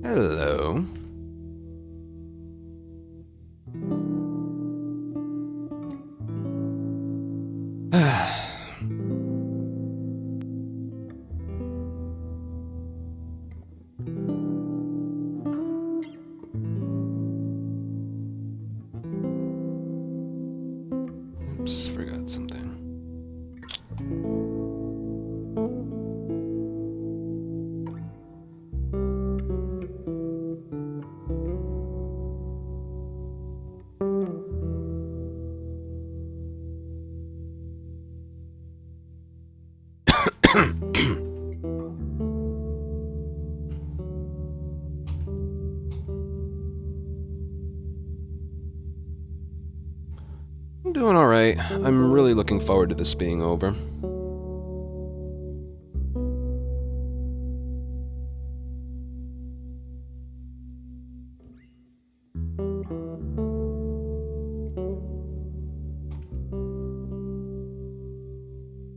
Hello. Oops, forgot something. I'm doing alright. I'm really looking forward to this being over.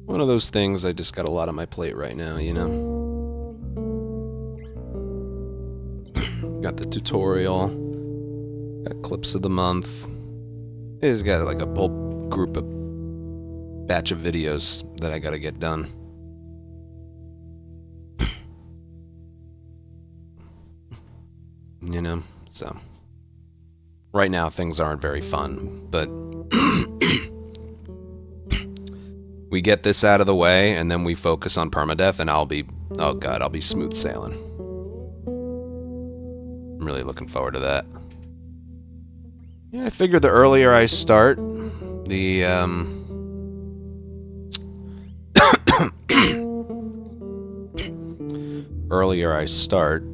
One of those things, I just got a lot on my plate right now, you know? Got the tutorial, got clips of the month. I just got like a whole group of batch of videos that I gotta get done. You know, so right now things aren't very fun, but we get this out of the way and then we focus on permadeath and I'll be, oh god, I'll be smooth sailing. I'm really looking forward to that. Yeah, I figured the earlier I start, the earlier I start,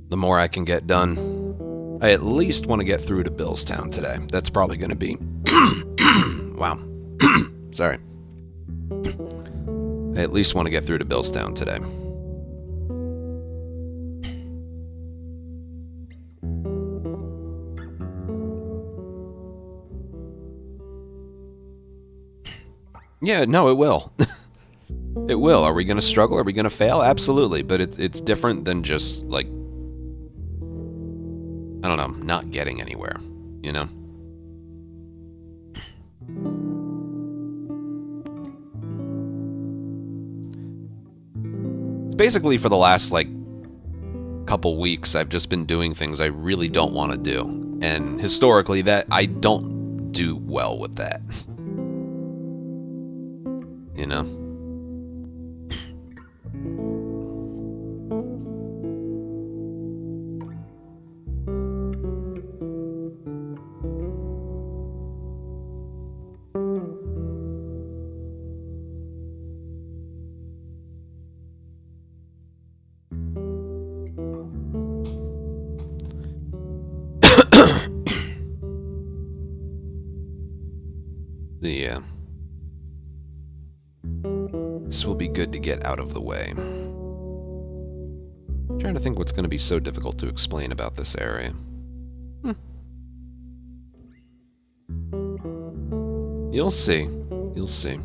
the more I can get done. I at least want to get through to Billstown today. That's probably going to be... wow. Sorry. I at least want to get through to Billstown today. Yeah, no, it will. It will. Are we going to struggle? Are we going to fail? Absolutely. But it's different than just, like, I don't know, not getting anywhere, you know? It's basically for the last, like, couple weeks, I've just been doing things I really don't want to do. And historically, that I don't do well with that. You know? This will be good to get out of the way. I'm trying to think what's going to be so difficult to explain about this area. You'll see. You'll see.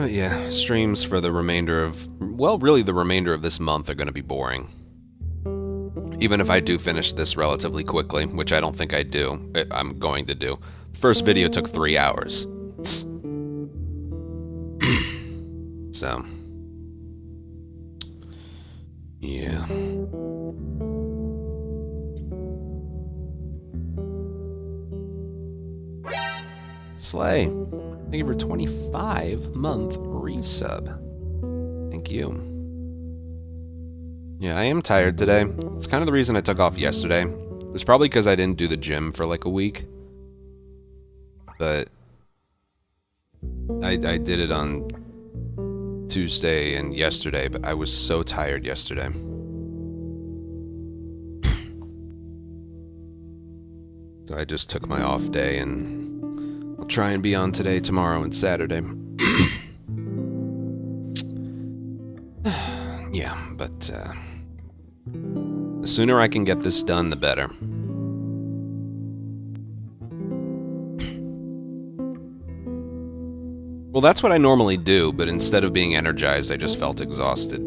Yeah, streams for the remainder of... well, really the remainder of this month are going to be boring. Even if I do finish this relatively quickly, which I don't think I do. I'm going to do. The first video took 3 hours. So... yeah. Slay. Thank you for 25-month resub. Thank you. Yeah, I am tired today. It's kind of the reason I took off yesterday. It was probably because I didn't do the gym for like a week. But I did it on Tuesday and yesterday, but I was so tired yesterday. So I just took my off day, and I'll try and be on today, tomorrow, and Saturday. Yeah, but the sooner I can get this done, the better. Well, that's what I normally do, but instead of being energized, I just felt exhausted.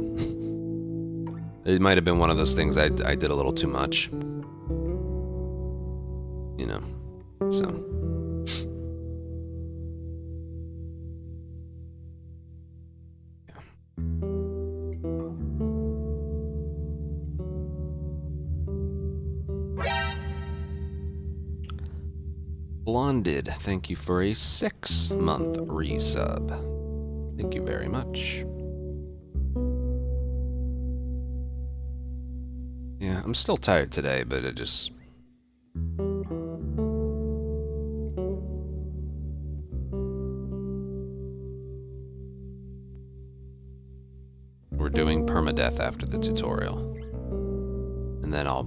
It might have been one of those things I did a little too much. You know, so... Blonded, thank you for a 6-month resub. Thank you very much. Yeah, I'm still tired today, but it just... We're doing permadeath after the tutorial. And then I'll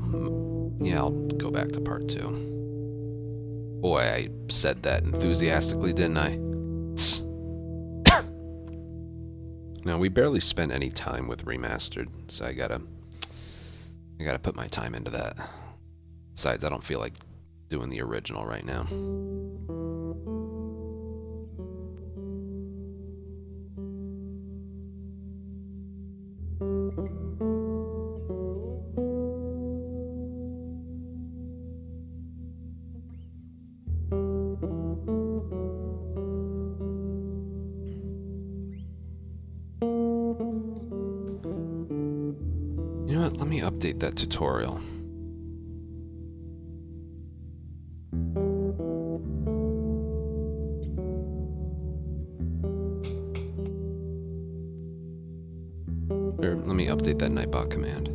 go back to part 2. Boy, I said that enthusiastically, didn't I? Now, we barely spent any time with Remastered, so I gotta put my time into that. Besides, I don't feel like doing the original right now. You know what? Let me update that tutorial. Or let me update that Nightbot command.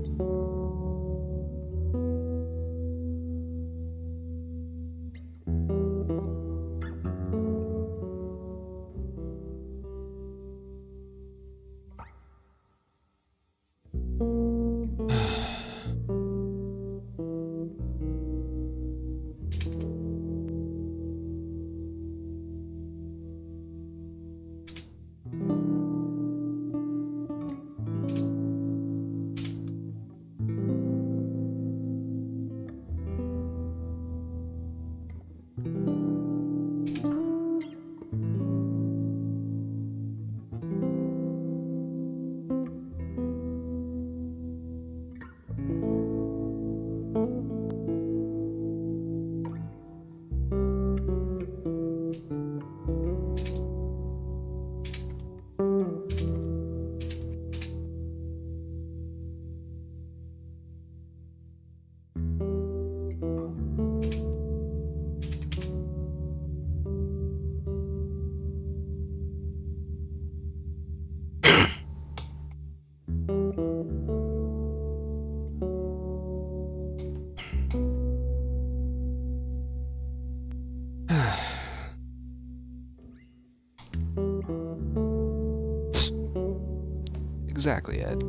Exactly, Ed.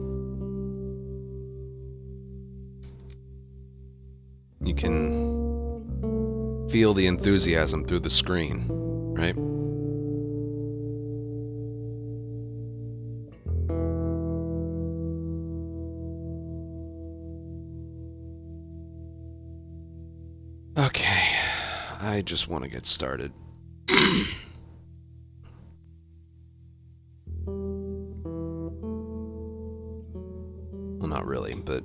You can feel the enthusiasm through the screen, right? Okay, I just want to get started. Well, not really, but...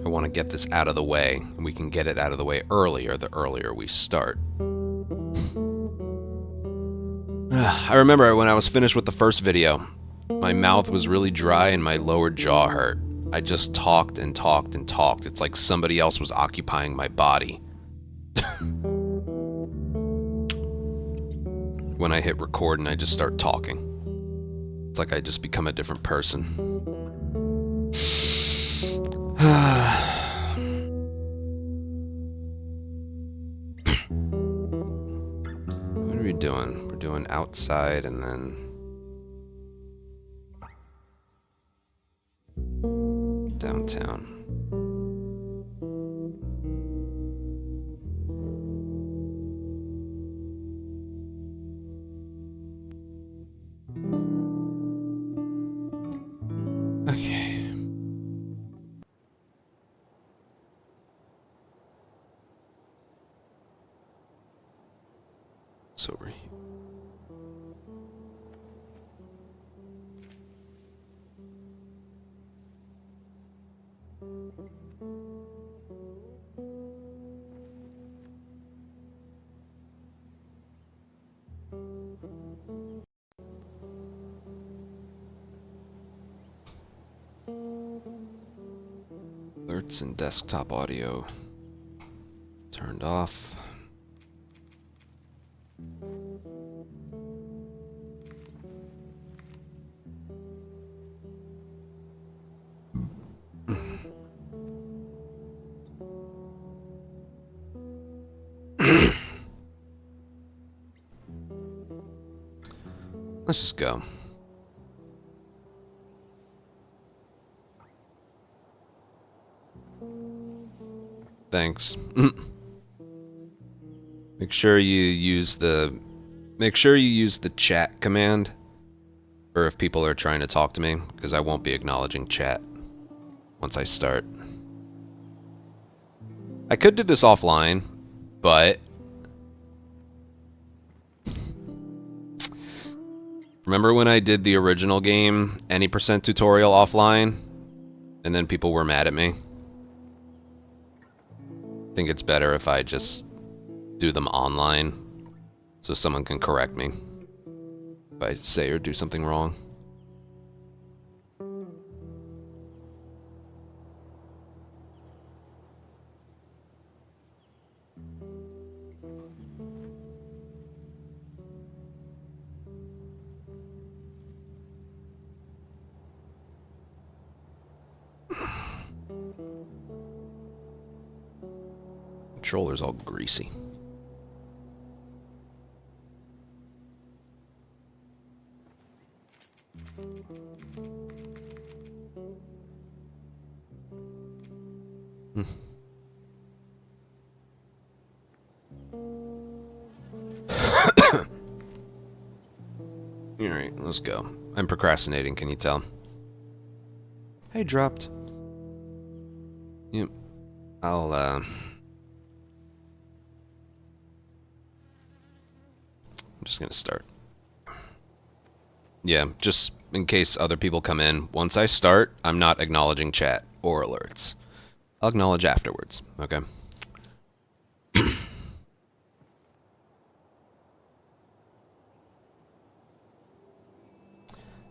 I want to get this out of the way, and we can get it out of the way earlier, the earlier we start. I remember when I was finished with the first video, my mouth was really dry and my lower jaw hurt. I just talked and talked and talked. It's like somebody else was occupying my body. When I hit record and I just start talking. It's like I just become a different person. going outside and then downtown. Okay. It's over here. Alerts and desktop audio turned off. Let's just go. Thanks. Make sure you use the chat command for if people are trying to talk to me, because I won't be acknowledging chat once I start. I could do this offline, but remember when I did the original game, any % tutorial offline, and then people were mad at me? I think it's better if I just do them online so someone can correct me if I say or do something wrong. Controller's all greasy. Alright, let's go. I'm procrastinating, can you tell? Hey, dropped. Yep. I'm just gonna start. Yeah, just in case other people come in. Once I start, I'm not acknowledging chat or alerts. I'll acknowledge afterwards, okay?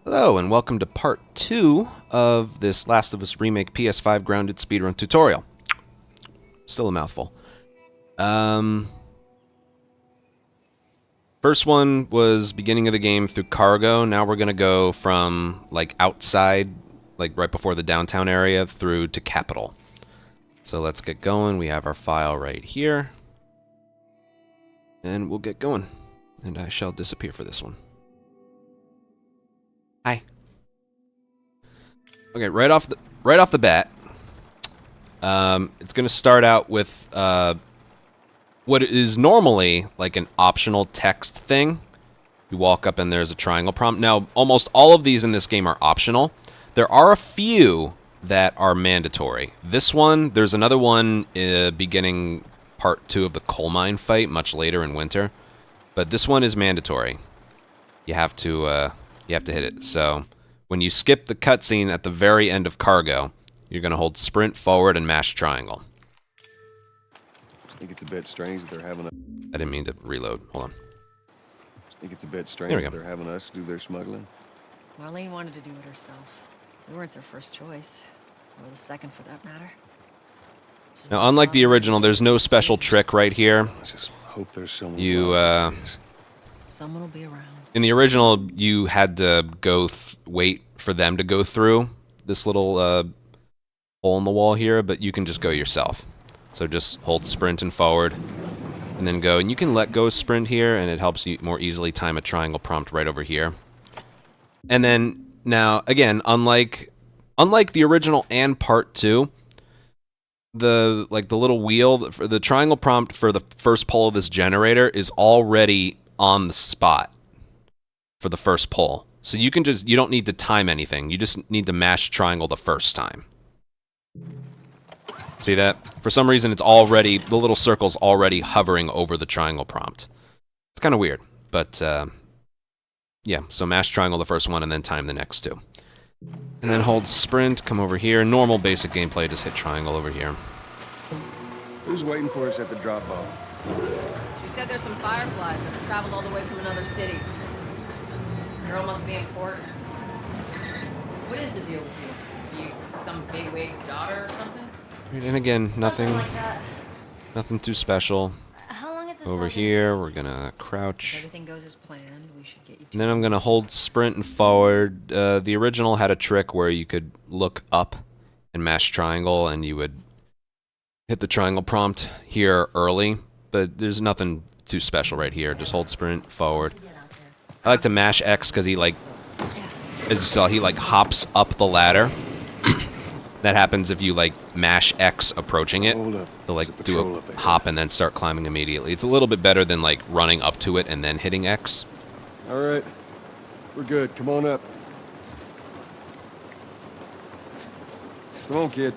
Hello, and welcome to part 2 of this Last of Us Remake PS5 grounded speedrun tutorial. Still a mouthful. First one was beginning of the game through cargo. Now we're gonna go from like outside, like right before the downtown area, through to Capital. So let's get going. We have our file right here. And we'll get going. And I shall disappear for this one. Hi. Okay, right off the bat, it's gonna start out with what is normally like an optional text thing. You walk up and there's a triangle prompt. Now, almost all of these in this game are optional. There are a few that are mandatory. This one, there's another one beginning part 2 of the coal mine fight much later in winter, but this one is mandatory. You have to hit it. So when you skip the cutscene at the very end of cargo, you're going to hold sprint forward and mash triangle. I think it's a bit strange that they're having I didn't mean to reload. Hold on. I think it's a bit strange that they're having us do their smuggling. Marlene wanted to do it herself. We weren't their first choice, or the second for that matter. Now, unlike the original, there's no special trick right here. I just hope there's someone. Someone will be around. In the original, you had to go wait for them to go through this little hole in the wall here, but you can just go yourself. So just hold sprint and forward, and then go. And you can let go sprint here, and it helps you more easily time a triangle prompt right over here. And then, now, again, unlike the original and part 2, the little wheel, for the triangle prompt for the first pull of this generator is already on the spot for the first pull. So you don't need to time anything. You just need to mash triangle the first time. See that? For some reason, it's already, the little circle's already hovering over the triangle prompt. It's kind of weird, but yeah, so mash triangle the first one and then time the next 2. And then hold sprint, come over here. Normal basic gameplay, just hit triangle over here. Who's waiting for us at the drop-off? She said there's some fireflies that have traveled all the way from another city. Girl must be important. What is the deal with you? You some bigwig's daughter or something? And again, nothing, Something like that. nothing too special. How long is this Over all gonna here, take? we're gonna If crouch. everything goes as planned, we should get you And then I'm gonna hold sprint and forward. The original had a trick where you could look up and mash triangle, and you would hit the triangle prompt here early. But there's nothing too special right here. Just hold sprint forward. I like to mash X because he, like, as you saw, he like hops up the ladder. That happens if you like mash X approaching it. Hold up. To like There's a do patrol a up ahead. hop and then start climbing immediately. It's a little bit better than like running up to it and then hitting X. All right. We're good. Come on up. Come on, kid.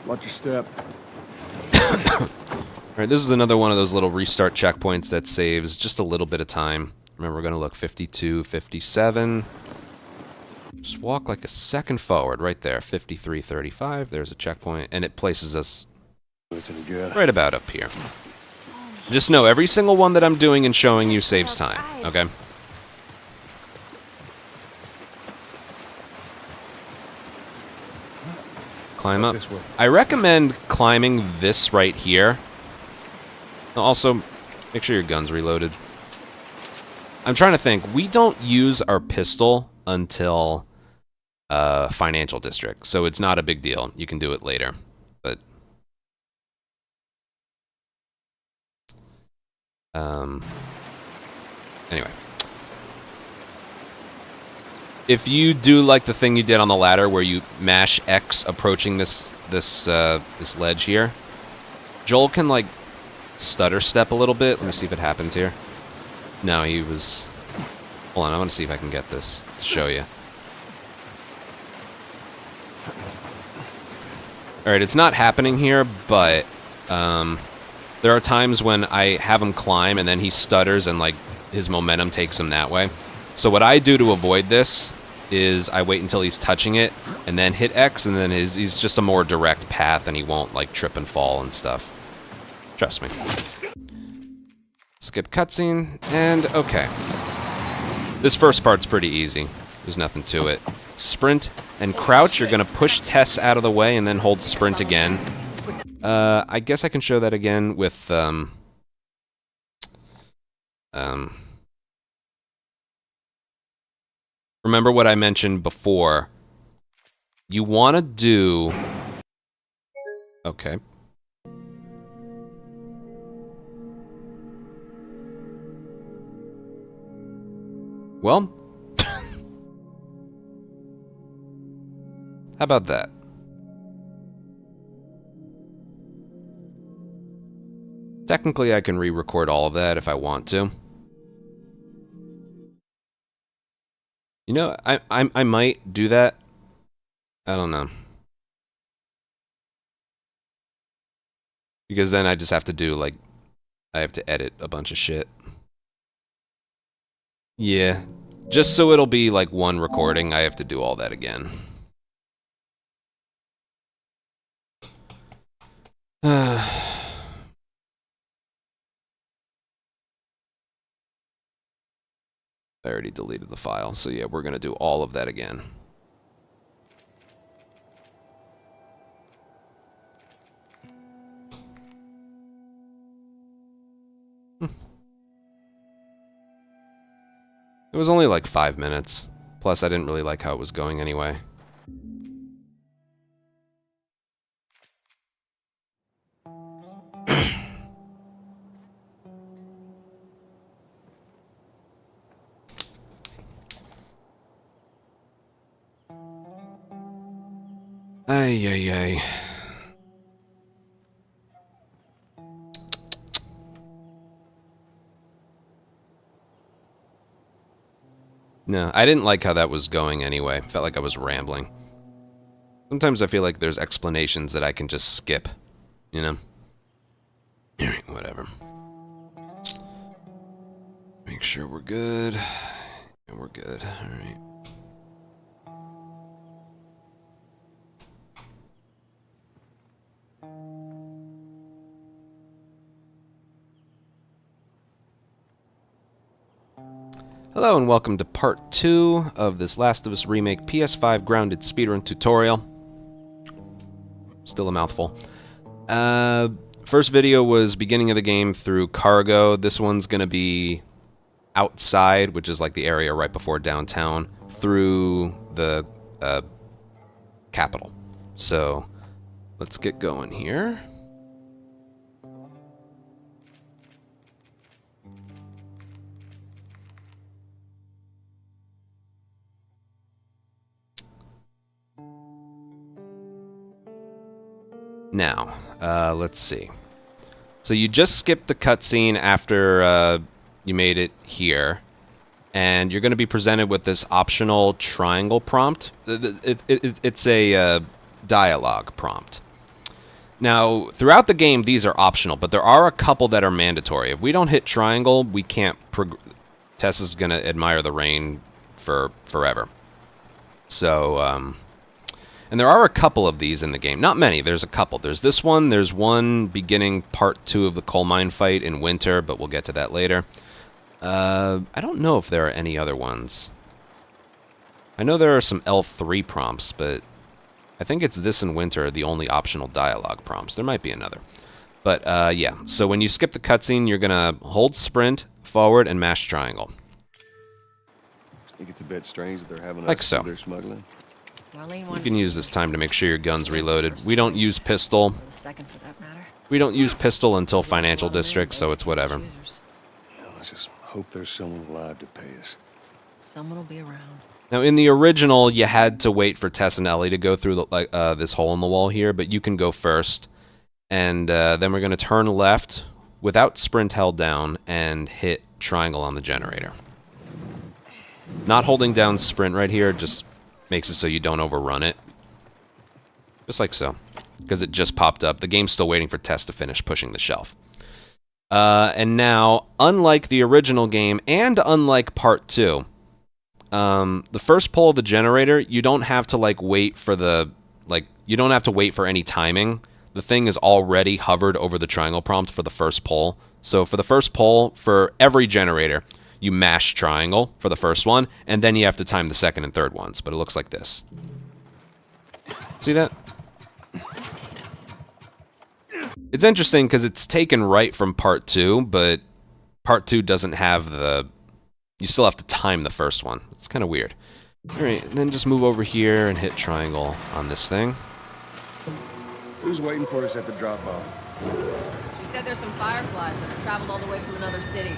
Watch your step. Alright, this is another one of those little restart checkpoints that saves just a little bit of time. Remember, we're going to look 52, 57. Just walk like a second forward right there. 53, 35. There's a checkpoint, and it places us Listen good. right about up here. Just know, every single one that I'm doing and showing you saves time, okay? Climb up. This way. I recommend climbing this right here. Also, make sure your gun's reloaded. I'm trying to think. We don't use our pistol until Financial District, so it's not a big deal. You can do it later, but anyway. If you do like the thing you did on the ladder where you mash X approaching this ledge here, Joel can like stutter step a little bit. Let me see if it happens here. No, he was... Hold on, I want to see if I can get this to show you. Alright, it's not happening here, but there are times when I have him climb and then he stutters and like his momentum takes him that way. So what I do to avoid this is I wait until he's touching it and then hit X, and then he's just a more direct path and he won't like trip and fall and stuff. Trust me. Skip cutscene, and okay. This first part's pretty easy. There's nothing to it. Sprint and crouch, you're gonna push Tess out of the way and then hold sprint again. I guess I can show that again with, remember what I mentioned before. You wanna do... Okay. Well, how about that? Technically, I can re-record all of that if I want to. You know, I might do that. I don't know. Because then I just have to do, like, I have to edit a bunch of shit. Yeah. Just so it'll be, like, one recording, I have to do all that again. I already deleted the file, so yeah, we're gonna do all of that again. It was only like 5 minutes. Plus, I didn't really like how it was going anyway. Ay, ay, ay. No, I didn't like how that was going anyway. Felt like I was rambling. Sometimes I feel like there's explanations that I can just skip, you know? Alright, whatever. Make sure we're good. Yeah, we're good. Alright. Hello and welcome to part 2 of this Last of Us Remake PS5 grounded speedrun tutorial. Still a mouthful. First video was beginning of the game through cargo. This one's gonna be outside, which is like the area right before downtown, through the capital. So let's get going here. Now, let's see. So you just skipped the cutscene after you made it here, and you're going to be presented with this optional triangle prompt. It's a dialogue prompt. Now, throughout the game, these are optional, but there are a couple that are mandatory. If we don't hit triangle, we can't Tessa's going to admire the rain for forever. So, and there are a couple of these in the game. Not many, there's a couple. There's this one, there's one beginning part 2 of the coal mine fight in winter, but we'll get to that later. I don't know if there are any other ones. I know there are some L3 prompts, but I think it's this in winter, the only optional dialogue prompts. There might be another. But, yeah. So when you skip the cutscene, you're gonna hold sprint, forward, and mash triangle. I think it's a bit strange that they're having like us so. They're smuggling. You can use this time to make sure your gun's reloaded. We don't use pistol. We don't use pistol until financial district, so it's whatever. Yeah, let's just hope there's someone alive to pay us. Someone will be around. Now, in the original, you had to wait for Tess and Ellie to go through the, this hole in the wall here, but you can go first. And then we're going to turn left without sprint held down and hit triangle on the generator. Not holding down sprint right here just makes it so you don't overrun it. Just like so. Because it just popped up. The game's still waiting for Tess to finish pushing the shelf. And now, unlike the original game, and unlike part 2, the first pull of the generator, you don't have to, like, wait for the... Like, you don't have to wait for any timing. The thing is already hovered over the triangle prompt for the first pull. So for the first pull, for every generator, you mash triangle for the first one, and then you have to time the second and third ones, but it looks like this. See that? It's interesting because it's taken right from part 2, but part 2 doesn't have the... You still have to time the first one. It's kind of weird. Alright, and then just move over here and hit triangle on this thing. Who's waiting for us at the drop-off? She said there's some fireflies that have traveled all the way from another city.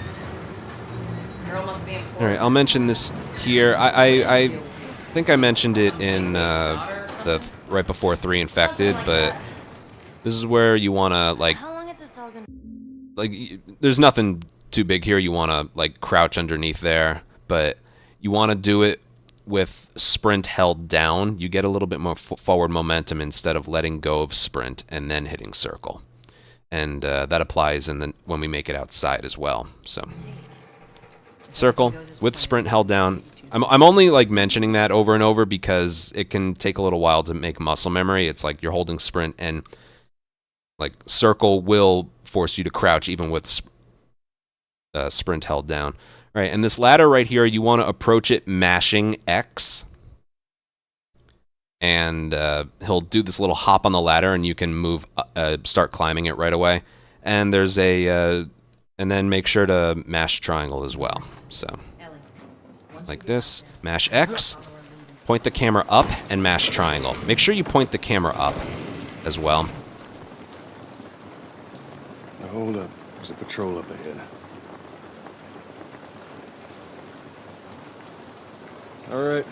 Girl must be important. Alright, I'll mention this here. I think I mentioned it in the right before 3 Infected, but this is where you want to, like... How long is this all gonna... Like, there's nothing too big here. You want to, like, crouch underneath there, but you want to do it with sprint held down. You get a little bit more forward momentum instead of letting go of sprint and then hitting circle. And that applies when we make it outside as well, so... Circle with sprint held down. I'm only like mentioning that over and over because it can take a little while to make muscle memory. It's like you're holding sprint and like circle will force you to crouch even with sprint held down. All right, and this ladder right here, you want to approach it mashing X. And he'll do this little hop on the ladder and you can move, start climbing it right away. And there's a... and then make sure to mash triangle as well. So, like this, mash X, point the camera up, and mash triangle. Make sure you point the camera up as well. Now hold up, there's a patrol up ahead. All right,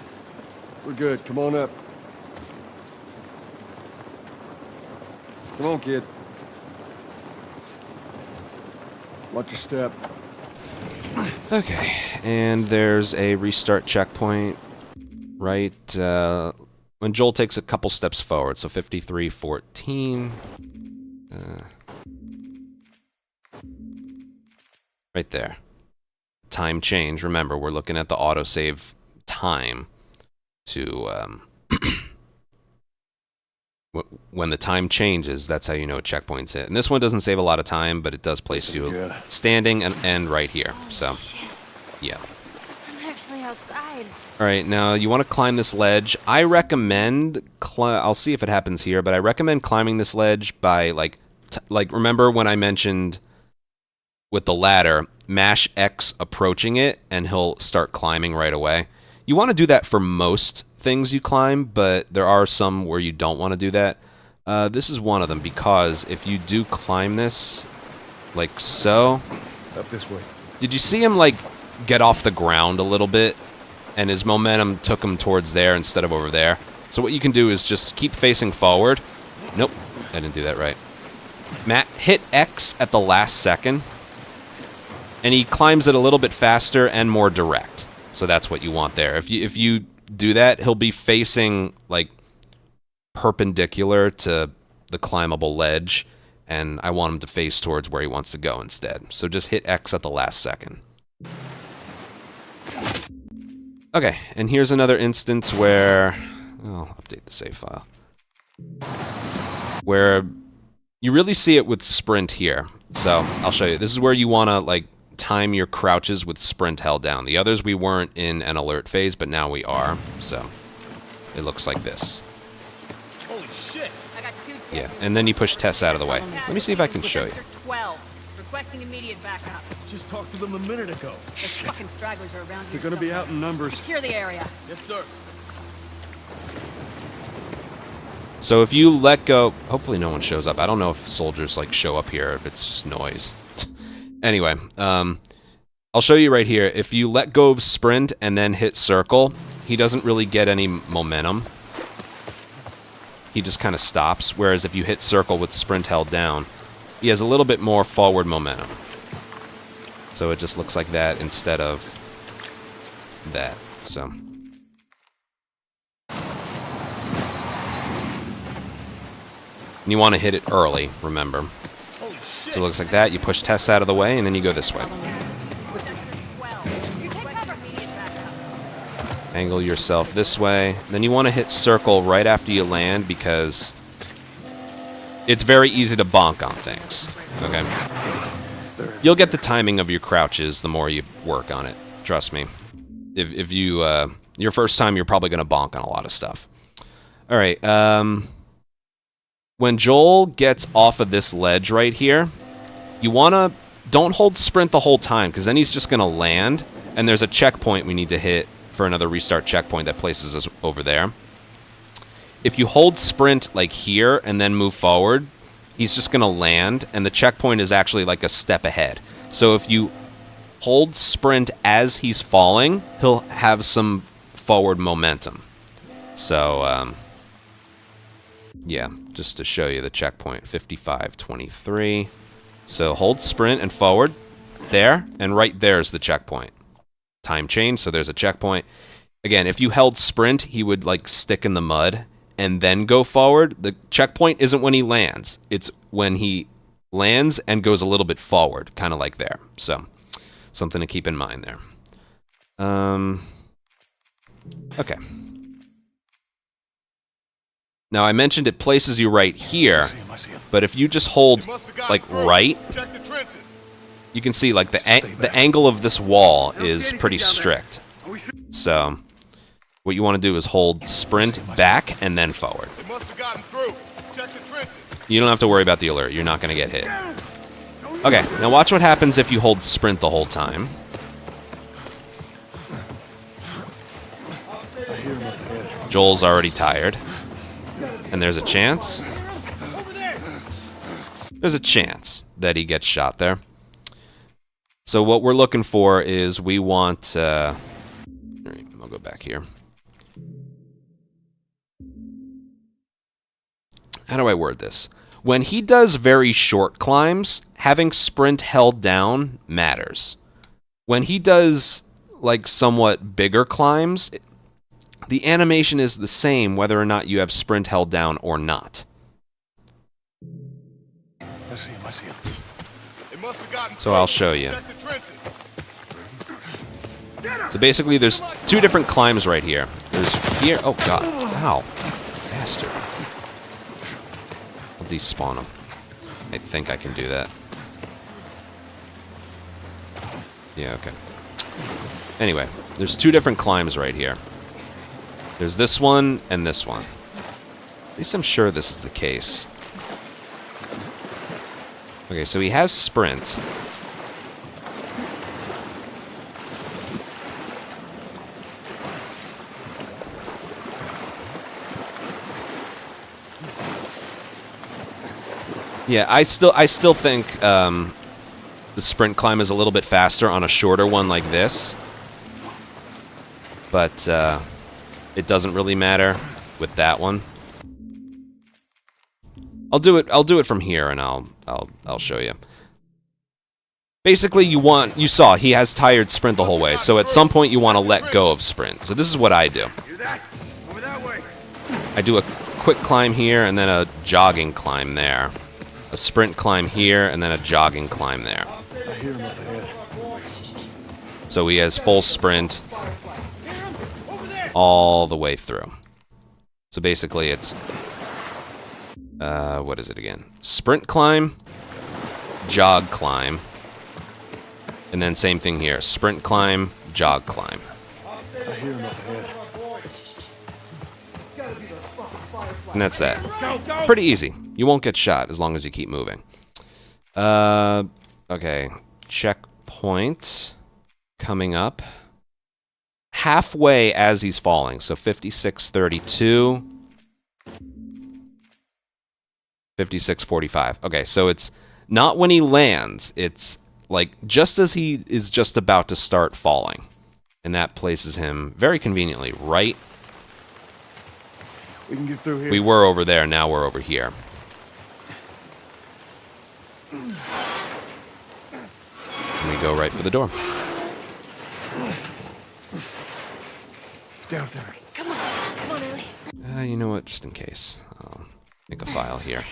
we're good, come on up. Come on, kid. Watch your step. Okay, and there's a restart checkpoint right when Joel takes a couple steps forward, so 53:14. Right there. Time change. Remember, we're looking at the autosave time to when the time changes, that's how you know a checkpoint's hit. And this one doesn't save a lot of time, but it does place you standing and right here. So, yeah. I'm actually outside. All right, now you want to climb this ledge. I recommend, I'll see if it happens here, but I recommend climbing this ledge by, like remember when I mentioned with the ladder, mash X approaching it, and he'll start climbing right away. You want to do that for most things you climb, but there are some where you don't want to do that. This is one of them, because if you do climb this, like so... Up this way. Did you see him, like, get off the ground a little bit? And his momentum took him towards there instead of over there. So what you can do is just keep facing forward. Nope, I didn't do that right. Matt, hit X at the last second, and he climbs it a little bit faster and more direct. So that's what you want there. If you do that, he'll be facing, like, perpendicular to the climbable ledge, and I want him to face towards where he wants to go instead. So just hit X at the last second. Okay, and here's another instance where... I'll update the save file. Where you really see it with sprint here. So I'll show you. This is where you want to, like, time your crouches with sprint held down. The others we weren't in an alert phase, but now we are. So it looks like this. Holy shit! I got two. Yeah, and then you push Tess out of the way. Let me see if I can show you. 12. Requesting immediate backup. Just talked to them a minute ago. Those fucking stragglers are around here. They're gonna be out in numbers. Secure the area. Yes, sir. So if you let go... Hopefully no one shows up. I don't know if soldiers, like, show up here, if it's just noise. Anyway, I'll show you right here. If you let go of sprint and then hit circle, he doesn't really get any momentum. He just kind of stops, whereas if you hit circle with sprint held down, he has a little bit more forward momentum. So it just looks like that instead of that. So... And you want to hit it early, remember. So it looks like that. You push Tess out of the way, and then you go this way. Angle yourself this way. Then you want to hit circle right after you land, because it's very easy to bonk on things. Okay? You'll get the timing of your crouches the more you work on it. Trust me. If you... your first time, you're probably going to bonk on a lot of stuff. All right, when Joel gets off of this ledge right here, you want to... Don't hold sprint the whole time, because then he's just going to land, and there's a checkpoint we need to hit for another restart checkpoint that places us over there. If you hold sprint, like here, and then move forward, he's just going to land, and the checkpoint is actually like a step ahead. So if you hold sprint as he's falling, he'll have some forward momentum. So, yeah, just to show you the checkpoint, 55:23. So hold sprint and forward, there, and right there's the checkpoint. Time change, so there's a checkpoint. Again, if you held sprint, he would, like, stick in the mud and then go forward. The checkpoint isn't when he lands. It's when he lands and goes a little bit forward, kind of like there. So, something to keep in mind there. Okay. Now, I mentioned it places you right here, but if you just hold, like, right, you can see, like, the angle of this wall is pretty strict. So, what you want to do is hold sprint back and then forward. You don't have to worry about the alert. You're not going to get hit. Okay, now watch what happens if you hold sprint the whole time. Joel's already tired. And there's a chance. There's a chance that he gets shot there. So what we're looking for is we want... all right, I'll go back here. How do I word this? When he does very short climbs, having sprint held down matters. When he does, like, somewhat bigger climbs, the animation is the same whether or not you have sprint held down or not. I see him, I see him. So I'll show you. So basically, there's two different climbs right here. There's here. Oh, God. Ow. Bastard. I'll despawn him. I think I can do that. Yeah, okay. Anyway, there's two different climbs right here. There's this one and this one. At least I'm sure this is the case. Okay, so he has sprint. Yeah, I still think the sprint climb is a little bit faster on a shorter one like this, but it doesn't really matter with that one. I'll do it from here, and I'll show you. Basically, you saw he has tired sprint the whole way, so at some point you want to let go of sprint. So this is what I do. I do a quick climb here, and then a jogging climb there. A sprint climb here, and then a jogging climb there. So he has full sprint all the way through. So basically it's, what is it again? Sprint climb, jog climb, and then same thing here. Sprint climb, jog climb. And that's that. Pretty easy. You won't get shot as long as you keep moving. Okay. Checkpoint coming up. Halfway as he's falling. So 56:32. 56:45. Okay, so it's not when he lands. It's like just as he is just about to start falling. And that places him very conveniently right. We can get through here. We were over there, now we're over here. And we go right for the door. Down there. Come on, Ellie. You know what? Just in case. I'll make a file here.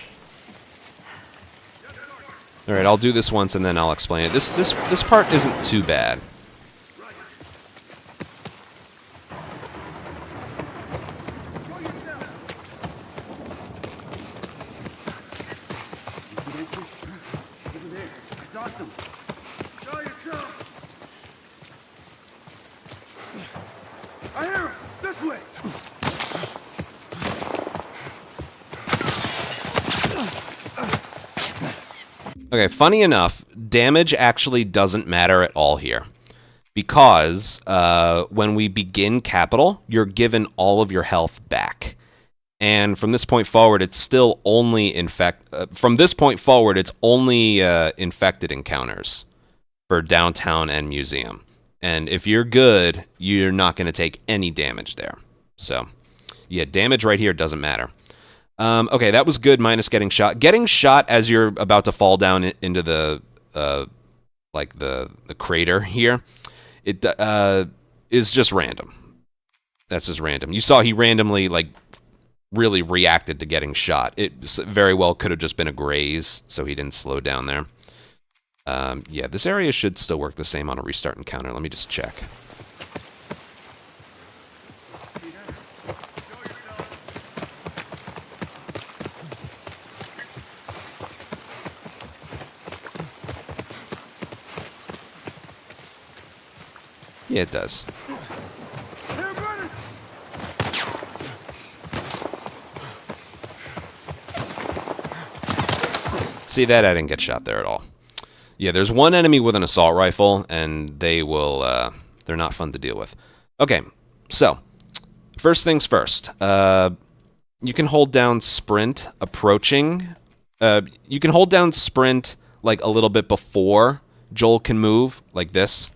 Alright, I'll do this once and then I'll explain it. This part isn't too bad. Okay, funny enough, damage actually doesn't matter at all here. Because when we begin Capital, you're given all of your health back. And from this point forward, it's still only from this point forward, it's only infected encounters for Downtown and Museum. And if you're good, you're not going to take any damage there. So, yeah, damage right here doesn't matter. Okay, that was good, minus getting shot. Getting shot as you're about to fall down into the, like, the crater here, it is just random. That's just random. You saw he randomly, like, really reacted to getting shot. It very well could have just been a graze, so he didn't slow down there. Yeah, this area should still work the same on a restart encounter. Let me just check. Yeah, it does. See that? I didn't get shot there at all. Yeah, there's one enemy with an assault rifle, and they will, they're not fun to deal with. Okay, so, first things first. You can hold down sprint approaching. You can hold down sprint, like, a little bit before Joel can move, like this.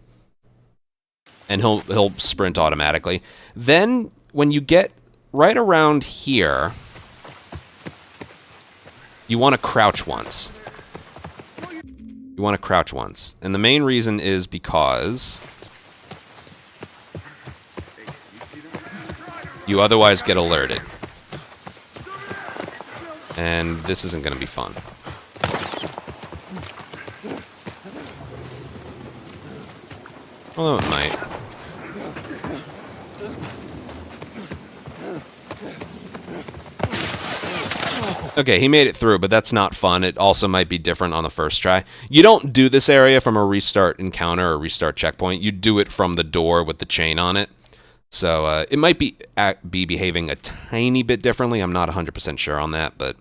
And he'll sprint automatically. Then, when you get right around here, you want to crouch once. You want to crouch once. And the main reason is because you otherwise get alerted. And this isn't going to be fun. Although it might. Okay, he made it through, but that's not fun. It also might be different on the first try. You don't do this area from a restart encounter or restart checkpoint. You do it from the door with the chain on it. So it might be behaving a tiny bit differently. I'm not 100% sure on that, but...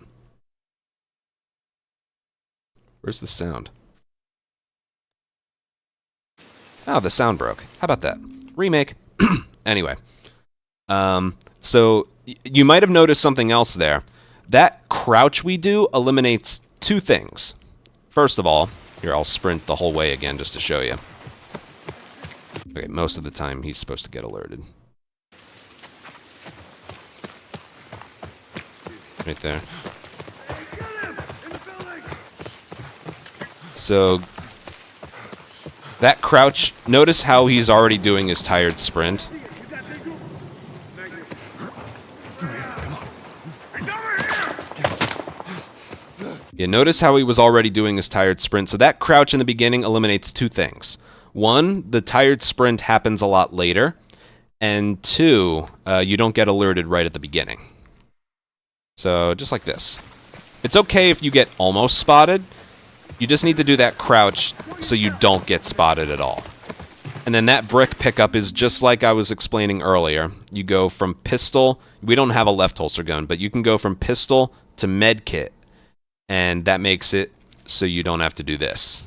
Where's the sound? Oh, the sound broke. How about that? Remake. Anyway. So you might have noticed something else there. That crouch we do eliminates two things. First of all, here, I'll sprint the whole way again just to show you. Okay, most of the time he's supposed to get alerted. Right there. So that crouch, notice how he's already doing his tired sprint. Yeah, notice how he was already doing his tired sprint. So that crouch in the beginning eliminates two things. One, the tired sprint happens a lot later. And two, you don't get alerted right at the beginning. So just like this. It's okay if you get almost spotted. You just need to do that crouch so you don't get spotted at all. And then that brick pickup is just like I was explaining earlier. You go from pistol, we don't have a left holster gun, but you can go from pistol to med kit. And that makes it so you don't have to do this.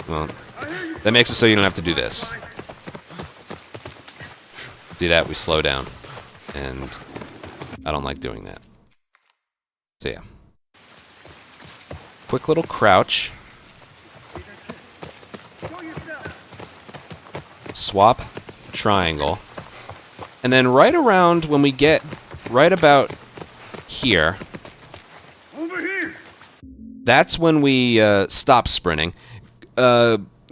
Well, that makes it so you don't have to do this. Do that, we slow down. And I don't like doing that. So yeah. Quick little crouch. Swap, triangle. And then right around when we get right about here, that's when we stop sprinting.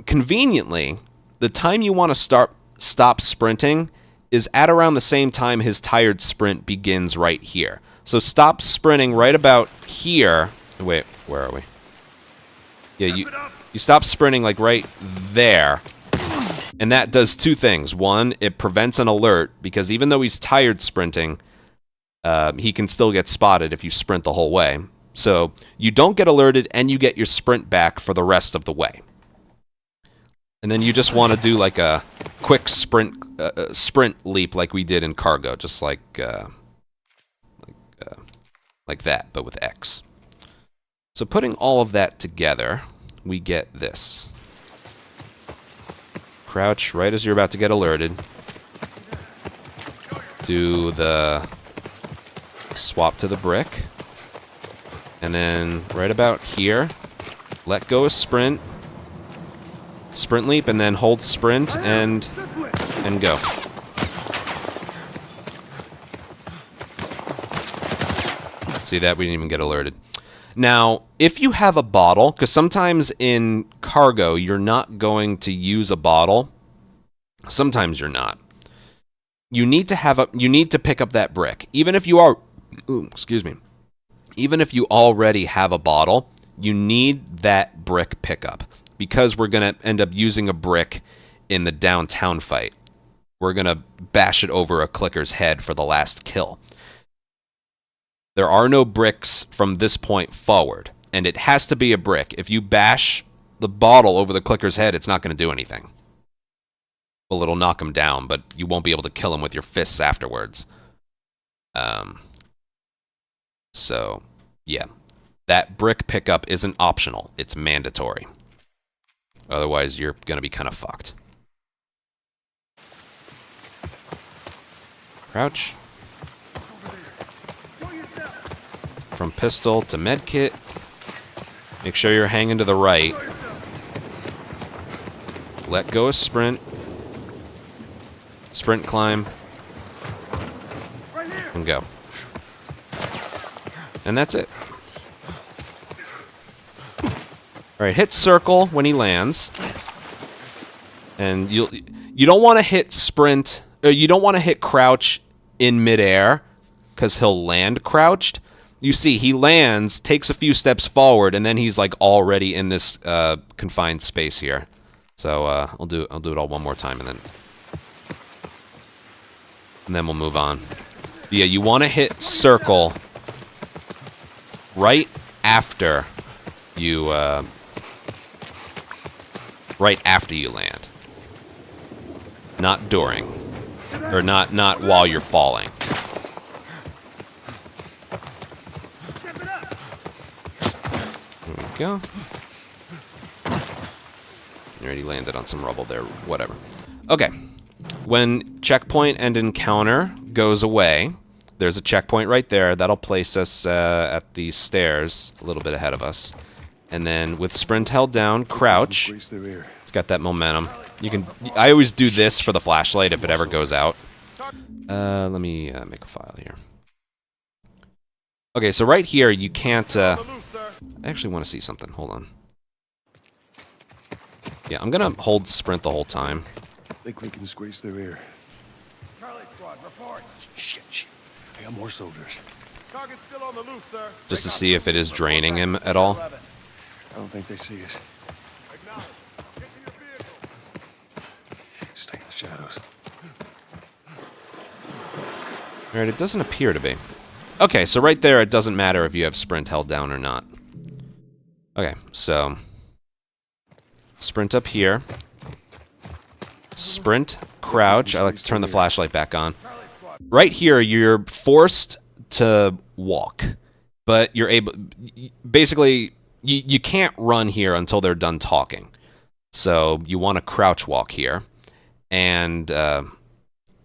Conveniently, the time you want to stop sprinting is at around the same time his tired sprint begins right here. So stop sprinting right about here. Wait, where are we? Yeah, you stop sprinting like right there. And that does two things. One, it prevents an alert, because even though he's tired sprinting, he can still get spotted if you sprint the whole way. So you don't get alerted, and you get your sprint back for the rest of the way. And then you just want to do like a quick sprint leap like we did in Cargo, just like that, but with X. So putting all of that together, we get this. Crouch right as you're about to get alerted. Do the swap to the brick. And then right about here, let go of sprint. Sprint leap, and then hold sprint and go. See that? We didn't even get alerted. Now, if you have a bottle, because sometimes in Cargo you're not going to use a bottle. Sometimes you're not. You need to pick up that brick. Even if you are, excuse me. Even if you already have a bottle, you need that brick pickup, because we're going to end up using a brick in the downtown fight. We're going to bash it over a clicker's head for the last kill. There are no bricks from this point forward, and it has to be a brick. If you bash the bottle over the clicker's head, it's not going to do anything. Well, it'll knock him down, but you won't be able to kill him with your fists afterwards. So, yeah. That brick pickup isn't optional. It's mandatory. Otherwise, you're going to be kind of fucked. Crouch. From pistol to medkit. Make sure you're hanging to the right. Let go of sprint. Sprint climb. And go. And that's it. Alright, hit circle when he lands. And you don't want to hit sprint, or you don't want to hit crouch in midair, because he'll land crouched. You see, he lands, takes a few steps forward, and then he's like already in this confined space here. So I'll do it all one more time, and then we'll move on. But yeah, you want to hit circle right after you land, not during, or not while you're falling. There we go. You already landed on some rubble there. Whatever. Okay. When checkpoint and encounter goes away, there's a checkpoint right there. That'll place us at the stairs a little bit ahead of us. And then with sprint held down, crouch. It's got that momentum. You can. I always do this for the flashlight if it ever goes out. Let me make a file here. Okay, so right here you can't. I actually want to see something. Hold on. Yeah, I'm gonna hold sprint the whole time. Think we can squeeze through here. Charlie squad, report. Shit. I got more soldiers. Target's still on the loose, sir. Just to see if it is draining him at all. I don't think they see us. Acknowledge. Get to your vehicle. Stay in the shadows. Alright, it doesn't appear to be. Okay, so right there, it doesn't matter if you have sprint held down or not. Okay, so sprint up here. Sprint, crouch. I like to turn the flashlight back on. Right here, you're forced to walk, but you're able. Basically, you can't run here until they're done talking. So you want to crouch walk here, and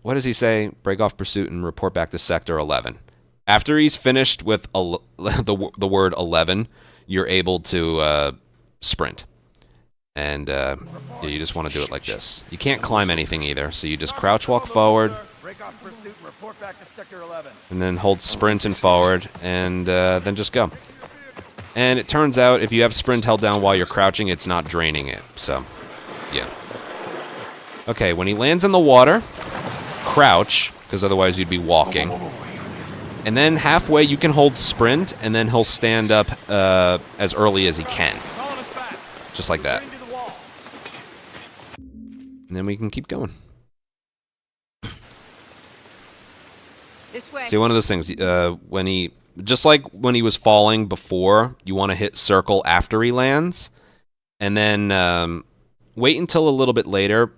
what does he say? Break off pursuit and report back to Sector 11. After he's finished with the word 11, you're able to sprint. And yeah, you just want to do it like this. You can't climb anything either, so you just crouch walk forward, and then hold sprint and forward, and then just go. And it turns out if you have sprint held down while you're crouching, it's not draining it, so yeah. Okay, when he lands in the water, crouch, because otherwise you'd be walking. And then halfway you can hold sprint, and then he'll stand up as early as he can. Just like that. And then we can keep going. This way. See, one of those things, when he, just like when he was falling before, you want to hit circle after he lands, and then wait until a little bit later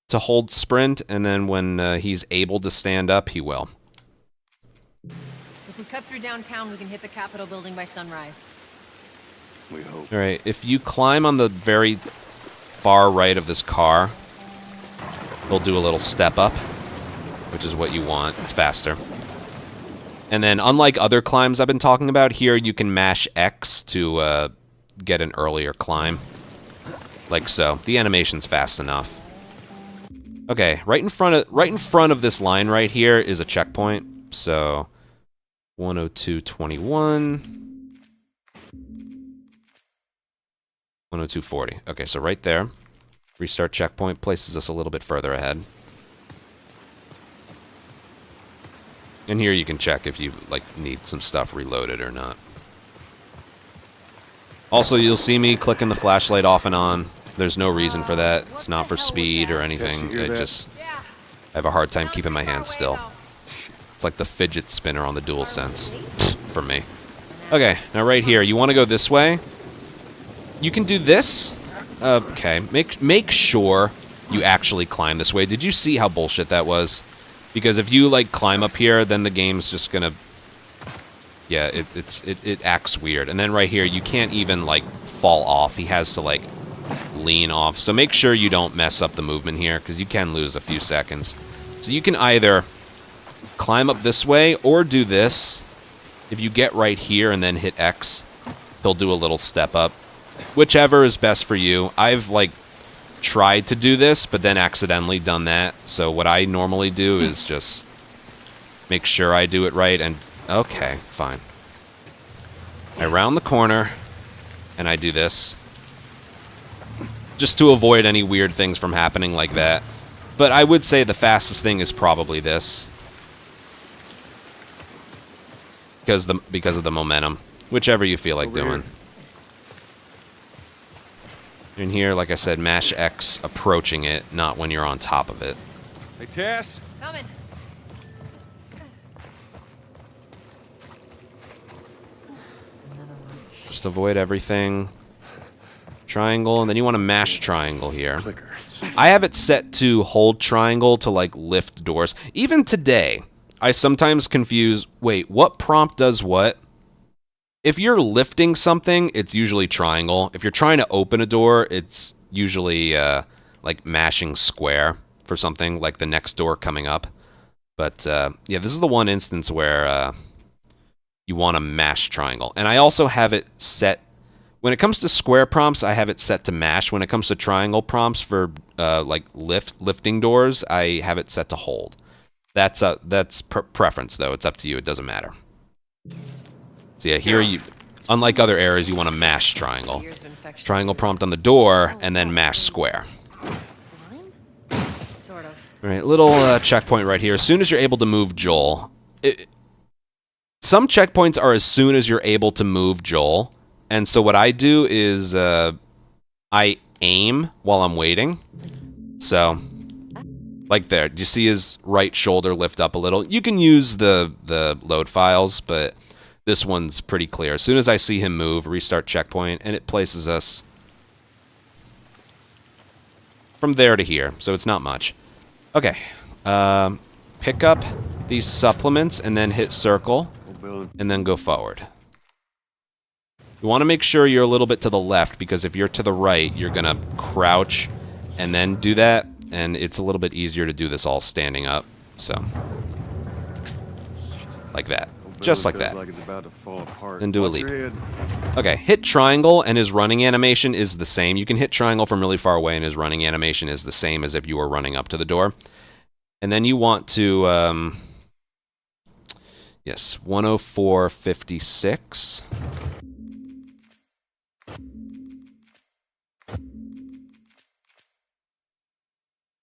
to hold sprint, and then when he's able to stand up, he will. If we cut through downtown, we can hit the Capitol building by sunrise. We hope. All right, if you climb on the very far right of this car, he'll do a little step up, which is what you want. It's faster. And then, unlike other climbs I've been talking about, here you can mash X to get an earlier climb. Like so. The animation's fast enough. Okay, right in front of this line right here is a checkpoint. So 102.21. 102.40. Okay, so right there. Restart checkpoint places us a little bit further ahead. And here you can check if you need some stuff reloaded or not. Also, you'll see me clicking the flashlight off and on. There's no reason for that. It's not for speed or anything. I have a hard time keeping my hands still. It's like the fidget spinner on the DualSense for me. Okay, now right here, you want to go this way. You can do this. Okay, make sure you actually climb this way. Did you see how bullshit that was? Because if you climb up here, then the game's just gonna, yeah, it acts weird. And then right here, you can't even fall off. He has to lean off. So make sure you don't mess up the movement here, because you can lose a few seconds. So you can either climb up this way or do this. If you get right here and then hit X, he'll do a little step up. Whichever is best for you. I've tried to do this, but then accidentally done that. So what I normally do is just make sure I do it right, and okay, fine. I round the corner, and I do this. Just to avoid any weird things from happening like that. But I would say the fastest thing is probably this. Because of the momentum. Whichever you feel like doing. In here, like I said, mash X approaching it, not when you're on top of it. Hey, Tess. Coming. Just avoid everything. Triangle, and then you want to mash triangle here. Clicker. I have it set to hold triangle to, like, lift doors. Even today, I sometimes confuse, wait, what prompt does what? If you're lifting something, it's usually triangle. If you're trying to open a door, it's usually, like, mashing square for something, like the next door coming up. But, yeah, this is the one instance where, you want to mash triangle. And I also have it set... When it comes to square prompts, I have it set to mash. When it comes to triangle prompts for like lifting doors, I have it set to hold. That's preference though. It's up to you. It doesn't matter. So yeah, here you, unlike other areas, you want to mash triangle. Triangle prompt on the door, and then mash square. Sort of. All right, little checkpoint right here. As soon as you're able to move Joel, some checkpoints are as soon as you're able to move Joel. And so what I do is I aim while I'm waiting. So, like there, do you see his right shoulder lift up a little? You can use the load files, but this one's pretty clear. As soon as I see him move, restart checkpoint, and it places us from there to here. So it's not much. Okay, pick up these supplements and then hit circle, and then go forward. You want to make sure you're a little bit to the left, because if you're to the right, you're going to crouch and then do that, and it's a little bit easier to do this all standing up. So, like that. Just like that. Then do a leap. Okay, hit triangle, and his running animation is the same. You can hit triangle from really far away, and his running animation is the same as if you were running up to the door. And then you want to, yes, 104.56.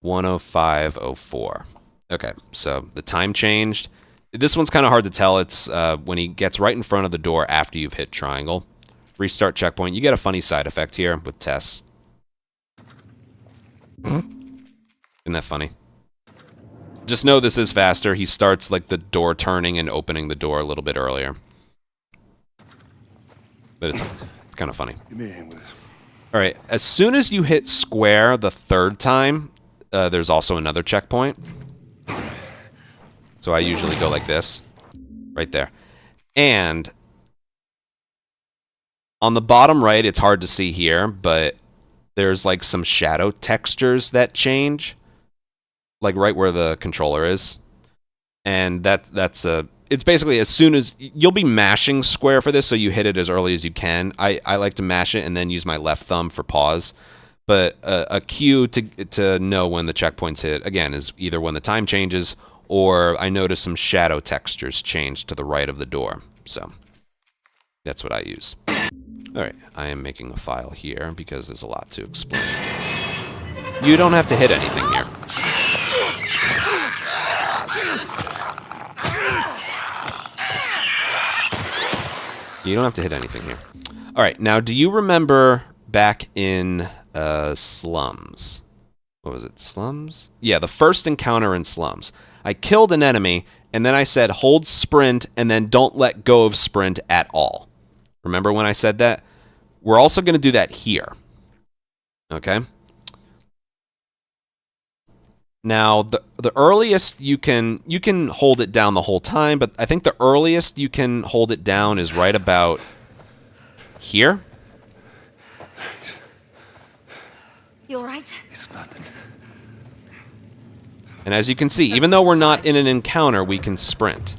105.04. Okay, so the time changed. This one's kind of hard to tell. It's when he gets right in front of the door after you've hit triangle. Restart checkpoint. You get a funny side effect here with Tess. Isn't that funny? Just know this is faster. He starts like the door turning and opening the door a little bit earlier. But it's kind of funny. Give me a hand with this. All right, as soon as you hit square the third time, there's also another checkpoint. So I usually go like this, right there. And on the bottom right, it's hard to see here, but there's like some shadow textures that change, like right where the controller is. And it's basically as soon as you'll be mashing square for this, so you hit it as early as you can. I like to mash it and then use my left thumb for pause. But a cue to know when the checkpoint's hit, again, is either when the time changes or I notice some shadow textures change to the right of the door. So that's what I use. All right, I am making a file here because there's a lot to explain. You don't have to hit anything here. You don't have to hit anything here. All right, now do you remember back in Slums? What was it, Slums? Yeah, the first encounter in Slums. I killed an enemy, and then I said hold sprint, and then don't let go of sprint at all. Remember when I said that? We're also going to do that here. Okay? Now, the earliest you can hold it down the whole time, but I think the earliest you can hold it down is right about here. You alright? It's nothing. And as you can see, even though we're not in an encounter, we can sprint.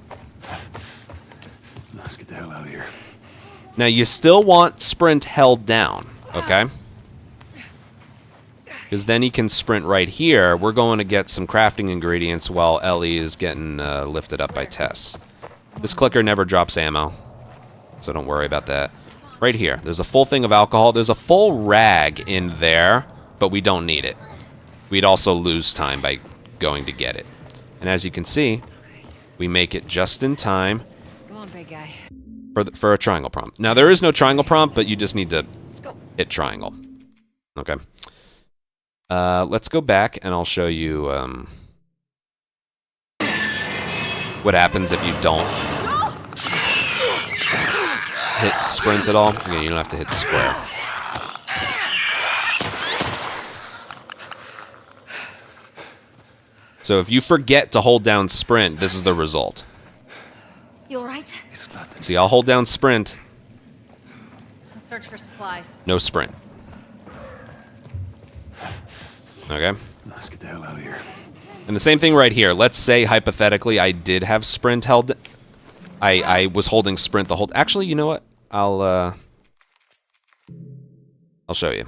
Let's get the hell out of here. Now, you still want sprint held down, okay? Because then he can sprint right here. We're going to get some crafting ingredients while Ellie is getting lifted up by Tess. This clicker never drops ammo. so don't worry about that. Right here, there's a full thing of alcohol. There's a full rag in there, but we don't need it. We'd also lose time by going to get it. And as you can see, we make it just in time Come on, big guy. for a triangle prompt. Now, there is no triangle prompt, but you just need to hit triangle. Okay. Let's go back, and I'll show you what happens if you don't hit sprint at all. Again, you don't have to hit square. So if you forget to hold down sprint, this is the result. You alright? See, I'll hold down sprint, Let's search for supplies. no sprint. Okay? Let's get the hell out of here. And the same thing right here. Let's say, hypothetically, I did have sprint held. I was holding sprint the whole... Actually, you know what? I'll show you.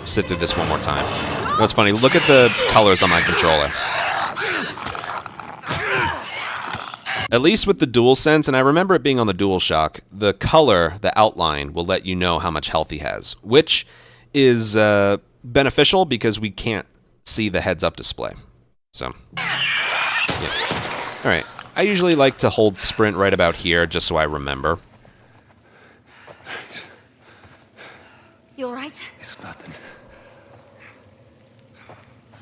Sit through this one more time. What's funny, look at the colors on my controller. At least with the DualSense, and I remember it being on the DualShock, the color, the outline, will let you know how much health he has, which is beneficial because we can't see the heads-up display. So, yeah. All right. I usually like to hold sprint right about here, just so I remember. You alright? It's nothing.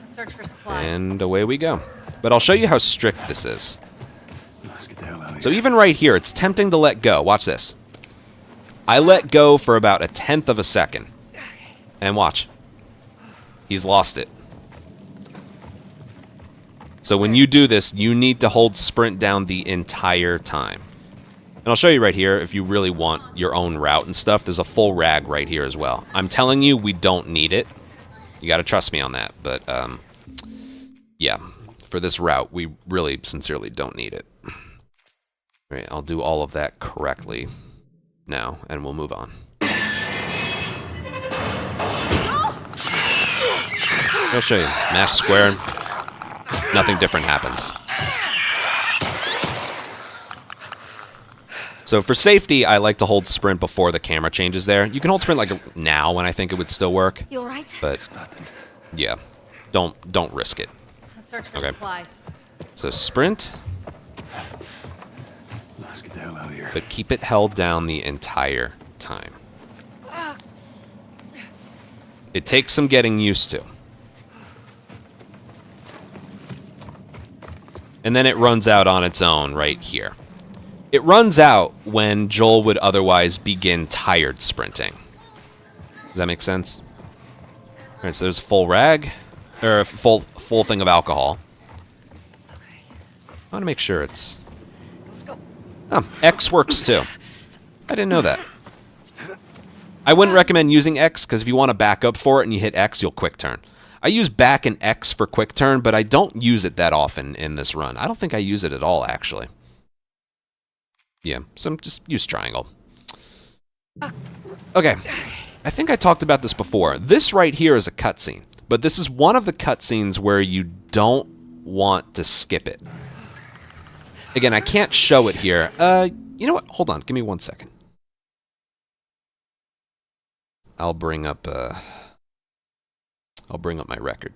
Let's search for supplies. And away we go. But I'll show you how strict this is. Let's get the hell out of here. So even right here, it's tempting to let go. Watch this. I let go for about 1/10 of a second. And watch. He's lost it. So when you do this, you need to hold sprint down the entire time. And I'll show you right here, if you really want your own route and stuff, there's a full rag right here as well. I'm telling you, we don't need it. You gotta trust me on that, but, yeah. For this route, we really, sincerely don't need it. Alright, I'll do all of that correctly now, and we'll move on. I'll show you. Mash square. Nothing different happens. So for safety, I like to hold sprint before the camera changes there. You can hold sprint like now, and I think it would still work. You alright? But yeah, don't risk it. Let's search for Okay. supplies. So sprint, Let's get the hell out of here. but keep it held down the entire time. It takes some getting used to. And then it runs out on its own right here. It runs out when Joel would otherwise begin tired sprinting. Does that make sense? All right, so there's full rag, or full thing of alcohol. I want to make sure it's... Let's go. Oh, X works too. I didn't know that. I wouldn't recommend using X, because if you want to back up for it and you hit X, you'll quick turn. I use back and X for quick turn, but I don't use it that often in this run. I don't think I use it at all, actually. Yeah, so just use triangle. Okay, I think I talked about this before. This right here is a cutscene, but this is one of the cutscenes where you don't want to skip it. Again, I can't show it here. You know what? Hold on, give me 1 second. I'll bring up my record.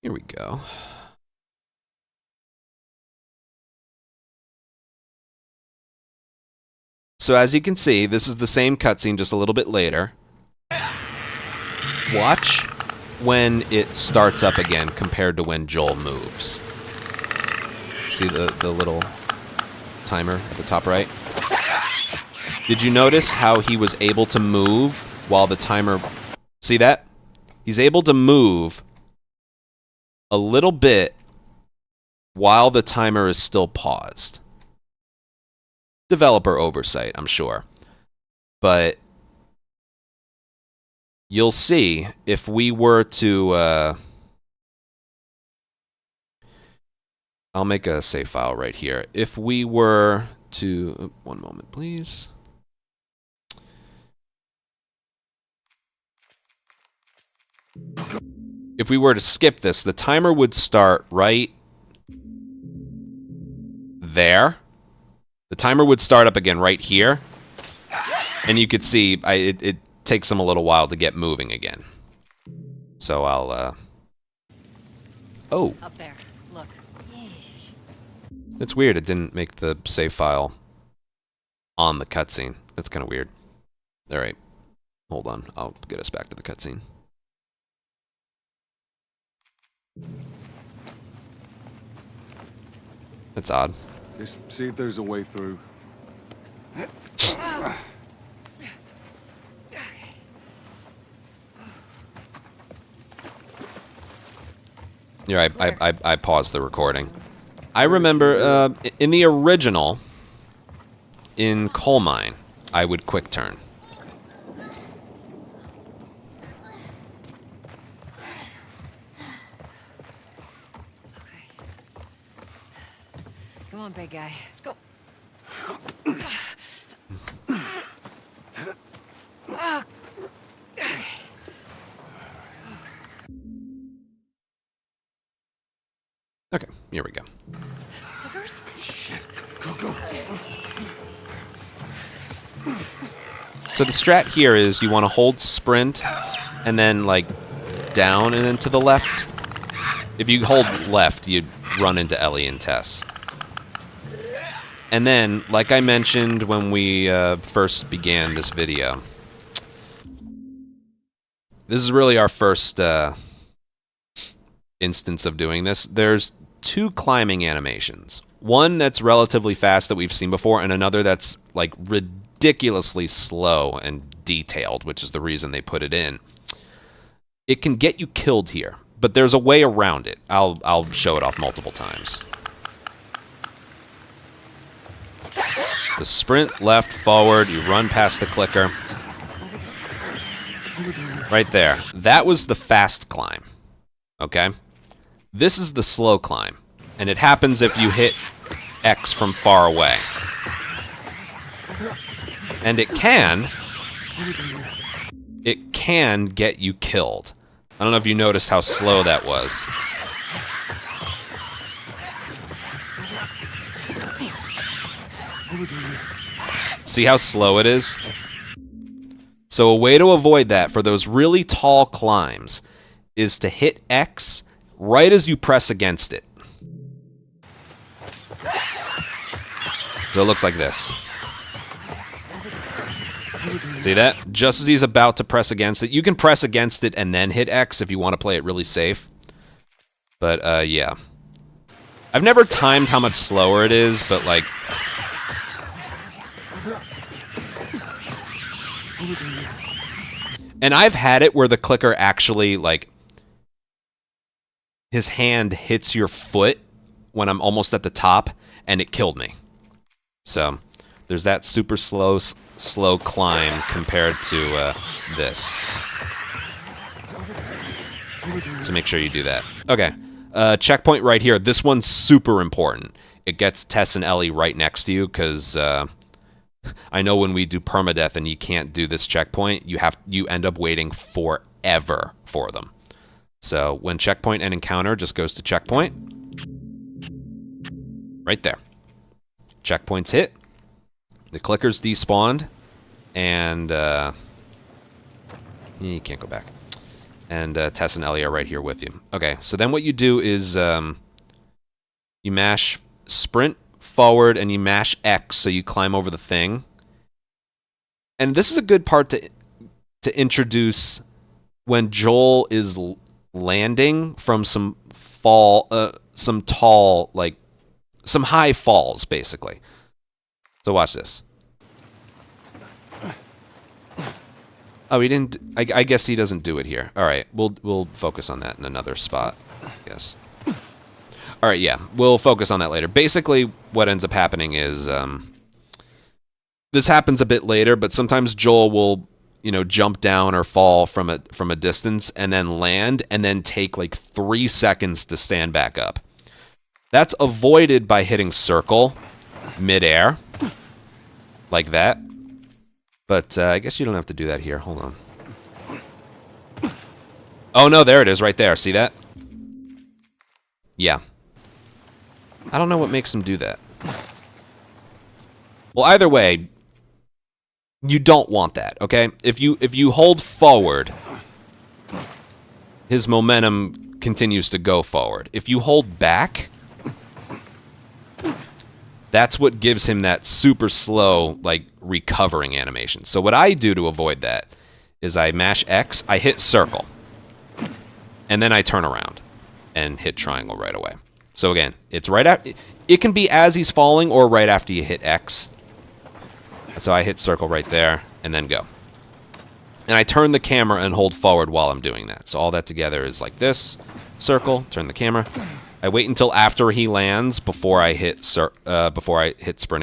Here we go. So as you can see, this is the same cutscene, just a little bit later. Watch when it starts up again compared to when Joel moves. See the little timer at the top right? Did you notice how he was able to move while the timer... See that? He's able to move a little bit while the timer is still paused. Developer oversight, I'm sure. But you'll see if we were to... I'll make a save file right here. If we were to... One moment, please. If we were to skip this, the timer would start right there. The timer would start up again right here. And you could see it takes them a little while to get moving again. So I'll... Oh. Up there. Look. Yeesh. It's weird. It didn't make the save file on the cutscene. That's kind of weird. All right. Hold on. I'll get us back to the cutscene. That's odd. Just see if there's a way through. Yeah, I paused the recording. I remember in the original, in Coal Mine, I would quick turn. Come on, big guy. Let's go. Okay, here we go. Shit. Go. So the strat here is you want to hold sprint and then like down and then to the left. If you hold left, you'd run into Ellie and Tess. And then, like I mentioned when we first began this video, this is really our first instance of doing this. There's two climbing animations. One that's relatively fast that we've seen before, and another that's like ridiculously slow and detailed, which is the reason they put it in. It can get you killed here, but there's a way around it. I'll show it off multiple times. The sprint, left, forward, you run past the clicker. Right there. That was the fast climb. Okay? This is the slow climb. And it happens if you hit X from far away. And it can get you killed. I don't know if you noticed how slow that was. See how slow it is? So a way to avoid that for those really tall climbs is to hit X right as you press against it. So it looks like this. See that? Just as he's about to press against it. You can press against it and then hit X if you want to play it really safe. But, yeah. I've never timed how much slower it is, but, like... And I've had it where the clicker actually, like... His hand hits your foot when I'm almost at the top, and it killed me. So, there's that super slow climb compared to this. So make sure you do that. Okay, checkpoint right here. This one's super important. It gets Tess and Ellie right next to you, because I know when we do permadeath and you can't do this checkpoint, you end up waiting forever for them. So when checkpoint and encounter just goes to checkpoint. Right there. Checkpoint's hit. The clicker's despawned. And you can't go back. And Tess and Ellie are right here with you. Okay, so then what you do is you mash sprint forward and you mash X so you climb over the thing. And this is a good part to introduce when Joel is landing from some tall, like, some high falls, basically. So watch this. Oh, he didn't... I guess he doesn't do it here. All right, we'll focus on that in another spot, I guess. All right, yeah, we'll focus on that later. Basically, what ends up happening is... this happens a bit later, but sometimes Joel will, you know, jump down or fall from a distance and then land and then take like 3 seconds to stand back up. That's avoided by hitting circle midair like that. But I guess you don't have to do that here. Hold on. Oh no, there it is right there. See that? Yeah. I don't know what makes him do that. Well, either way, you don't want that, okay? If you hold forward, his momentum continues to go forward. If you hold back, that's what gives him that super slow, like, recovering animation. So what I do to avoid that is I mash X, I hit circle, and then I turn around and hit triangle right away. So again, it's right after, it can be as he's falling or right after you hit X. So I hit circle right there, and then go. And I turn the camera and hold forward while I'm doing that. So all that together is like this. Circle, turn the camera. I wait until after he lands before I hit sprint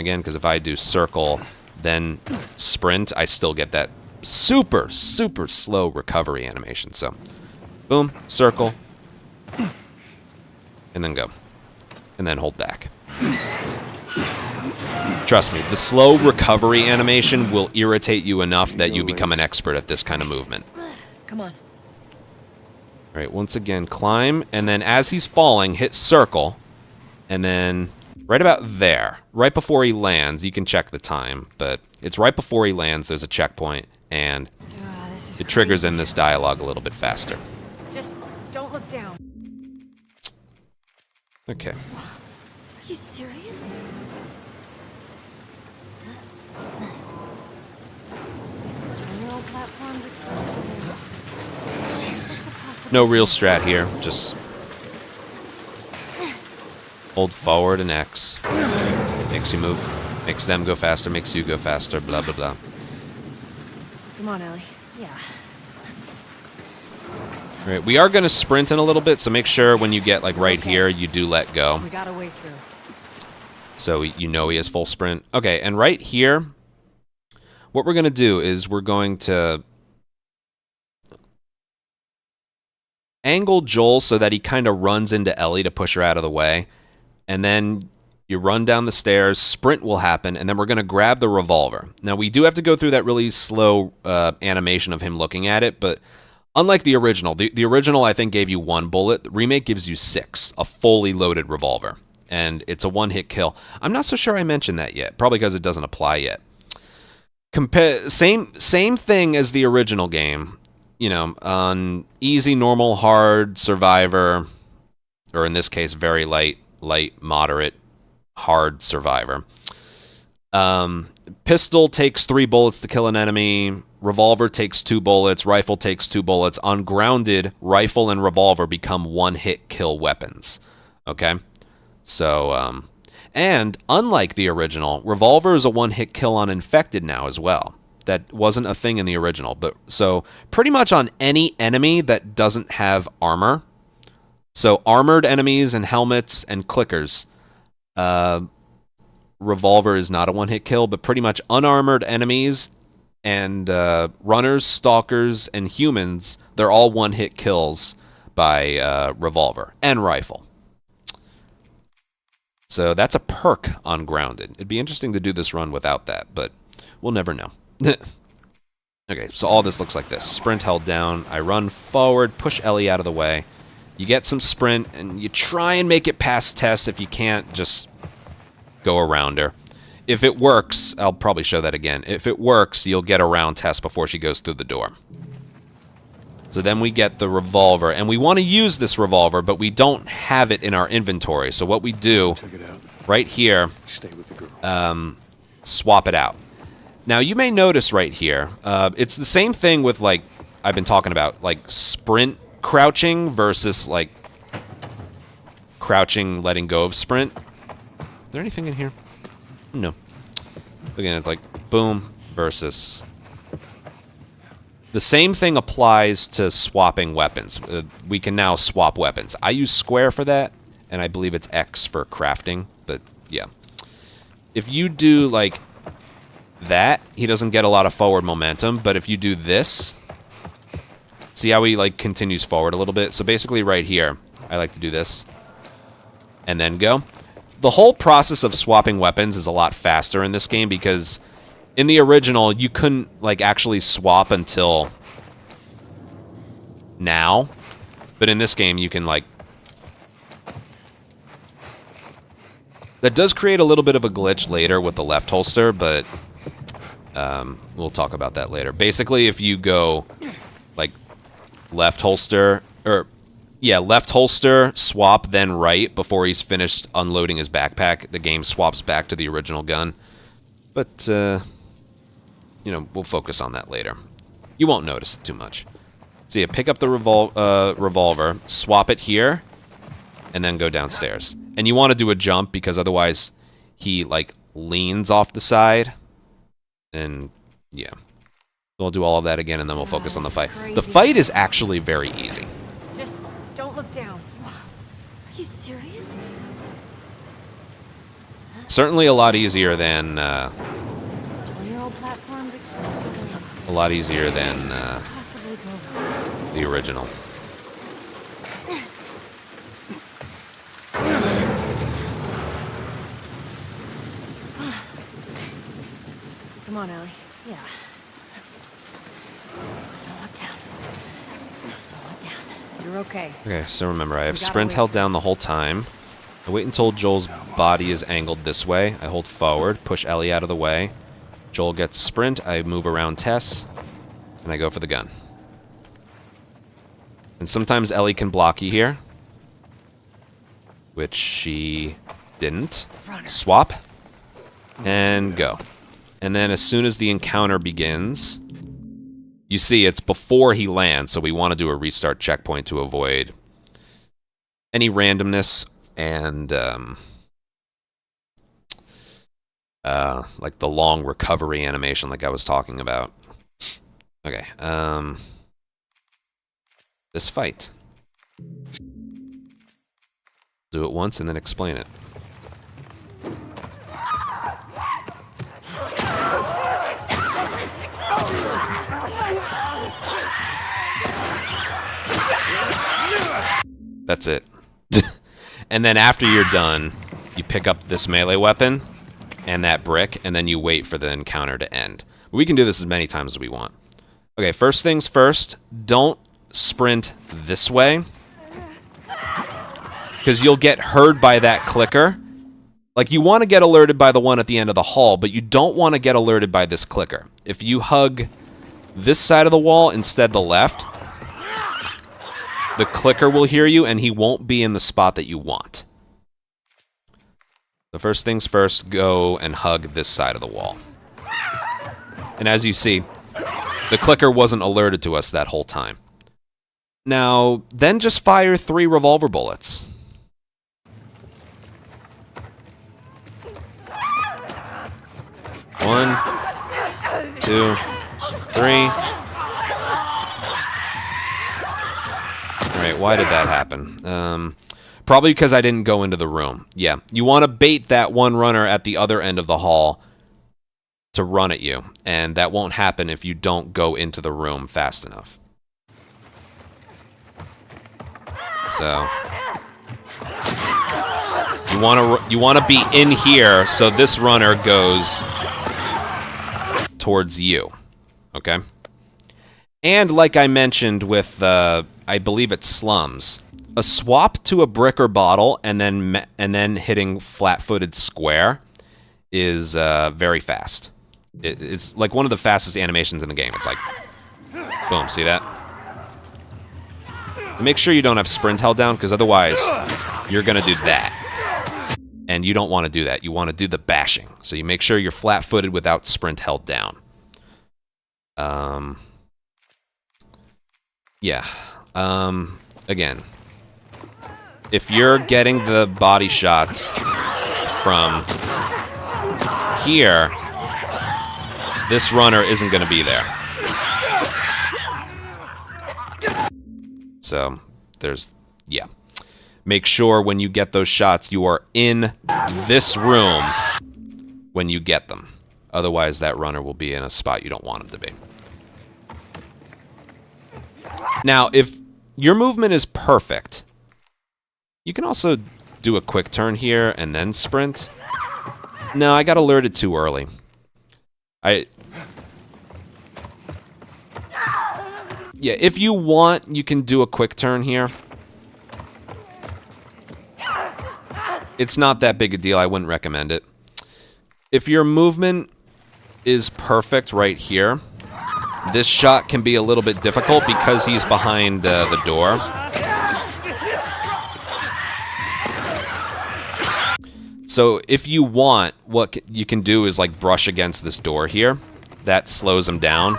again, because if I do circle, then sprint, I still get that super, super slow recovery animation. So, boom, circle, and then go. And then hold back. Trust me, the slow recovery animation will irritate you enough that you become an expert at this kind of movement. Come on. All right, once again, climb, and then as he's falling, hit circle, and then right about there, right before he lands, you can check the time, but it's right before he lands, there's a checkpoint, and it triggers in this dialogue a little bit faster. Just don't look down. Okay. Are you serious? General platforms explosive. No real strat here, just hold forward and X. Makes you move, makes them go faster, makes you go faster, blah, blah, blah. Come on, Ellie. Yeah. All right, we are going to sprint in a little bit, so make sure when you get like right here, you do let go. We got a way through. So you know he has full sprint. Okay, and right here, what we're going to do is we're going to angle Joel so that he kind of runs into Ellie to push her out of the way. And then you run down the stairs, sprint will happen, and then we're going to grab the revolver. Now, we do have to go through that really slow animation of him looking at it, but unlike the original, the original I think gave you 1 bullet. The remake gives you 6, a fully loaded revolver. And it's a one-hit kill. I'm not so sure I mentioned that yet, probably because it doesn't apply yet. Same thing as the original game. You know, on easy, normal, hard, survivor, or in this case, very light, moderate, hard survivor. Pistol takes 3 bullets to kill an enemy. Revolver takes 2 bullets. Rifle takes 2 bullets. On grounded, rifle and revolver become one-hit kill weapons. Okay? So, and unlike the original, revolver is a one-hit kill on infected now as well. That wasn't a thing in the original. But so pretty much on any enemy that doesn't have armor, so armored enemies and helmets and clickers, revolver is not a one-hit kill, but pretty much unarmored enemies and runners, stalkers, and humans, they're all one-hit kills by revolver and rifle. So that's a perk on grounded. It'd be interesting to do this run without that, but we'll never know. Okay, so all this looks like this. Sprint held down. I run forward, push Ellie out of the way. You get some sprint, and you try and make it past Tess. If you can't, just go around her. If it works, I'll probably show that again. If it works, you'll get around Tess before she goes through the door. So then we get the revolver, and we want to use this revolver, but we don't have it in our inventory. So what we do, right here, swap it out. Now, you may notice right here, it's the same thing with, like, I've been talking about, like, sprint crouching versus, like, crouching letting go of sprint. Is there anything in here? No. Again, it's like, boom versus... The same thing applies to swapping weapons. We can now swap weapons. I use square for that, and I believe it's X for crafting, but, yeah. If you do, like... that, he doesn't get a lot of forward momentum, but if you do this, see how he, like, continues forward a little bit? So basically right here, I like to do this, and then go. The whole process of swapping weapons is a lot faster in this game, because in the original, you couldn't, like, actually swap until now, but in this game, you can, like... That does create a little bit of a glitch later with the left holster, but we'll talk about that later. Basically, if you go, like, left holster, or, yeah, left holster, swap, then right, before he's finished unloading his backpack, the game swaps back to the original gun. But, you know, we'll focus on that later. You won't notice it too much. So yeah, pick up the revolver, swap it here, and then go downstairs. And you want to do a jump, because otherwise he, like, leans off the side. And, yeah. We'll do all of that again, and then we'll focus on the fight. The fight is actually very easy. Just don't look down. Are you serious? Certainly a lot easier than, 20-year-old platforms exposed. a lot easier than, Possibly go. the original. Come on, Ellie. Yeah. Don't look down. Just don't look down. You're okay. Okay, so remember, I have You gotta sprint wait. held down the whole time. I wait until Joel's body is angled this way. I hold forward, push Ellie out of the way. Joel gets sprint, I move around Tess, and I go for the gun. And sometimes Ellie can block you here, which she didn't. Swap, and go. And then as soon as the encounter begins, you see it's before he lands, so we want to do a restart checkpoint to avoid any randomness and like the long recovery animation like I was talking about. Okay, this fight. Do it once and then explain it. That's it. And then after you're done, you pick up this melee weapon and that brick, and then you wait for the encounter to end. We can do this as many times as we want. Okay, first things first, don't sprint this way, because you'll get heard by that clicker. Like, you want to get alerted by the one at the end of the hall, but you don't want to get alerted by this clicker. If you hug this side of the wall instead the left, the clicker will hear you, and he won't be in the spot that you want. The first things first, go and hug this side of the wall. And as you see, the clicker wasn't alerted to us that whole time. Now, then just fire 3 revolver bullets. One, 2, 3. Alright, why did that happen? Probably because I didn't go into the room. Yeah, you want to bait that one runner at the other end of the hall to run at you, and that won't happen if you don't go into the room fast enough. So you want to be in here so this runner goes towards you. Okay? And like I mentioned with I believe it's slums, a swap to a brick or bottle and then hitting flat-footed square is very fast. It's like one of the fastest animations in the game. It's like, boom, see that? Make sure you don't have sprint held down, because otherwise you're going to do that. And you don't want to do that. You want to do the bashing. So you make sure you're flat-footed without sprint held down. Yeah. Again, if you're getting the body shots from here, this runner isn't going to be there. So, yeah. Make sure when you get those shots, you are in this room when you get them. Otherwise, that runner will be in a spot you don't want him to be. Now, if your movement is perfect, you can also do a quick turn here and then sprint. No, I got alerted too early. Yeah, if you want, you can do a quick turn here. It's not that big a deal. I wouldn't recommend it. If your movement is perfect right here, this shot can be a little bit difficult because he's behind the door. So if you want, what you can do is like brush against this door here. That slows him down.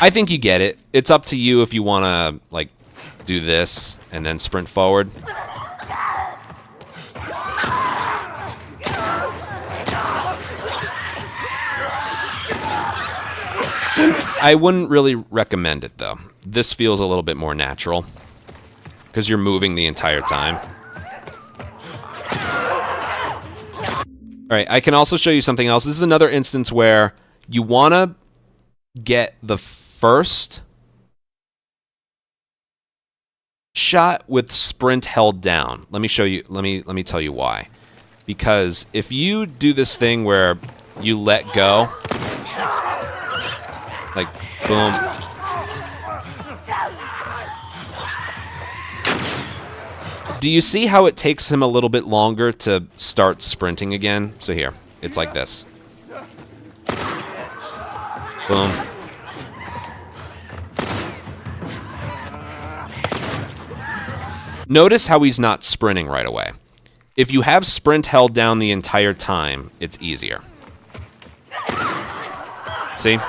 I think you get it. It's up to you if you want to like do this and then sprint forward. I wouldn't really recommend it, though. This feels a little bit more natural because you're moving the entire time. All right, I can also show you something else. This is another instance where you want to get the first shot with sprint held down. Let me show you. Let me tell you why. Because if you do this thing where you let go, like boom, do you see how it takes him a little bit longer to start sprinting again? So here, it's like this. Boom. Notice how he's not sprinting right away. If you have sprint held down the entire time, it's easier. See?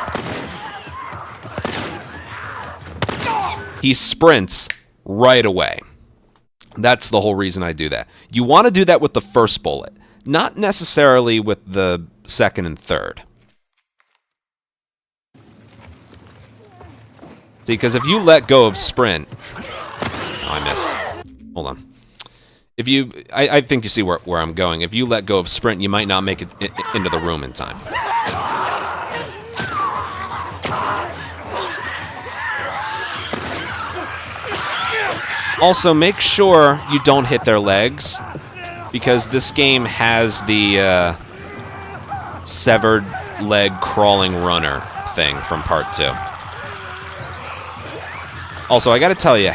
He sprints right away. That's the whole reason I do that. You want to do that with the first bullet, not necessarily with the second and third. See, because if you let go of sprint... Oh, I missed. Hold on. If you... I think you see where I'm going. If you let go of sprint, you might not make it into the room in time. Also, make sure you don't hit their legs, because this game has the severed leg crawling runner thing from part 2. Also, I gotta tell you,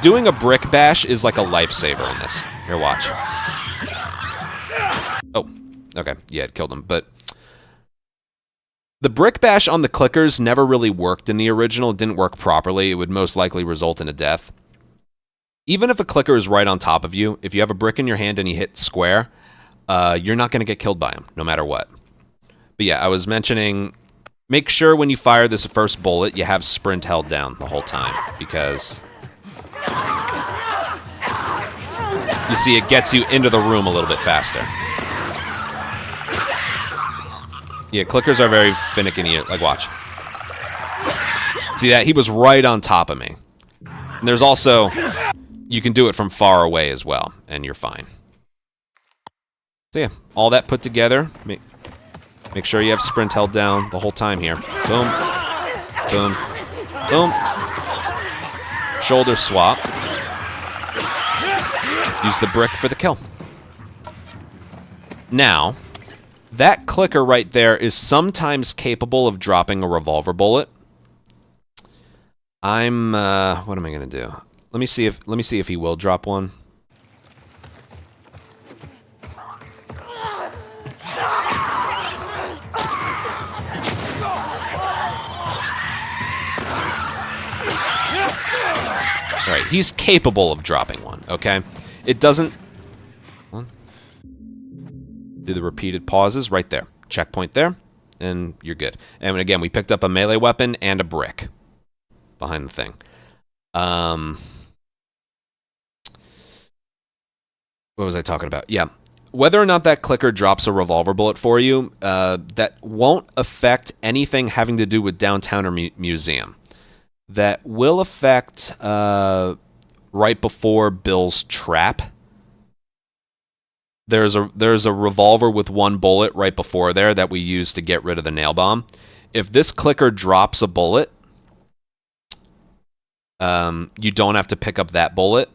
doing a brick bash is like a lifesaver in this. Here, watch. Oh, okay, yeah, it killed him, but the brick bash on the clickers never really worked in the original. It didn't work properly. It would most likely result in a death. Even if a clicker is right on top of you, if you have a brick in your hand and you hit square, you're not going to get killed by him, no matter what. But yeah, I was mentioning, make sure when you fire this first bullet, you have sprint held down the whole time, because you see it gets you into the room a little bit faster. Yeah, clickers are very finicky. Like, watch. See that? He was right on top of me. And there's also... You can do it from far away as well, and you're fine. So yeah, all that put together, make sure you have sprint held down the whole time here. Boom, boom, boom. Shoulder swap. Use the brick for the kill. Now, that clicker right there is sometimes capable of dropping a revolver bullet. What am I gonna do? Let me see if he will drop one. All right, he's capable of dropping one, okay? It doesn't... Do the repeated pauses right there. Checkpoint there, and you're good. And again, we picked up a melee weapon and a brick behind the thing. What was I talking about? Yeah. Whether or not that clicker drops a revolver bullet for you, that won't affect anything having to do with downtown or museum. That will affect right before Bill's trap. There's a revolver with one bullet right before there that we use to get rid of the nail bomb. If this clicker drops a bullet, you don't have to pick up that bullet.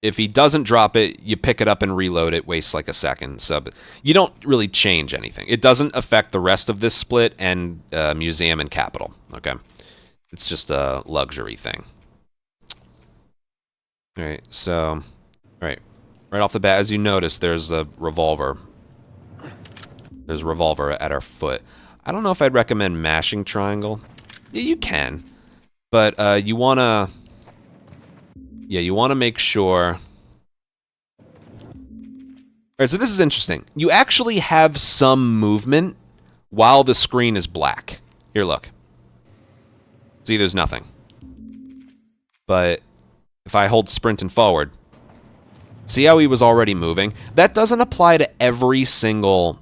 If he doesn't drop it, you pick it up and reload it, wastes like a second. So you don't really change anything. It doesn't affect the rest of this split and Museum and Capital. Okay, it's just a luxury thing. All right, so right off the bat, as you notice, there's a revolver. There's a revolver at our foot. I don't know if I'd recommend mashing triangle. Yeah, you can, but you wanna. Yeah, you want to make sure... Alright, so this is interesting. You actually have some movement while the screen is black. Here, look. See, there's nothing. But if I hold sprint and forward, see how he was already moving? That doesn't apply to every single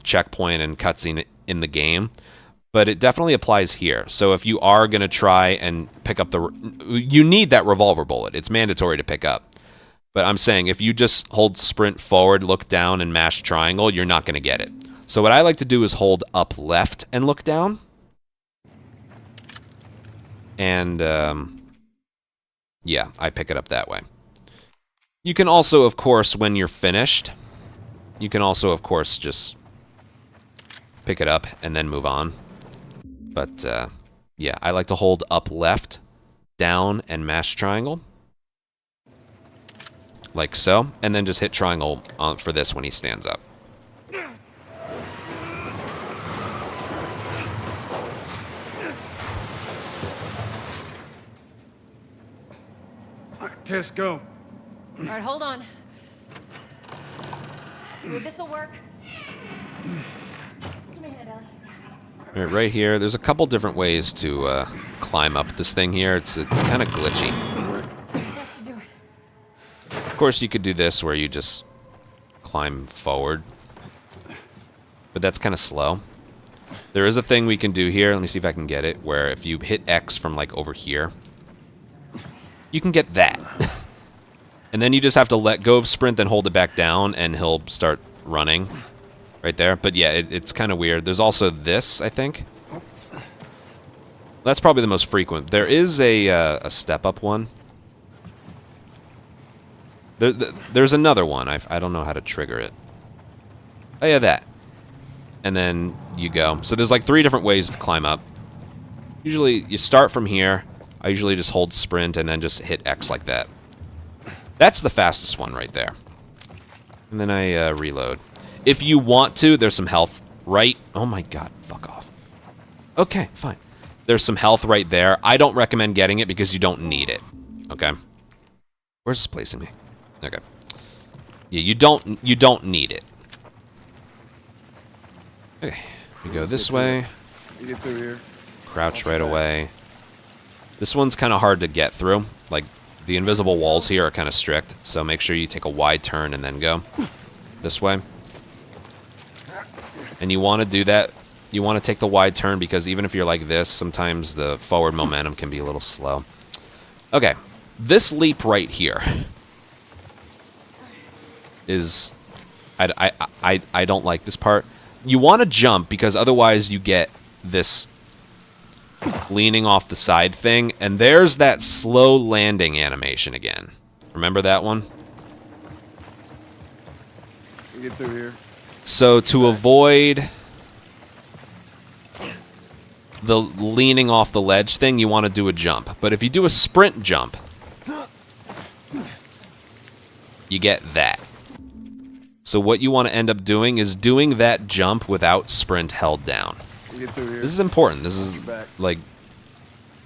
checkpoint and cutscene in the game. But it definitely applies here. So if you are going to try and pick up the... You need that revolver bullet. It's mandatory to pick up. But I'm saying if you just hold sprint forward, look down, and mash triangle, you're not going to get it. So what I like to do is hold up left and look down. And, yeah, I pick it up that way. You can also, of course, when you're finished, you can also, of course, just pick it up and then move on. But, yeah, I like to hold up left, down, and mash triangle. Like so. And then just hit triangle for this when he stands up. All right, Tess, go. All right, hold on. This'll work. Come here, Ellie. All right, right here, there's a couple different ways to climb up this thing here. It's kind of glitchy. That should do it. Of course, you could do this where you just climb forward. But that's kind of slow. There is a thing we can do here. Let me see if I can get it. Where if you hit X from like over here, you can get that. And then you just have to let go of sprint, then hold it back down, and he'll start running. Right there. But yeah, it's kind of weird. There's also this, I think. That's probably the most frequent. There is a step-up one. There's another one. I don't know how to trigger it. Oh yeah, that. And then you go. So there's like 3 different ways to climb up. Usually you start from here. I usually just hold sprint and then just hit X like that. That's the fastest one right there. And then I reload. If you want to, there's some health right... Oh my god, fuck off. Okay, fine. There's some health right there. I don't recommend getting it because you don't need it. Okay? Where's this placing me? Okay. Yeah, you don't need it. Okay, we go this way. You get through here. Crouch right away. This one's kind of hard to get through. Like, the invisible walls here are kind of strict, so make sure you take a wide turn and then go this way. And you want to do that. You want to take the wide turn because even if you're like this, sometimes the forward momentum can be a little slow. Okay, this leap right here is... I don't like this part. You want to jump because otherwise you get this leaning off the side thing, and there's that slow landing animation again. Remember that one? You get through here. So to avoid the leaning off the ledge thing, you want to do a jump. But if you do a sprint jump, you get that. So what you want to end up doing is doing that jump without sprint held down. You get through here. This is important. This is like...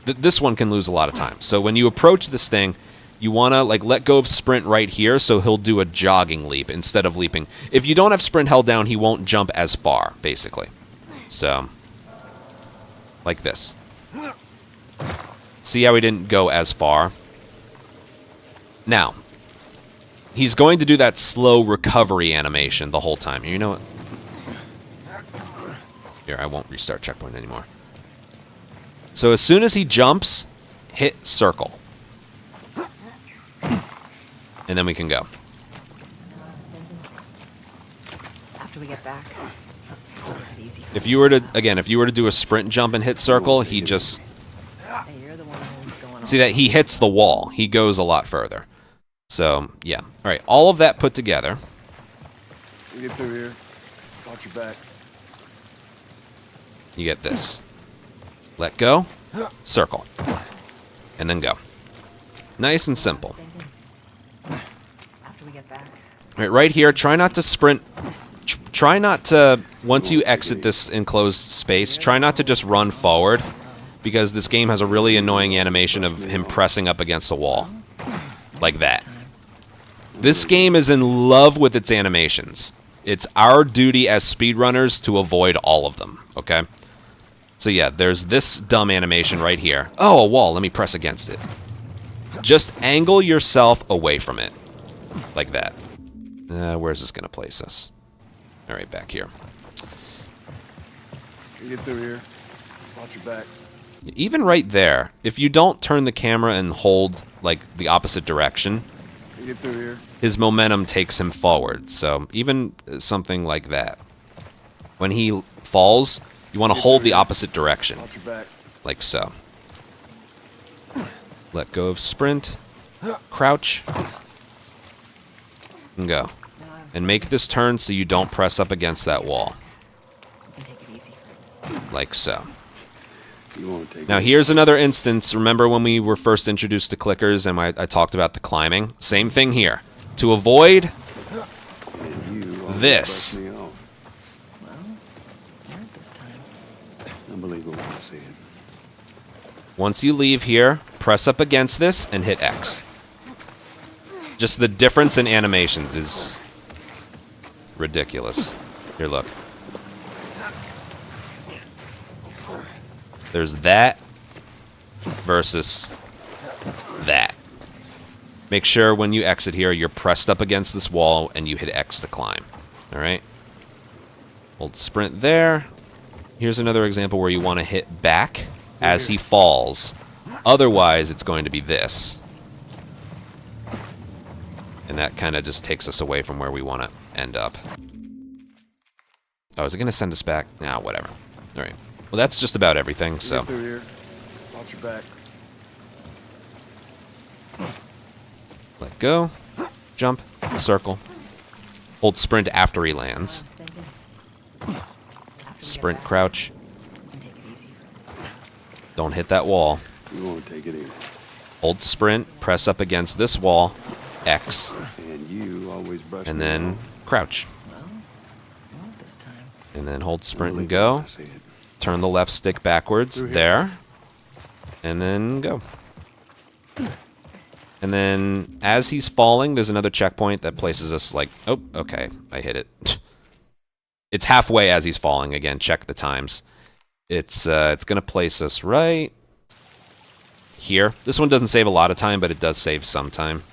this one can lose a lot of time. So when you approach this thing, you want to like let go of sprint right here so he'll do a jogging leap instead of leaping. If you don't have sprint held down, he won't jump as far, basically. So, like this. See how he didn't go as far? Now, he's going to do that slow recovery animation the whole time. You know what? Here, I won't restart checkpoint anymore. So as soon as he jumps, hit circle. And then we can go. After we get back. Easy. If you were to do a sprint jump and hit circle, he just... Hey, you're the one who's going on. See that? He hits the wall. He goes a lot further. So, yeah. All right, all of that put together. You get through here. Watch your back. You get this. Let go, circle, and then go. Nice and simple. After we get back. All right, right here, try not to sprint. Try not to, once you exit this enclosed space, try not to just run forward, because this game has a really annoying animation of him pressing up against a wall. Like that. This game is in love with its animations. It's our duty as speedrunners to avoid all of them, okay? So yeah, there's this dumb animation right here. Oh, a wall, let me press against it. Just angle yourself away from it. Like that. Where's this gonna place us? Alright, back here. You get through here. Watch your back. Even right there, if you don't turn the camera and hold, like, the opposite direction, You get through here. his momentum takes him forward. So even something like that. When he falls, you want to hold the opposite direction. Watch your back. Like so. Let go of sprint. Crouch. And go. And make this turn so you don't press up against that wall. Take it easy. Like so. You want to take Now it. here's another instance. Remember when we were first introduced to clickers and I talked about the climbing? Same thing here. To avoid And you always this. brush me off. Well, not this time. Unbelievable when I see it. Once you leave here, press up against this and hit X. Just the difference in animations is ridiculous. Here, look. There's that versus that. Make sure when you exit here, you're pressed up against this wall and you hit X to climb. All right? Hold sprint there. Here's another example where you want to hit back as he falls. Otherwise, it's going to be this. And that kind of just takes us away from where we want to end up. Oh, is it going to send us back? Nah, whatever. All right. Well, that's just about everything, You so... get through here. Watch your back. Let go. Jump. Circle. Hold sprint after he lands. Sprint, crouch. Take it easy. Don't hit that wall. You want to take it easy. Hold sprint. Press up against this wall. X. And you always brush And me then off. crouch. Well, not this time. And then hold sprint and Unbelievable when go. I see it. Turn the left stick backwards. Through here. There. And then go. And then as he's falling, there's another checkpoint that places us like... Oh, okay. I hit it. It's halfway as he's falling. Again, check the times. It's going to place us right here. This one doesn't save a lot of time, but it does save some time.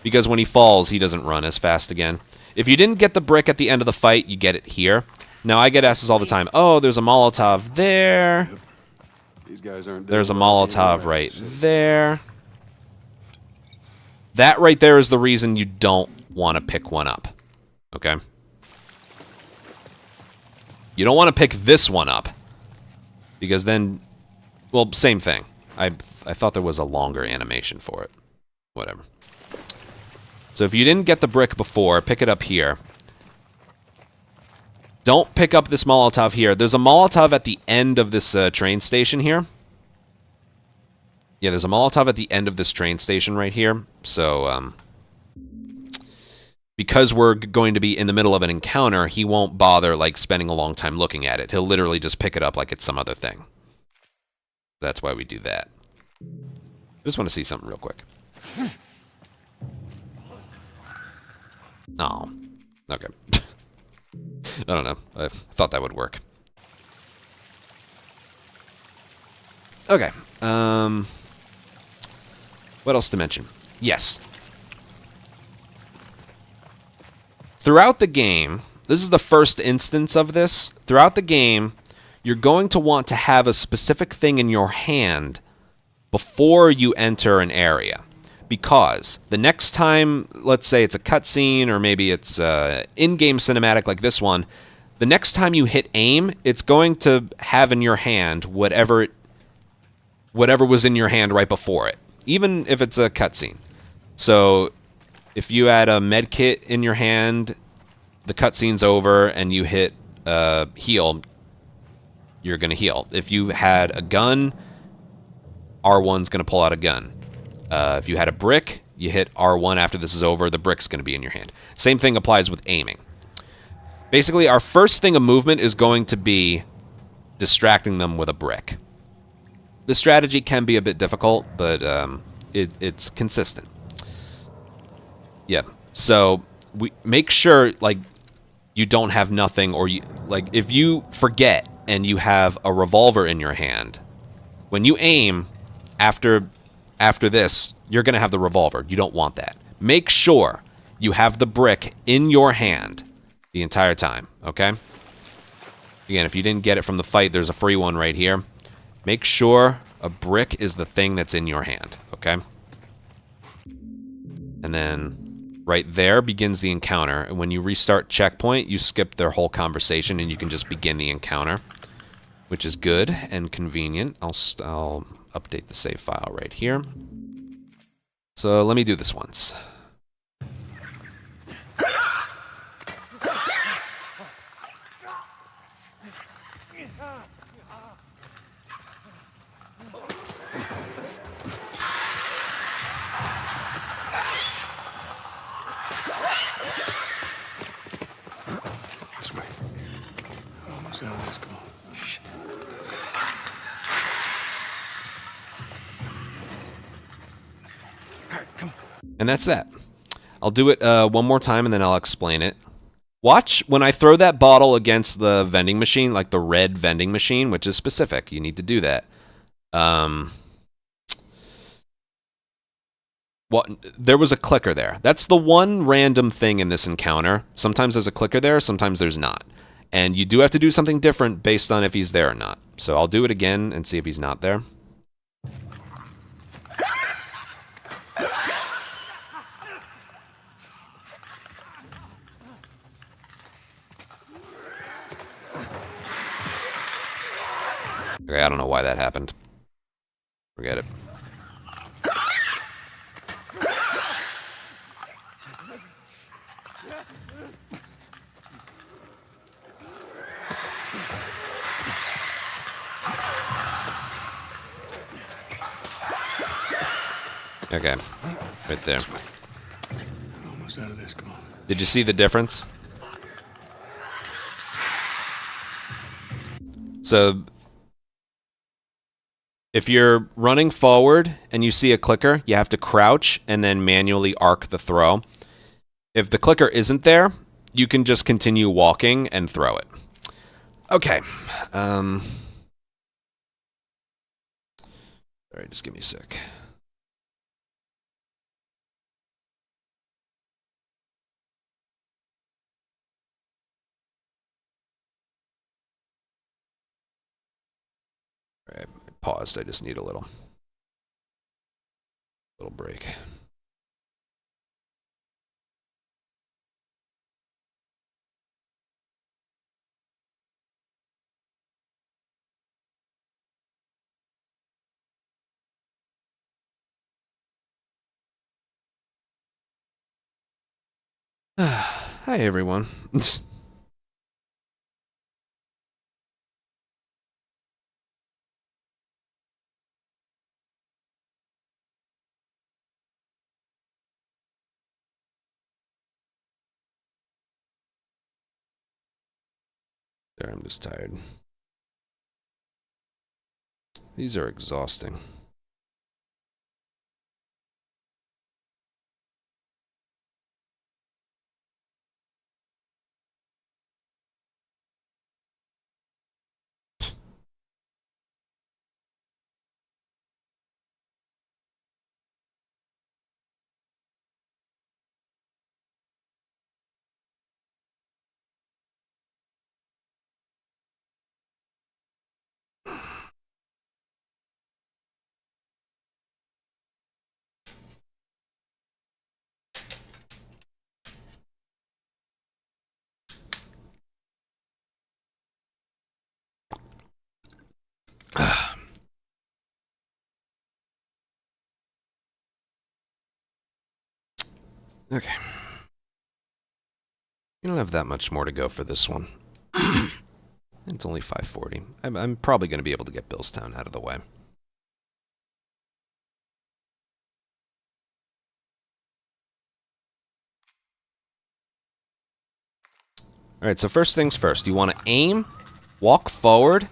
Because when he falls, he doesn't run as fast again. If you didn't get the brick at the end of the fight, you get it here. Now, I get asked this all the time. Oh, there's a Molotov there. These guys aren't. There's a doing well Molotov anyway. right there. That right there is the reason you don't want to pick one up. Okay? You don't want to pick this one up. Because then... Well, same thing. I thought there was a longer animation for it. Whatever. So if you didn't get the brick before, pick it up here. Don't pick up this Molotov here. There's a Molotov at the end of this train station here. Yeah, there's a Molotov at the end of this train station right here. So, because we're going to be in the middle of an encounter, he won't bother, like, spending a long time looking at it. He'll literally just pick it up like it's some other thing. That's why we do that. Just want to see something real quick. Oh. Okay. I don't know. I thought that would work. Okay. What else to mention? Yes. Throughout the game, this is the first instance of this. Throughout the game, you're going to want to have a specific thing in your hand before you enter an area. Because the next time, let's say it's a cutscene or maybe it's in-game cinematic like this one, the next time you hit aim, it's going to have in your hand whatever was in your hand right before it, even if it's a cutscene. So if you had a med kit in your hand, the cutscene's over and you hit heal, you're going to heal. If you had a gun, R1's going to pull out a gun. If you had a brick, you hit R1 after this is over, the brick's going to be in your hand. Same thing applies with aiming. Basically, our first thing of movement is going to be distracting them with a brick. The strategy can be a bit difficult, but it's consistent. Yeah, so we make sure, like, you don't have nothing, or you, like, if you forget and you have a revolver in your hand, when you aim, after this, you're going to have the revolver. You don't want that. Make sure you have the brick in your hand the entire time, okay? Again, if you didn't get it from the fight, there's a free one right here. Make sure a brick is the thing that's in your hand, okay? And then right there begins the encounter. And when you restart checkpoint, you skip their whole conversation and you can just begin the encounter, which is good and convenient. I'll update the save file right here. So let me do this once. This way. Almost out of this. Come on. Shit. All right, come on. And that's that. I'll do it one more time and then I'll explain it. Watch when I throw that bottle against the vending machine, like the red vending machine, which is specific. You need to do that. There was a clicker there. That's the one random thing in this encounter. Sometimes there's a clicker there, sometimes there's not. And you do have to do something different based on if he's there or not. So I'll do it again and see if he's not there. Okay, I don't know why that happened. Forget it. Okay, right there. Almost out of this. Come on. Did you see the difference? So if you're running forward and you see a clicker, you have to crouch and then manually arc the throw. If the clicker isn't there, you can just continue walking and throw it. Okay. All right, just give me a sec. All right, I paused. I just need a little break. Hi, everyone. There, I'm just tired. These are exhausting. Okay. You don't have that much more to go for this one. It's only 5:40. I'm probably going to be able to get Billstown out of the way. Alright, so first things first. You want to aim, walk forward,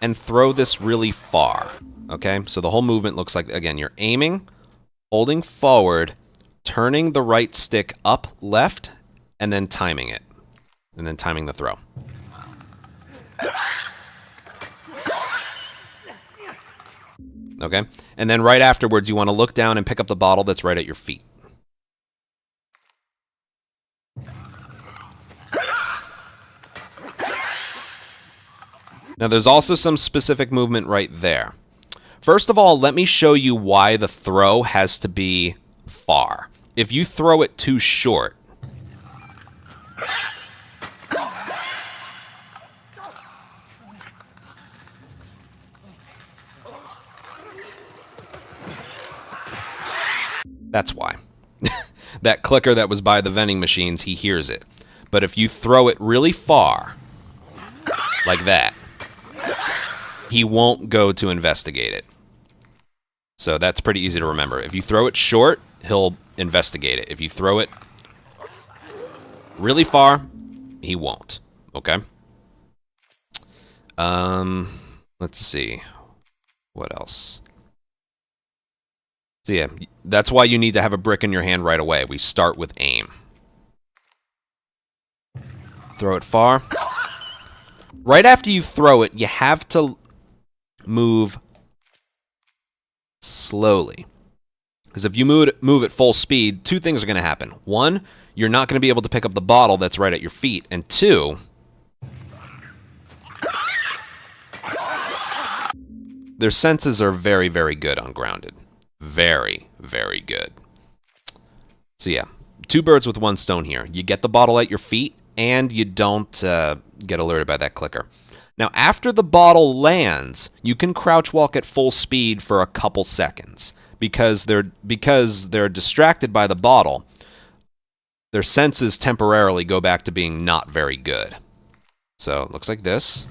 and throw this really far. Okay? So the whole movement looks like, again, you're aiming, holding forward, turning the right stick up, left, and then timing it. And then timing the throw. Okay? And then right afterwards, you want to look down and pick up the bottle that's right at your feet. Now, there's also some specific movement right there. First of all, let me show you why the throw has to be far. If you throw it too short, that's why. That clicker that was by the vending machines, he hears it. But if you throw it really far, like that, he won't go to investigate it. So that's pretty easy to remember. If you throw it short, he'll investigate it. If you throw it really far, he won't. Okay? Let's see. What else? So yeah, that's why you need to have a brick in your hand right away. We start with aim. Throw it far. Right after you throw it, you have to move slowly. Because if you move at full speed, two things are going to happen. One, you're not going to be able to pick up the bottle that's right at your feet. And two, their senses are very, very good on grounded. Very, very good. So yeah, two birds with one stone here. You get the bottle at your feet, and you don't get alerted by that clicker. Now, after the bottle lands, you can crouch walk at full speed for a couple seconds. Because they're distracted by the bottle, their senses temporarily go back to being not very good. So, it looks like this.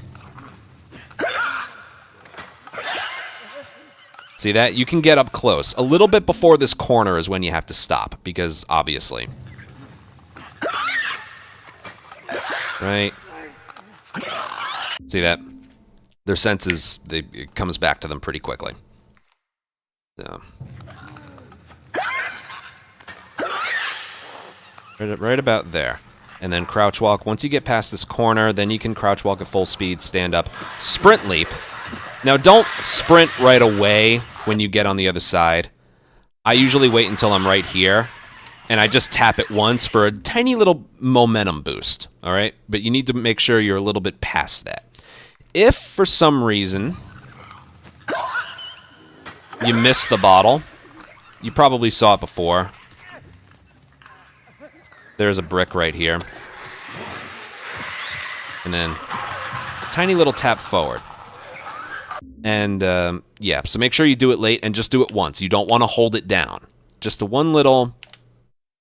See that? You can get up close. A little bit before this corner is when you have to stop, because obviously. Right? See that? Their senses, it comes back to them pretty quickly. So. Right about there. And then crouch walk. Once you get past this corner, then you can crouch walk at full speed, stand up, sprint leap. Now, don't sprint right away when you get on the other side. I usually wait until I'm right here, and I just tap it once for a tiny little momentum boost, all right? But you need to make sure you're a little bit past that. If, for some reason, you miss the bottle, you probably saw it before. There's a brick right here. And then a tiny little tap forward. And, yeah, so make sure you do it late and just do it once. You don't want to hold it down. Just a one little,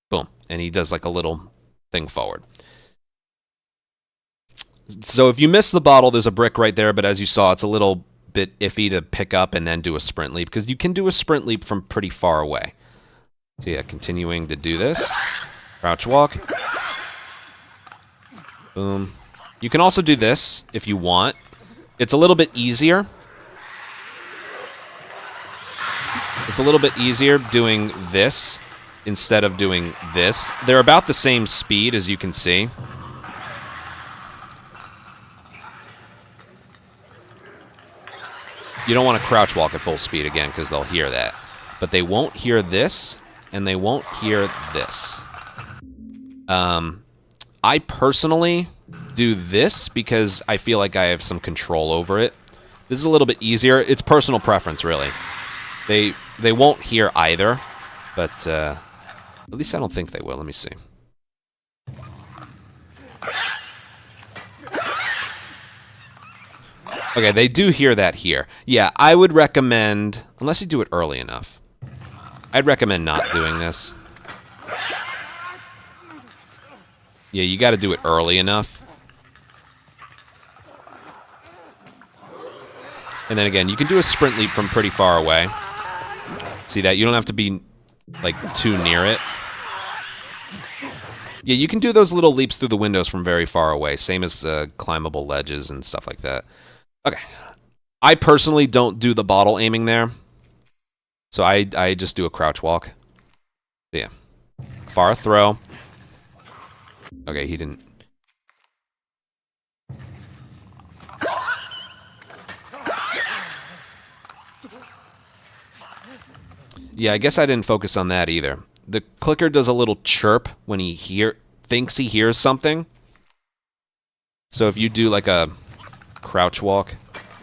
boom, and he does like a little thing forward. So if you miss the bottle, there's a brick right there, but as you saw, it's a little bit iffy to pick up and then do a sprint leap, because you can do a sprint leap from pretty far away. So yeah, continuing to do this. Crouch walk. Boom. You can also do this if you want. It's a little bit easier. It's a little bit easier doing this instead of doing this. They're about the same speed, as you can see. You don't want to crouch walk at full speed again, because they'll hear that. But they won't hear this, and they won't hear this. I personally do this because I feel like I have some control over it. This is a little bit easier. It's personal preference, really. They won't hear either, but at least I don't think they will. Let me see. Okay, they do hear that here. Yeah, I would recommend, unless you do it early enough, I'd recommend not doing this. Yeah, you got to do it early enough. And then again, you can do a sprint leap from pretty far away. See that? You don't have to be, like, too near it. Yeah, you can do those little leaps through the windows from very far away. Same as climbable ledges and stuff like that. Okay. I personally don't do the bottle aiming there. So I just do a crouch walk. Yeah. Far throw. Okay, he didn't... Yeah, I guess I didn't focus on that either. The clicker does a little chirp when he thinks he hears something. So if you do like a crouch walk...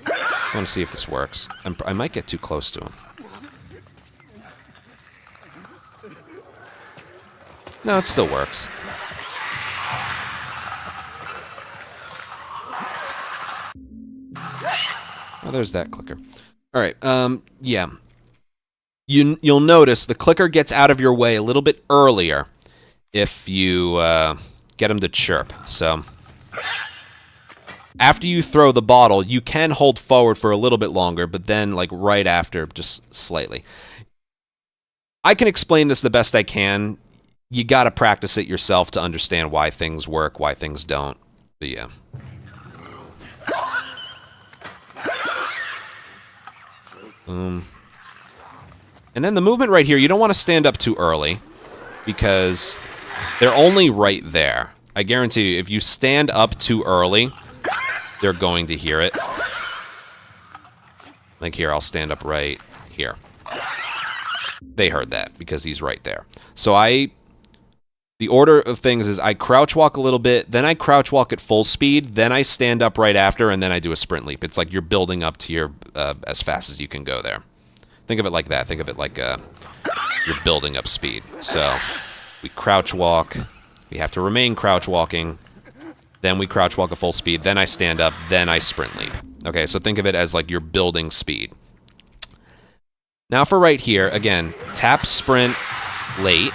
I want to see if this works. I might get too close to him. No, it still works. Oh, there's that clicker. All right, yeah. You'll notice the clicker gets out of your way a little bit earlier if you get him to chirp. So after you throw the bottle, you can hold forward for a little bit longer, but then like right after, just slightly. I can explain this the best I can. You got to practice it yourself to understand why things work, why things don't. But yeah. And then the movement right here, you don't want to stand up too early because they're only right there. I guarantee you, if you stand up too early, they're going to hear it. Like here, I'll stand up right here. They heard that because he's right there. So the order of things is I crouch walk a little bit, then I crouch walk at full speed, then I stand up right after, and then I do a sprint leap. It's like you're building up to your as fast as you can go there. Think of it like that. Think of it like you're building up speed. So we crouch walk. We have to remain crouch walking. Then we crouch walk at full speed. Then I stand up. Then I sprint leap. Okay, so think of it as like you're building speed. Now for right here, again, tap sprint late.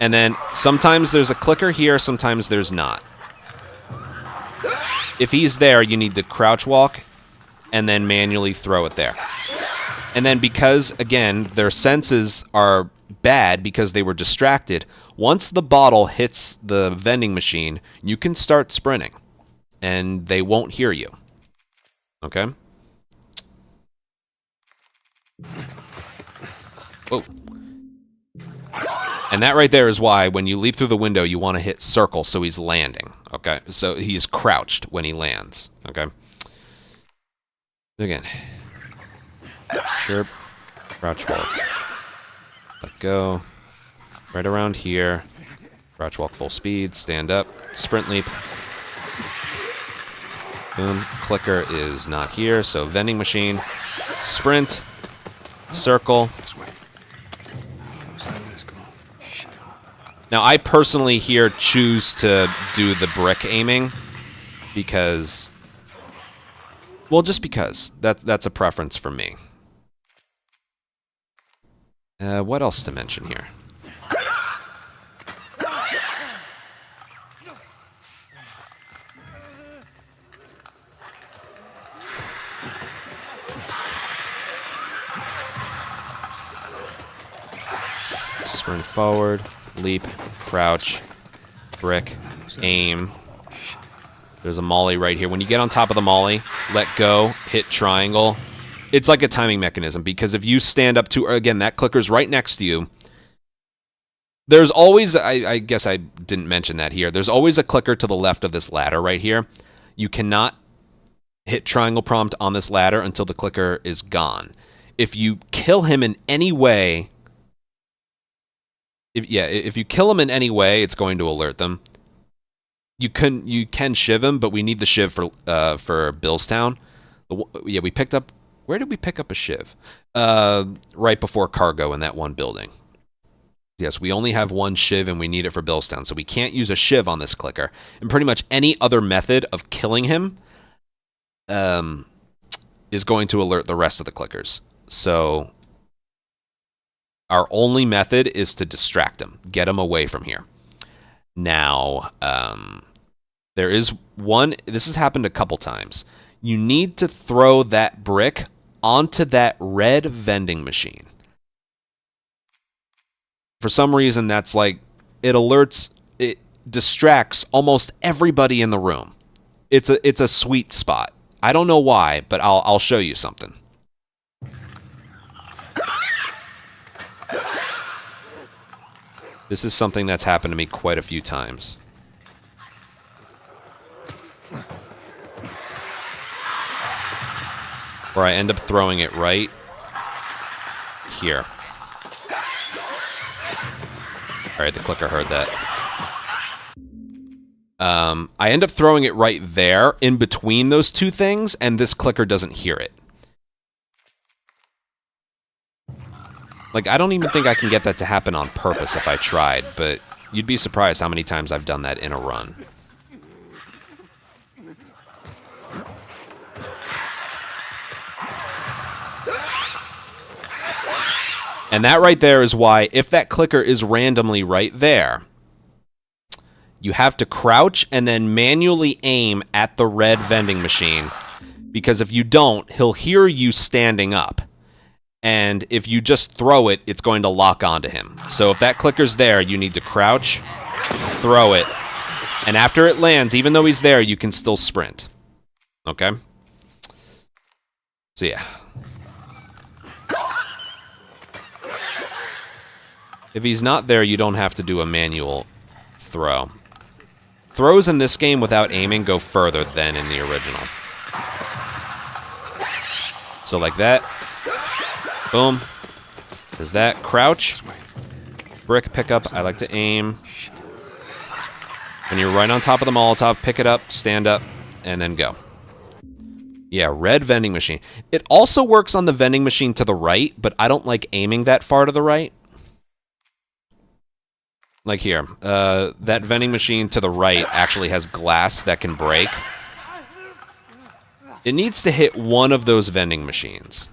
And then sometimes there's a clicker here, sometimes there's not. If he's there, you need to crouch walk and then manually throw it there. And then because, again, their senses are bad because they were distracted, once the bottle hits the vending machine, you can start sprinting. And they won't hear you. Okay? Whoa. And that right there is why when you leap through the window, you want to hit circle so he's landing. Okay? So he's crouched when he lands. Okay? Again. Chirp. Crouch walk. Let go. Right around here. Crouch walk full speed. Stand up. Sprint leap. Boom. Clicker is not here, so vending machine. Sprint. Circle. Now, I personally here choose to do the brick aiming because, well, just because. That's a preference for me. What else to mention here? Sprint forward, leap, crouch, brick, aim. There's a molly right here. When you get on top of the molly, let go, hit triangle. It's like a timing mechanism because if you stand up too, again, that clicker's right next to you. There's always, I guess I didn't mention that here. There's always a clicker to the left of this ladder right here. You cannot hit triangle prompt on this ladder until the clicker is gone. If you kill him in any way, if you kill him in any way, it's going to alert them. You can shiv him, but we need the shiv for Billstown. Yeah, we picked up. Where did we pick up a shiv? Right before cargo in that one building. Yes, we only have one shiv and we need it for Billstown, so we can't use a shiv on this clicker. And pretty much any other method of killing him is going to alert the rest of the clickers. So our only method is to distract him, get him away from here. Now, there is one. This has happened a couple times. You need to throw that brick onto that red vending machine. For some reason, that's like, it distracts almost everybody in the room. It's a sweet spot. I don't know why, but I'll show you something. This is something that's happened to me quite a few times. Where I end up throwing it right here. Alright, the clicker heard that. I end up throwing it right there, in between those two things, and this clicker doesn't hear it. Like, I don't even think I can get that to happen on purpose if I tried, but you'd be surprised how many times I've done that in a run. And that right there is why, if that clicker is randomly right there, you have to crouch and then manually aim at the red vending machine. Because if you don't, he'll hear you standing up. And if you just throw it, it's going to lock onto him. So if that clicker's there, you need to crouch, throw it, and after it lands, even though he's there, you can still sprint. Okay? So yeah. If he's not there, you don't have to do a manual throw. Throws in this game without aiming go further than in the original. So like that. Boom. There's that. Crouch. Brick pickup. I like to aim. When you're right on top of the Molotov, pick it up, stand up, and then go. Yeah, red vending machine. It also works on the vending machine to the right, but I don't like aiming that far to the right. Like here. That vending machine to the right actually has glass that can break. It needs to hit one of those vending machines.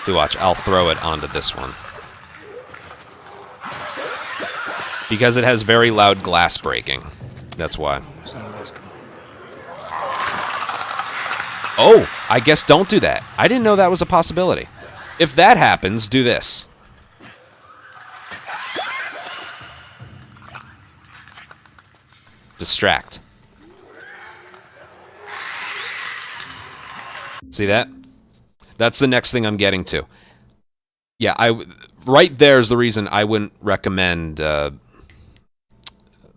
To watch, I'll throw it onto this one. Because it has very loud glass breaking. That's why. Oh, I guess don't do that. I didn't know that was a possibility. If that happens, do this. Distract. See that? That's the next thing I'm getting to. Yeah, right there is the reason I wouldn't recommend the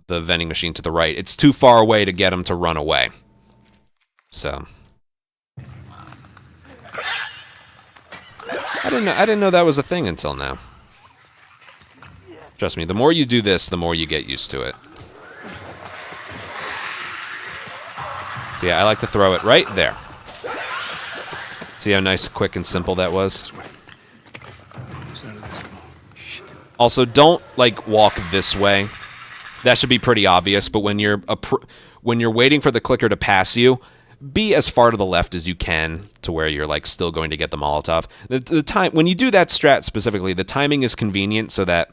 vending machine to the right. It's too far away to get him to run away. So I didn't know that was a thing until now. Trust me, the more you do this, the more you get used to it. So yeah, I like to throw it right there. See how nice, quick, and simple that was? Also, don't, like, walk this way. That should be pretty obvious, but when you're waiting for the clicker to pass you, be as far to the left as you can to where you're, like, still going to get the Molotov. The time when you do that strat specifically, the timing is convenient so that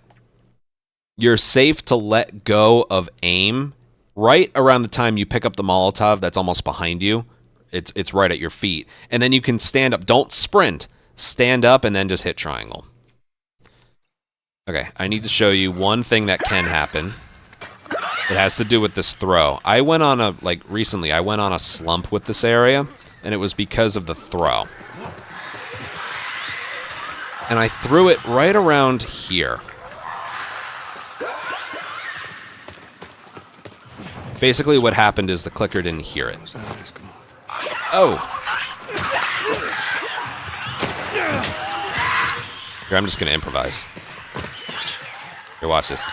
you're safe to let go of aim right around the time you pick up the Molotov that's almost behind you. It's right at your feet. And then you can stand up. Don't sprint. Stand up and then just hit triangle. Okay, I need to show you one thing that can happen. It has to do with this throw. I went on recently, I went on a slump with this area, and it was because of the throw. And I threw it right around here. Basically what happened is the clicker didn't hear it. Oh! Here, I'm just gonna improvise. Here, watch this.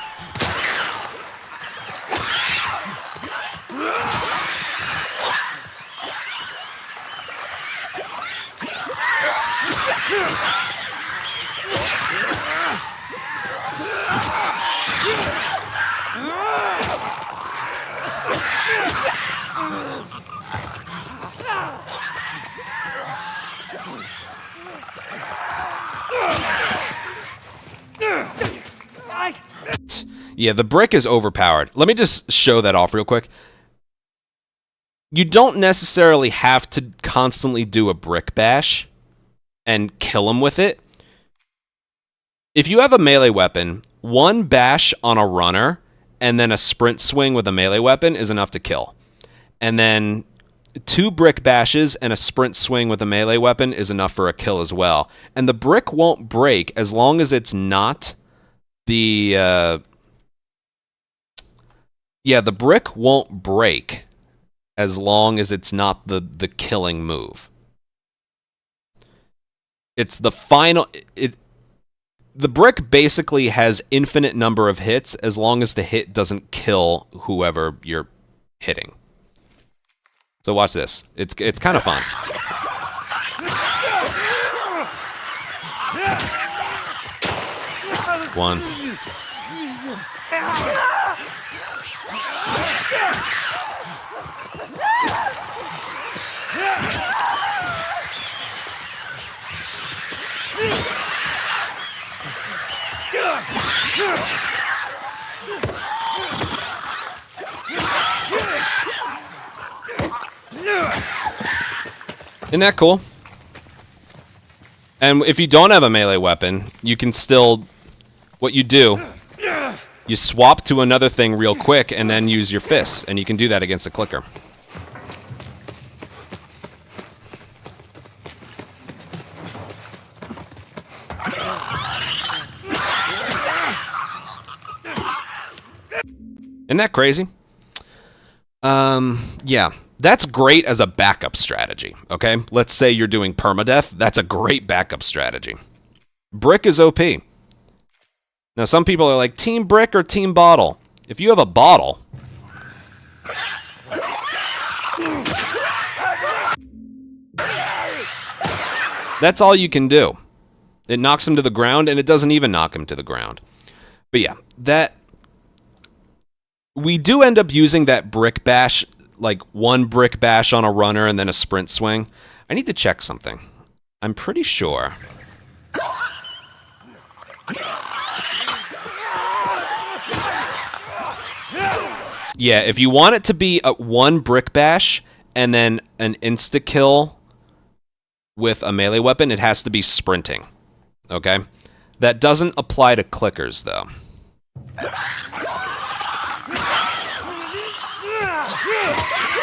Yeah, the brick is overpowered. Let me just show that off real quick. You don't necessarily have to constantly do a brick bash and kill him with it. If you have a melee weapon, one bash on a runner and then a sprint swing with a melee weapon is enough to kill. And then 2 brick bashes and a sprint swing with a melee weapon is enough for a kill as well. And the brick won't break as long as it's not the... the brick won't break as long as it's not the killing move. It's the final... The brick basically has infinite number of hits as long as the hit doesn't kill whoever you're hitting. So watch this. It's kind of fun. One. Isn't that cool? And if you don't have a melee weapon, you can still... What you do, you swap to another thing real quick and then use your fists, and you can do that against a clicker. Isn't that crazy? Yeah. That's great as a backup strategy, okay? Let's say you're doing permadeath. That's a great backup strategy. Brick is OP. Now, some people are like, team brick or team bottle? If you have a bottle... That's all you can do. It knocks him to the ground, and it doesn't even knock him to the ground. But yeah, that... We do end up using that brick bash, like 1 brick bash on a runner and then a sprint swing. I need to check something. I'm pretty sure. Yeah, if you want it to be a 1 brick bash and then an insta-kill with a melee weapon, it has to be sprinting. Okay? That doesn't apply to clickers, though.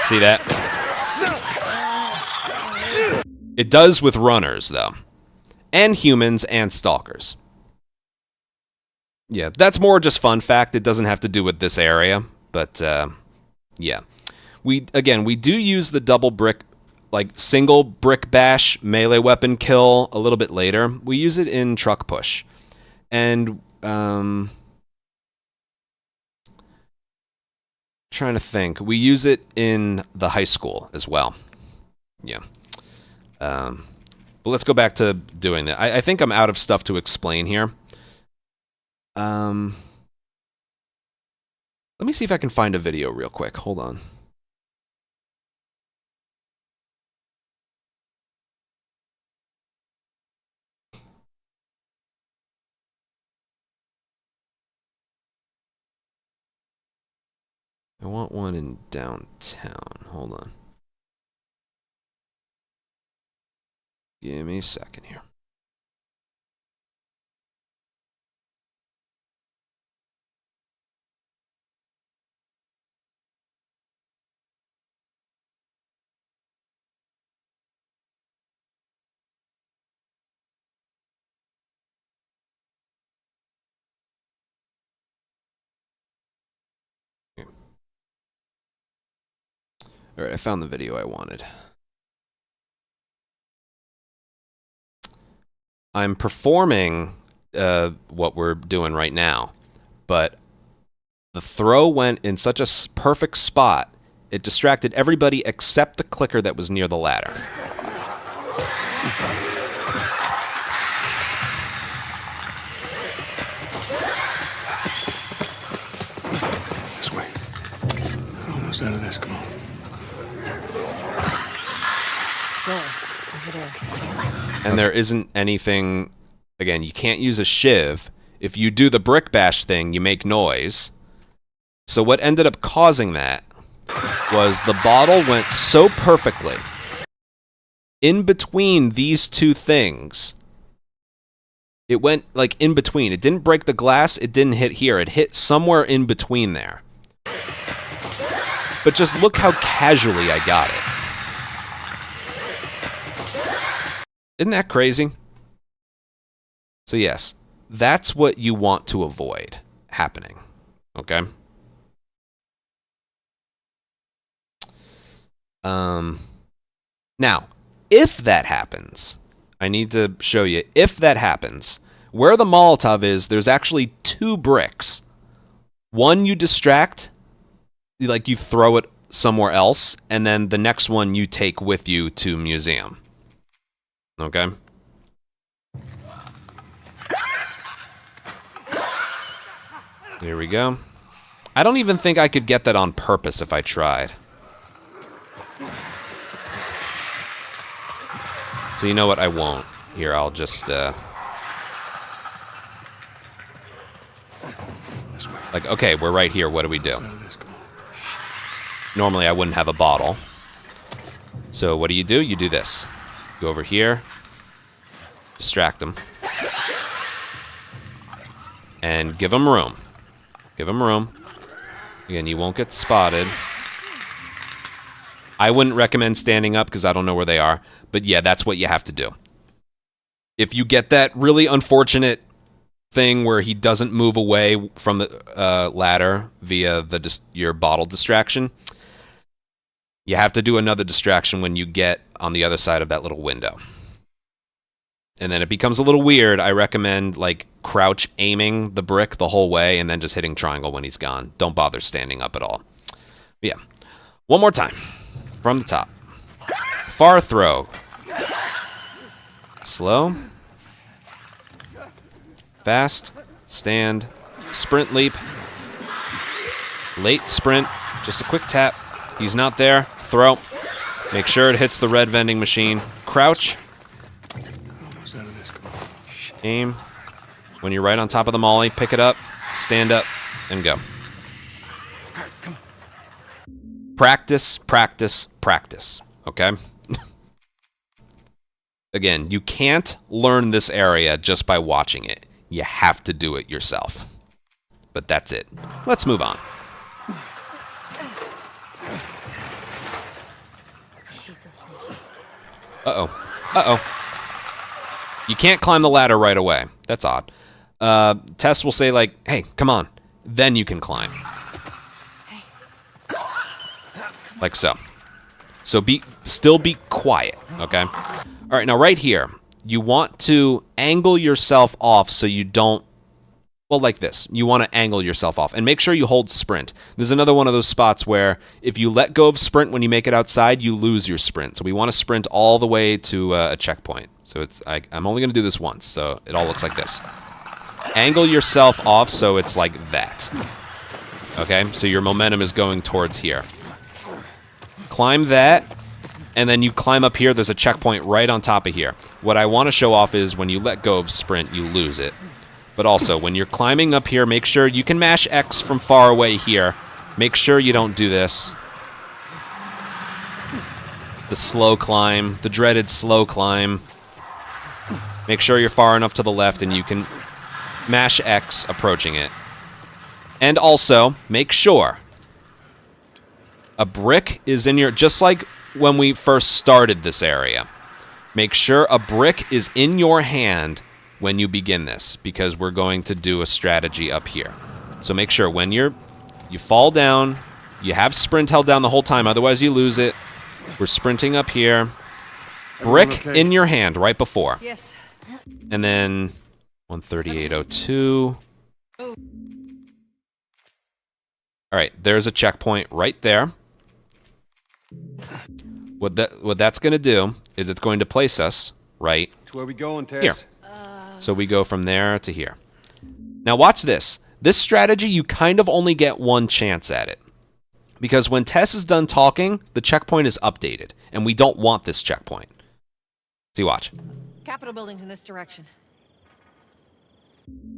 See that? It does with runners, though. And humans and stalkers. Yeah, that's more just fun fact. It doesn't have to do with this area. But, yeah. We do use the double brick, like single brick bash melee weapon kill a little bit later. We use it in truck push. And, trying to think. We use it in the high school as well. Yeah. But let's go back to doing that. I think I'm out of stuff to explain here. Let me see if I can find a video real quick. Hold on. I want one in downtown. Hold on. Give me a second here. All right, I found the video I wanted. I'm performing what we're doing right now, but the throw went in such a perfect spot, it distracted everybody except the clicker that was near the ladder. This way. Almost out of this. Come on. And there isn't anything... Again, you can't use a shiv If you do the brick bash thing, you make noise. So what ended up causing that was the bottle went so perfectly in between these two things. It went like in between. It didn't break the glass. It didn't hit here. It hit somewhere in between there. But just look how casually I got it. Isn't that crazy? So yes, that's what you want to avoid happening. Okay? Now, if that happens, I need to show you, if that happens, where the Molotov is, there's actually 2 bricks. One you distract, like you throw it somewhere else, and then the next one you take with you to museum. Okay? Here we go. I don't even think I could get that on purpose if I tried. So you know what? I won't. Here, I'll just, like, okay, we're right here. What do we do? Normally, I wouldn't have a bottle. So what do? You do this. Go over here. Distract them. And give them room. Give them room. Again, you won't get spotted. I wouldn't recommend standing up because I don't know where they are. But yeah, that's what you have to do. If you get that really unfortunate thing where he doesn't move away from the ladder via your bottle distraction, you have to do another distraction when you get on the other side of that little window. And then it becomes a little weird. I recommend like crouch aiming the brick the whole way and then just hitting triangle when he's gone. Don't bother standing up at all. But yeah. One more time. From the top. Far throw. Slow. Fast. Stand. Sprint leap. Late sprint. Just a quick tap. He's not there. Throw. Make sure it hits the red vending machine. Crouch. Aim. When you're right on top of the molly, pick it up, stand up, and go. Practice, practice, practice. Okay? Again, you can't learn this area just by watching it. You have to do it yourself. But that's it. Let's move on. Uh-oh. Uh-oh. You can't climb the ladder right away. That's odd. Tess will say, like, hey, come on. Then you can climb. Like so. So still be quiet, okay? All right, now right here, you want to angle yourself off so you don't, well, like this. You want to angle yourself off. And make sure you hold sprint. There's another one of those spots where if you let go of sprint when you make it outside, you lose your sprint. So we want to sprint all the way to a checkpoint. So I'm only going to do this once, so it all looks like this. Angle yourself off so it's like that. Okay, so your momentum is going towards here. Climb that, and then you climb up here. There's a checkpoint right on top of here. What I want to show off is when you let go of sprint, you lose it. But also, when you're climbing up here, make sure you can mash X from far away here. Make sure you don't do this. The slow climb, the dreaded slow climb. Make sure you're far enough to the left and you can mash X approaching it. And also, make sure a brick is in your, just like when we first started this area, make sure a brick is in your hand when you begin this, because we're going to do a strategy up here. So make sure when you fall down, you have sprint held down the whole time, otherwise you lose it. We're sprinting up here. Brick in your hand right before. Yes. And then 138.02. All right, there's a checkpoint right there. What that's going to do is it's going to place us right Where we going, Tess? here. So we go from there to here. Now watch this. This strategy, you kind of only get one chance at it. Because when Tess is done talking, the checkpoint is updated. And we don't want this checkpoint. See, watch. Capitol building's in this direction.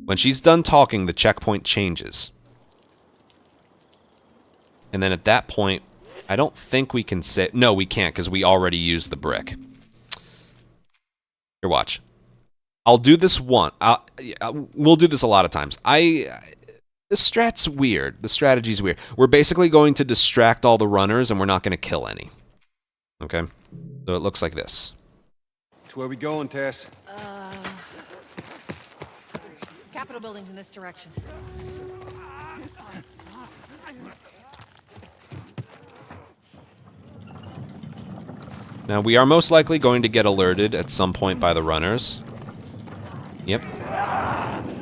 When she's done talking, the checkpoint changes. And then at that point, I don't think we can say... No, we can't, because we already used the brick. Here, watch. I'll do this one. We'll do this a lot of times. The strat's weird. The strategy's weird. We're basically going to distract all the runners, and we're not going to kill any. Okay? So it looks like this. Which way we going, Tess? Capitol building's in this direction. Now, we are most likely going to get alerted at some point by the runners. Yep.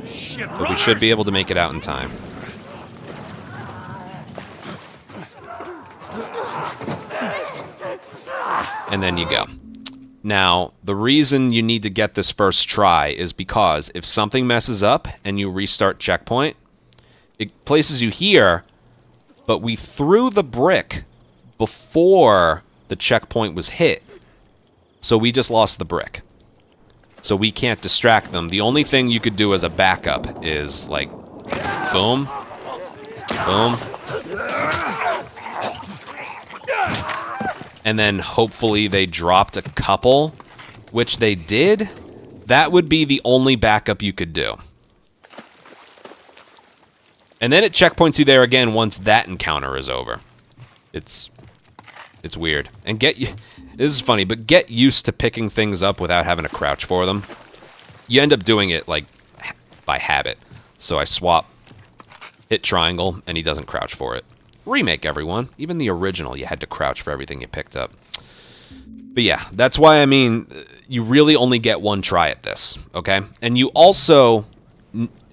Shit, But we should be able to make it out in time. And then you go. Now, the reason you need to get this first try is because if something messes up and you restart checkpoint, it places you here, but we threw the brick before the checkpoint was hit. So we just lost the brick. So we can't distract them. The only thing you could do as a backup is, like, boom, boom, and then hopefully they dropped a couple, which they did. That would be the only backup you could do. And then it checkpoints you there again once that encounter is over. It's weird. And this is funny, but get used to picking things up without having to crouch for them. You end up doing it, like, by habit. So I swap, hit triangle, and he doesn't crouch for it. Remake, everyone. Even the original, you had to crouch for everything you picked up. But yeah, that's why, I mean, you really only get one try at this, okay? And you also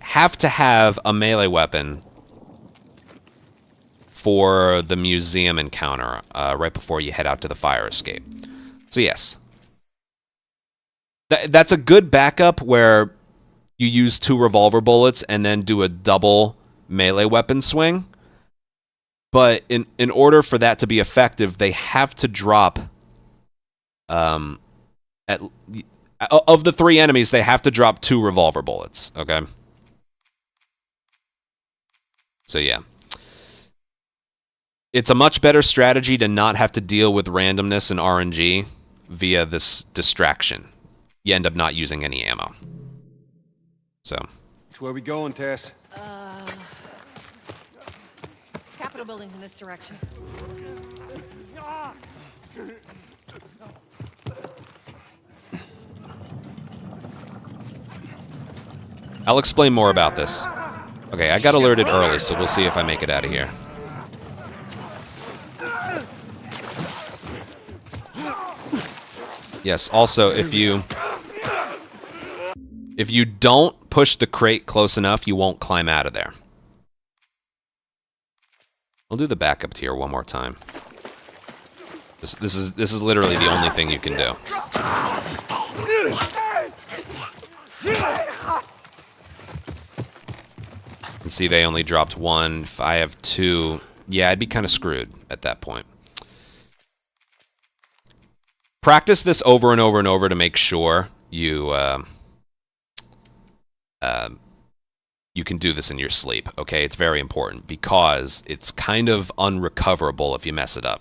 have to have a melee weapon for the museum encounter right before you head out to the fire escape. So yes. That's a good backup where you use 2 revolver bullets and then do a double melee weapon swing. But in order for that to be effective, they have to drop... of the 3 enemies, they have to drop 2 revolver bullets, okay? So yeah. It's a much better strategy to not have to deal with randomness and RNG via this distraction. You end up not using any ammo. So. Which way we going, Tess? Capitol building's in this direction. I'll explain more about this. Okay, I got alerted early, so we'll see if I make it out of here. Yes, also, if you don't push the crate close enough, you won't climb out of there. I'll do the backup tier one more time. This is literally the only thing you can do. And see, they only dropped 1. If I have 2, yeah, I'd be kind of screwed at that point. Practice this over and over and over to make sure you you can do this in your sleep, okay? It's very important because it's kind of unrecoverable if you mess it up.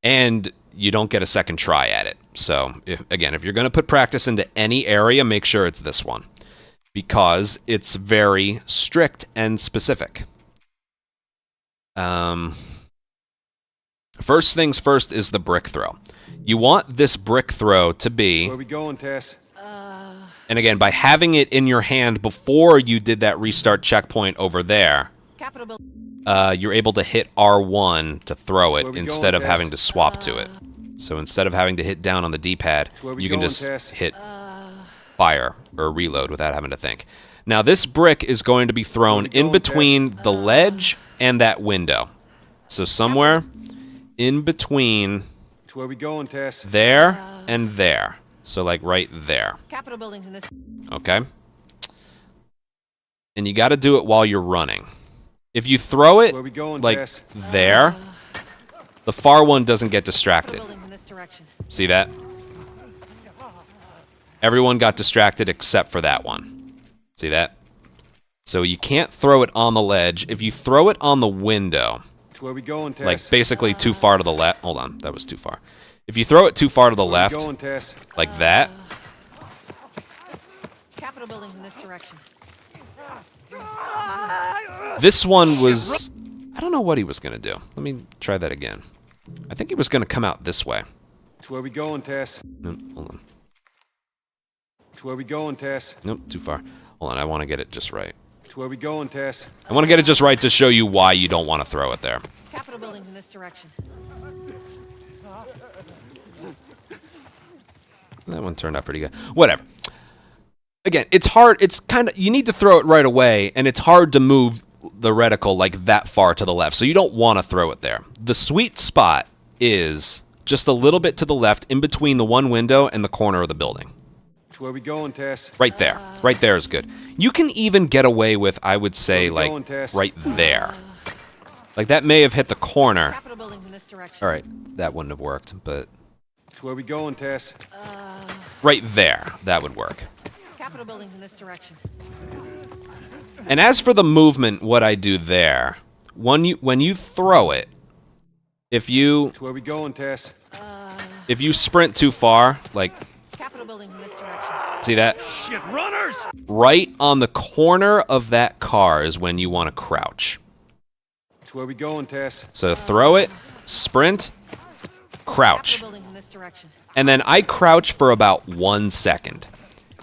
And you don't get a second try at it. So, if you're going to put practice into any area, make sure it's this one. Because it's very strict and specific. First things first is the brick throw. You want this brick throw to be... Where we going, Tess? And again, by having it in your hand before you did that restart checkpoint over there, you're able to hit R1 to throw it instead of having to swap to it. So instead of having to hit down on the D-pad, you can just hit fire or reload without having to think. Now this brick is going to be thrown in between the ledge and that window. So somewhere in between Where we going, Tess? there and there. So like right there. Capitol building's in this. Okay. And you got to do it while you're running. If you throw it Where we going, like Tess? there, the far one doesn't get distracted. Building's in this direction. See that? Everyone got distracted except for that one. See that? So you can't throw it on the ledge. If you throw it on the window, Where we going, Tess? like basically too far to the left. Hold on, that was too far. If you throw it too far to the left, Where we going, Tess? like that, Capitol building's in this direction. this one was... I don't know what he was going to do. Let me try that again. I think he was going to come out this way. Where we going, Tess? No, hold on. Where we going, Tess? Nope, too far. Hold on, I want to get it just right. Where we going, Tess? I want to get it just right to show you why you don't want to throw it there. Capitol building's in this direction. That one turned out pretty good. Whatever. Again, it's hard. It's kind of... You need to throw it right away, and it's hard to move the reticle like that far to the left, so you don't want to throw it there. The sweet spot is just a little bit to the left in between the one window and the corner of the building. Where we going, Tess? Right there. Right there is good. You can even get away with, I would say, Where we like, going, Tess? right there. Like, that may have hit the corner. Capitol building's in this direction. All right, that wouldn't have worked, but Where we going, Tess? right there, that would work. Capitol building's in this direction. And as for the movement, what I do there, when you throw it, if you Where we going, Tess? sprint too far, like, Capitol building's in this direction. see that? Shit, runners! Right on the corner of that car is when you want to crouch. Where we going, Tess? So throw it, sprint, crouch. Capitol building's in this direction. And then I crouch for about 1 second.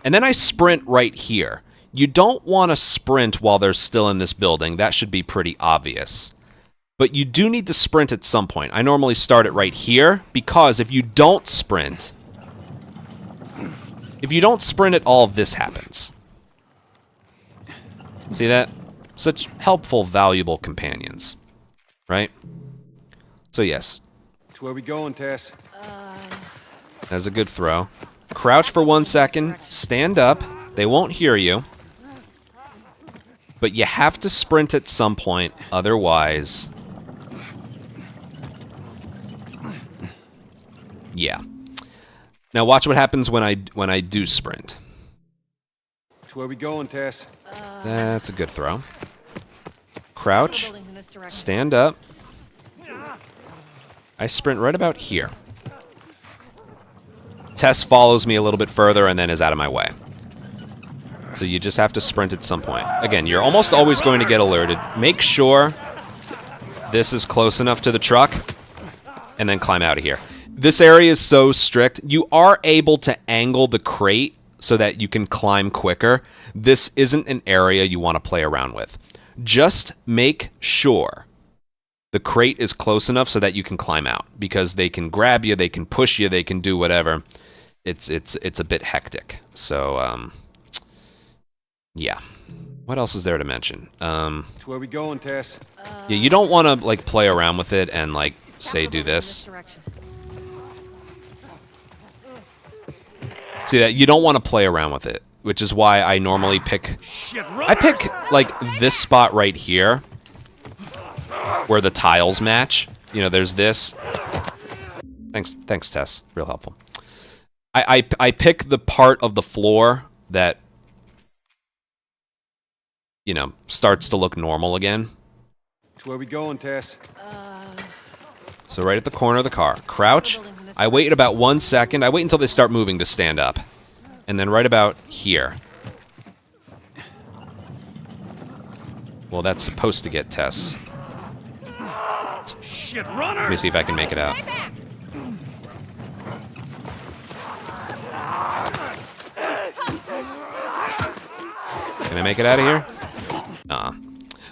And then I sprint right here. You don't want to sprint while they're still in this building. That should be pretty obvious. But you do need to sprint at some point. I normally start it right here, because if you don't sprint... If you don't sprint at all, this happens. See that? Such helpful, valuable companions. Right? So yes, Where we going, Tess? that's a good throw. Crouch for 1 second, stand up. They won't hear you. But you have to sprint at some point, otherwise... Yeah. Now watch what happens when I do sprint. Where we going, Tess? That's a good throw. Capitol Crouch, building's in this direction. stand up. I sprint right about here. Tess follows me a little bit further and then is out of my way. So you just have to sprint at some point. Again, you're almost always going to get alerted. Make sure this is close enough to the truck, and then climb out of here. This area is so strict. You are able to angle the crate so that you can climb quicker. This isn't an area you want to play around with. Just make sure the crate is close enough so that you can climb out, because they can grab you, they can push you, they can do whatever. It's a bit hectic. So yeah. What else is there to mention? Where we going, Tess? Yeah, you don't want to like play around with it and like say Capitol do building's in this. direction. See that? You don't want to play around with it, which is why I normally pick... Shit, I runners! pick, like, this spot right here, where the tiles match. You know, there's this. Thanks, Tess. Real helpful. I pick the part of the floor that, you know, starts to look normal again. Where we going, Tess? So right at the corner of the car. Crouch. I wait about 1 second. I wait until they start moving to stand up. And then right about here. Well, that's supposed to get Tess. Shit, Let me runners! see if I can make it out. Can I make it out of here?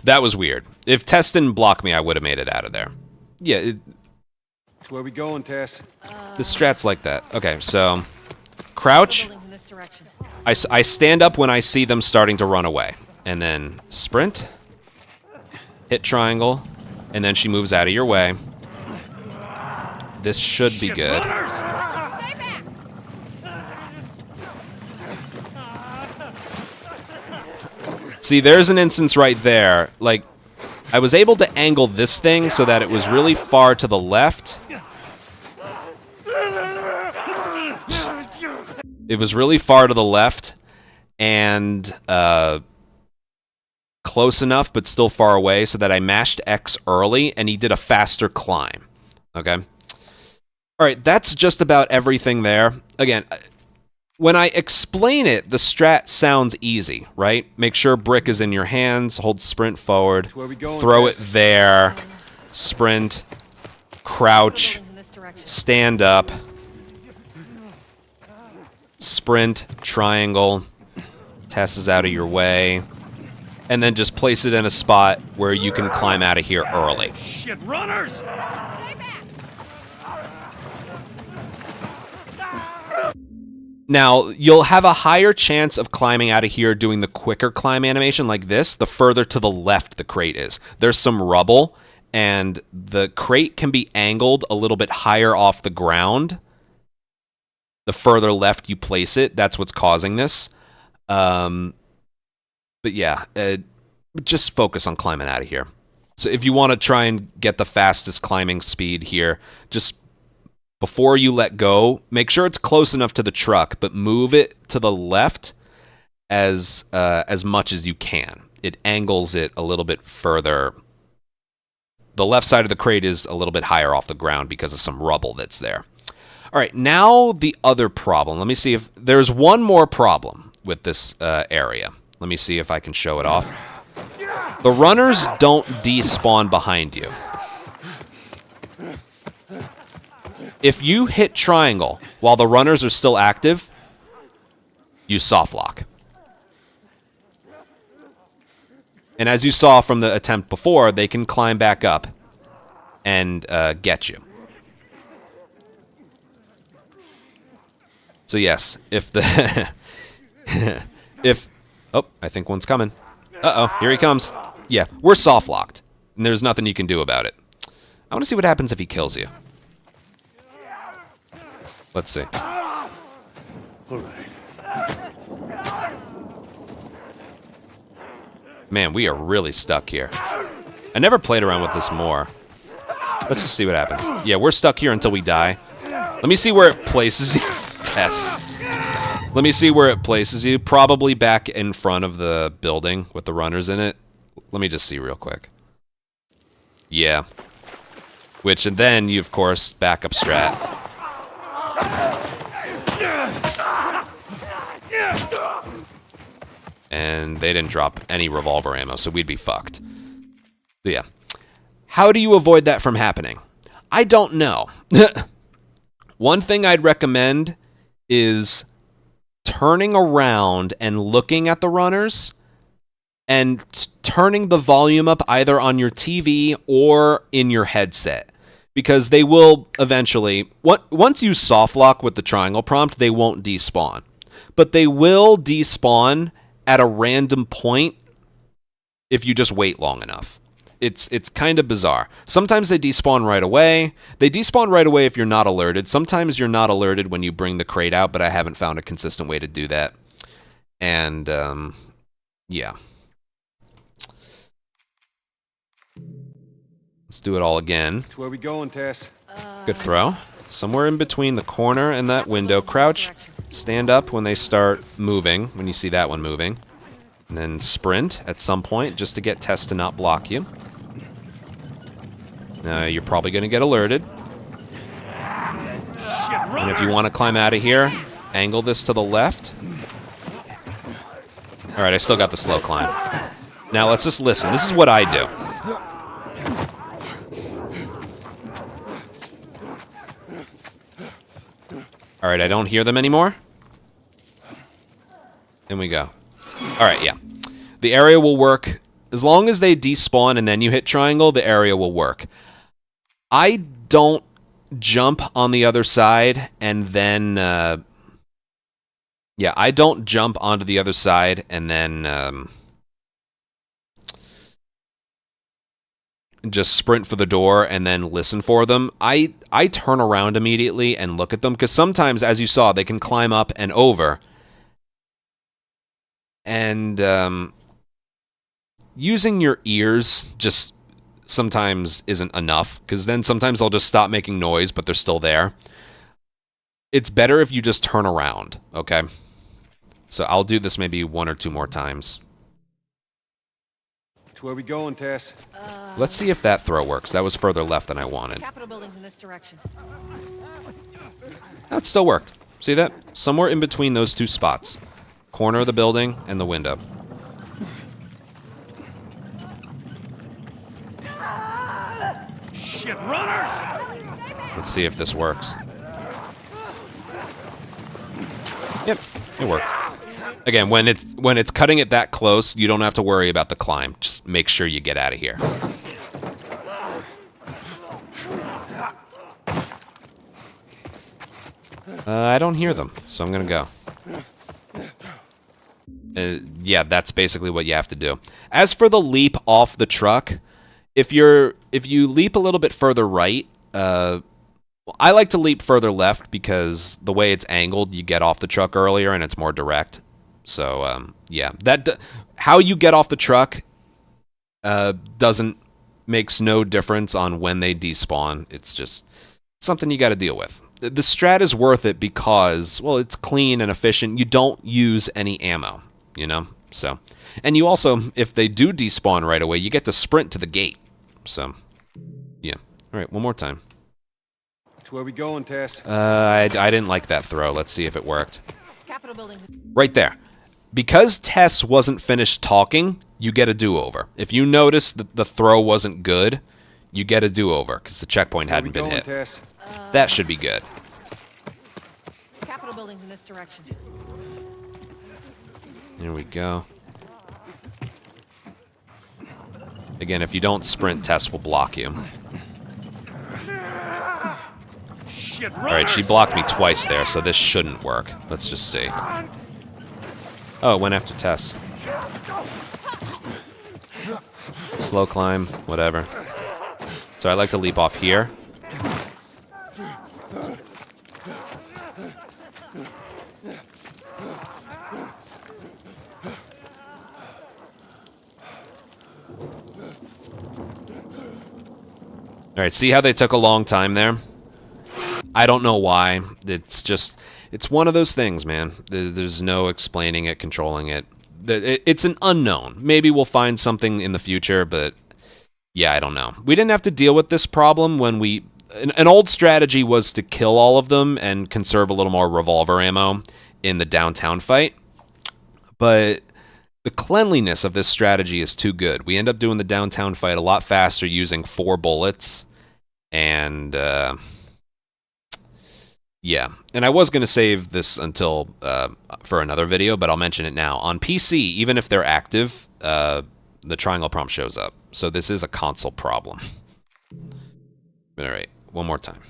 That was weird. If Tess didn't block me, I would have made it out of there. Yeah, Where we going, Tess? the strat's like that. Okay, so crouch. Building's in this direction. I stand up when I see them starting to run away. And then sprint. Hit triangle. And then she moves out of your way. This should be Shit, good. runners! Stay back! See, there's an instance right there. Like, I was able to angle this thing so that it was really far to the left. It was really far to the left. and close enough but still far away so that I mashed X early and he did a faster climb. Okay? Alright, that's just about everything there. Again, when I explain it, the strat sounds easy, right? Make sure brick is in your hands, hold sprint forward, throw it there, sprint, crouch, In this direction. stand up, sprint, triangle, Tess is out of your way, and then just place it in a spot where you can climb out of here early. Shit, runners! Stay back. Now, you'll have a higher chance of climbing out of here doing the quicker climb animation like this, the further to the left the crate is. There's some rubble, and the crate can be angled a little bit higher off the ground. The further left you place it, that's what's causing this. But yeah, just focus on climbing out of here. So if you want to try and get the fastest climbing speed here, just before you let go, make sure it's close enough to the truck, but move it to the left as much as you can. It angles it a little bit further. The left side of the crate is a little bit higher off the ground because of some rubble that's there. All right, now the other problem. Let me see if there's one more problem with this area. Let me see if I can show it off. The runners don't despawn behind you. If you hit triangle while the runners are still active, you soft lock. And as you saw from the attempt before, they can climb back up and get you. So yes, if the... Oh, I think one's coming. Uh-oh, here he comes. Yeah, we're soft locked, and there's nothing you can do about it. I want to see what happens if he kills you. Let's see. All right. Man, we are really stuck here. I never played around with this more. Let's just see what happens. Yeah, we're stuck here until we die. Let me see where it places you. Tess. Let me see where it places you. Probably back in front of the building with the runners in it. Let me just see real quick. Yeah. Which, and then you, of course, backup strat. And they didn't drop any revolver ammo, so we'd be fucked. So yeah. How do you avoid that from happening? I don't know. One thing I'd recommend is turning around and looking at the runners and turning the volume up either on your TV or in your headset. Because they will eventually, once you soft lock with the triangle prompt, they won't despawn. But they will despawn at a random point if you just wait long enough. It's kind of bizarre. Sometimes they despawn right away. They despawn right away if you're not alerted. Sometimes you're not alerted when you bring the crate out, but I haven't found a consistent way to do that. And, yeah. Let's do it all again. Where we going, Tess? Good throw. Somewhere in between the corner and that window. Crouch. Stand up when they start moving, when you see that one moving. And then sprint at some point just to get Tess to not block you. You're probably going to get alerted. And if you want to climb out of here, angle this to the left. Alright, I still got the slow climb. Now let's just listen. This is what I do. Alright, I don't hear them anymore. In we go. Alright, yeah. The area will work. As long as they despawn and then you hit triangle, the area will work. I don't jump on the other side and then... yeah, I don't jump onto the other side and then... just sprint for the door and then listen for them. I turn around immediately and look at them, because sometimes, as you saw, they can climb up and over. And using your ears just sometimes isn't enough, because then sometimes they'll just stop making noise, but they're still there. It's better if you just turn around, okay? So I'll do this maybe 1 or 2 more times. Which way we going, Tess? Let's see if that throw works. That was further left than I wanted. Capitol building's in this direction. That still worked. See that? Somewhere in between those 2 spots. Corner of the building and the window. Shit, runners! Let's see if this works. Yep, it worked. Again, when it's cutting it that close, you don't have to worry about the climb. Just make sure you get out of here. I don't hear them, so I'm gonna go. Yeah, that's basically what you have to do. As for the leap off the truck, if you leap a little bit further right, I like to leap further left because the way it's angled, you get off the truck earlier and it's more direct. So yeah, how you get off the truck makes no difference on when they despawn. It's just something you got to deal with. The strat is worth it because, well, it's clean and efficient. You don't use any ammo, you know? So, and you also, if they do despawn right away, you get to sprint to the gate. So, yeah. All right, one more time. Which way we going, Tess? I didn't like that throw. Let's see if it worked. Capitol building's... Right there. Because Tess wasn't finished talking, you get a do-over. If you notice that the throw wasn't good, you get a do-over because the checkpoint hadn't been hit. Tess? That should be good. Capitol building's in this direction. There we go. Again, if you don't sprint, Tess will block you. Shit, runners! Alright, she blocked me twice there, so this shouldn't work. Let's just see. Oh, it went after Tess. Slow climb, whatever. So I like to leap off here. Alright, see how they took a long time there? I don't know why. It's one of those things, man. There's no explaining it, controlling it. It's an unknown. Maybe we'll find something in the future, but yeah, I don't know. We didn't have to deal with this problem when we... An old strategy was to kill all of them and conserve a little more revolver ammo in the downtown fight. But the cleanliness of this strategy is too good. We end up doing the downtown fight a lot faster using 4 bullets. And, yeah. And I was going to save this until for another video, but I'll mention it now. On PC, even if they're active, the triangle prompt shows up. So this is a console problem. All right, one more time.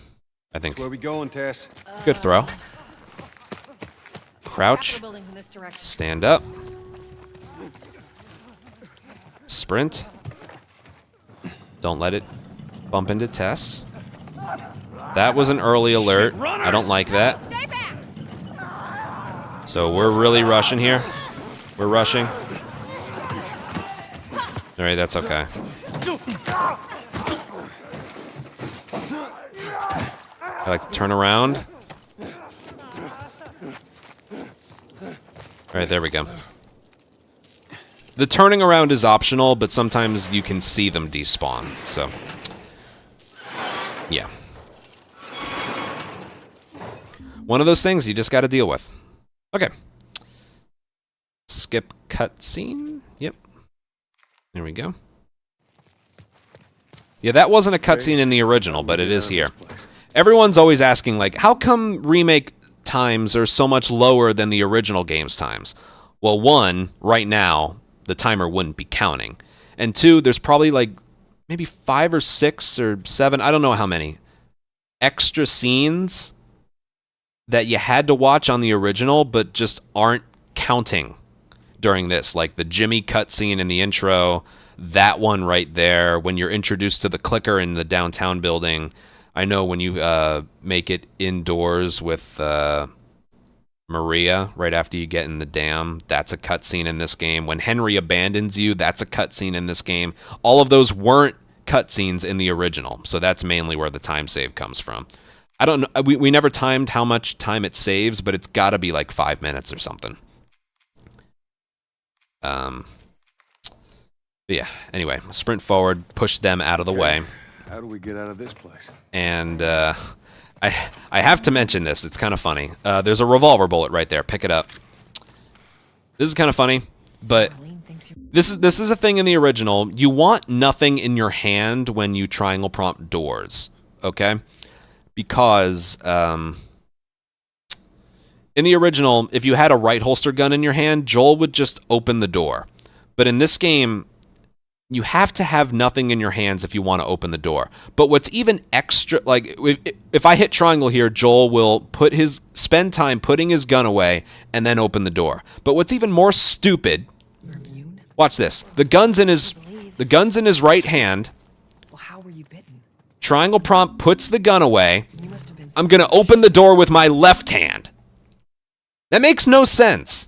I think. Where we going, Tess? Good throw. Crouch. Capitol building's in this direction. Stand up. Sprint. Don't let it bump into Tess. That was an early alert. I don't like that. Stay back! So we're really rushing here. We're rushing. Alright, that's okay. I like to turn around. Alright, there we go. The turning around is optional, but sometimes you can see them despawn, so... yeah. One of those things you just gotta deal with. Okay. Skip cutscene? Yep. There we go. Yeah, that wasn't a cutscene in the original, but it is here. Everyone's always asking, like, how come remake times are so much lower than the original game's times? Well, one, right now, the timer wouldn't be counting. And two, there's probably, like, maybe 5 or 6 or 7, I don't know how many, extra scenes that you had to watch on the original, but just aren't counting during this. Like the Jimmy cutscene in the intro, that one right there, when you're introduced to the clicker in the downtown building. I know when you make it indoors with Maria right after you get in the dam, that's a cutscene in this game. When Henry abandons you, that's a cutscene in this game. All of those weren't cutscenes in the original, so that's mainly where the time save comes from. I don't know. We never timed how much time it saves, but it's got to be like 5 minutes or something. But yeah, anyway, sprint forward, push them out of the way. How do we get out of this place? And I have to mention this. It's kind of funny. There's a revolver bullet right there. Pick it up. This is kind of funny, but this is a thing in the original. You want nothing in your hand when you triangle prompt doors, okay? Because in the original, if you had a right holster gun in your hand, Joel would just open the door. But in this game, you have to have nothing in your hands if you want to open the door. But what's even extra, like, if I hit triangle here, Joel will spend time putting his gun away and then open the door. But what's even more stupid, watch this. The gun's in his right hand. Well, how were you bitten? Triangle prompt puts the gun away. I'm going to open the door with my left hand. That makes no sense.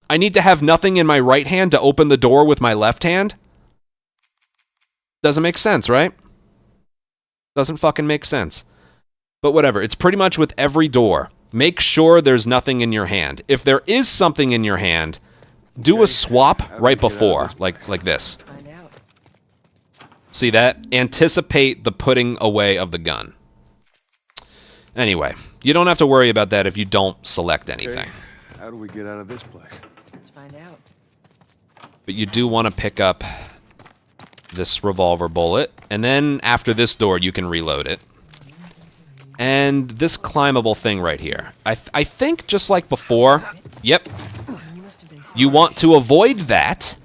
I need to have nothing in my right hand to open the door with my left hand? Doesn't make sense, right? Doesn't fucking make sense. But whatever, it's pretty much with every door. Make sure there's nothing in your hand. If there is something in your hand, do a swap right before, like this. Find out. See that? Anticipate the putting away of the gun. Anyway, you don't have to worry about that if you don't select anything. How do we get out of this place? Let's find out. But you do want to pick up this revolver bullet, and then after this door you can reload it. And this climbable thing right here. I think just like before, yep, you want to avoid that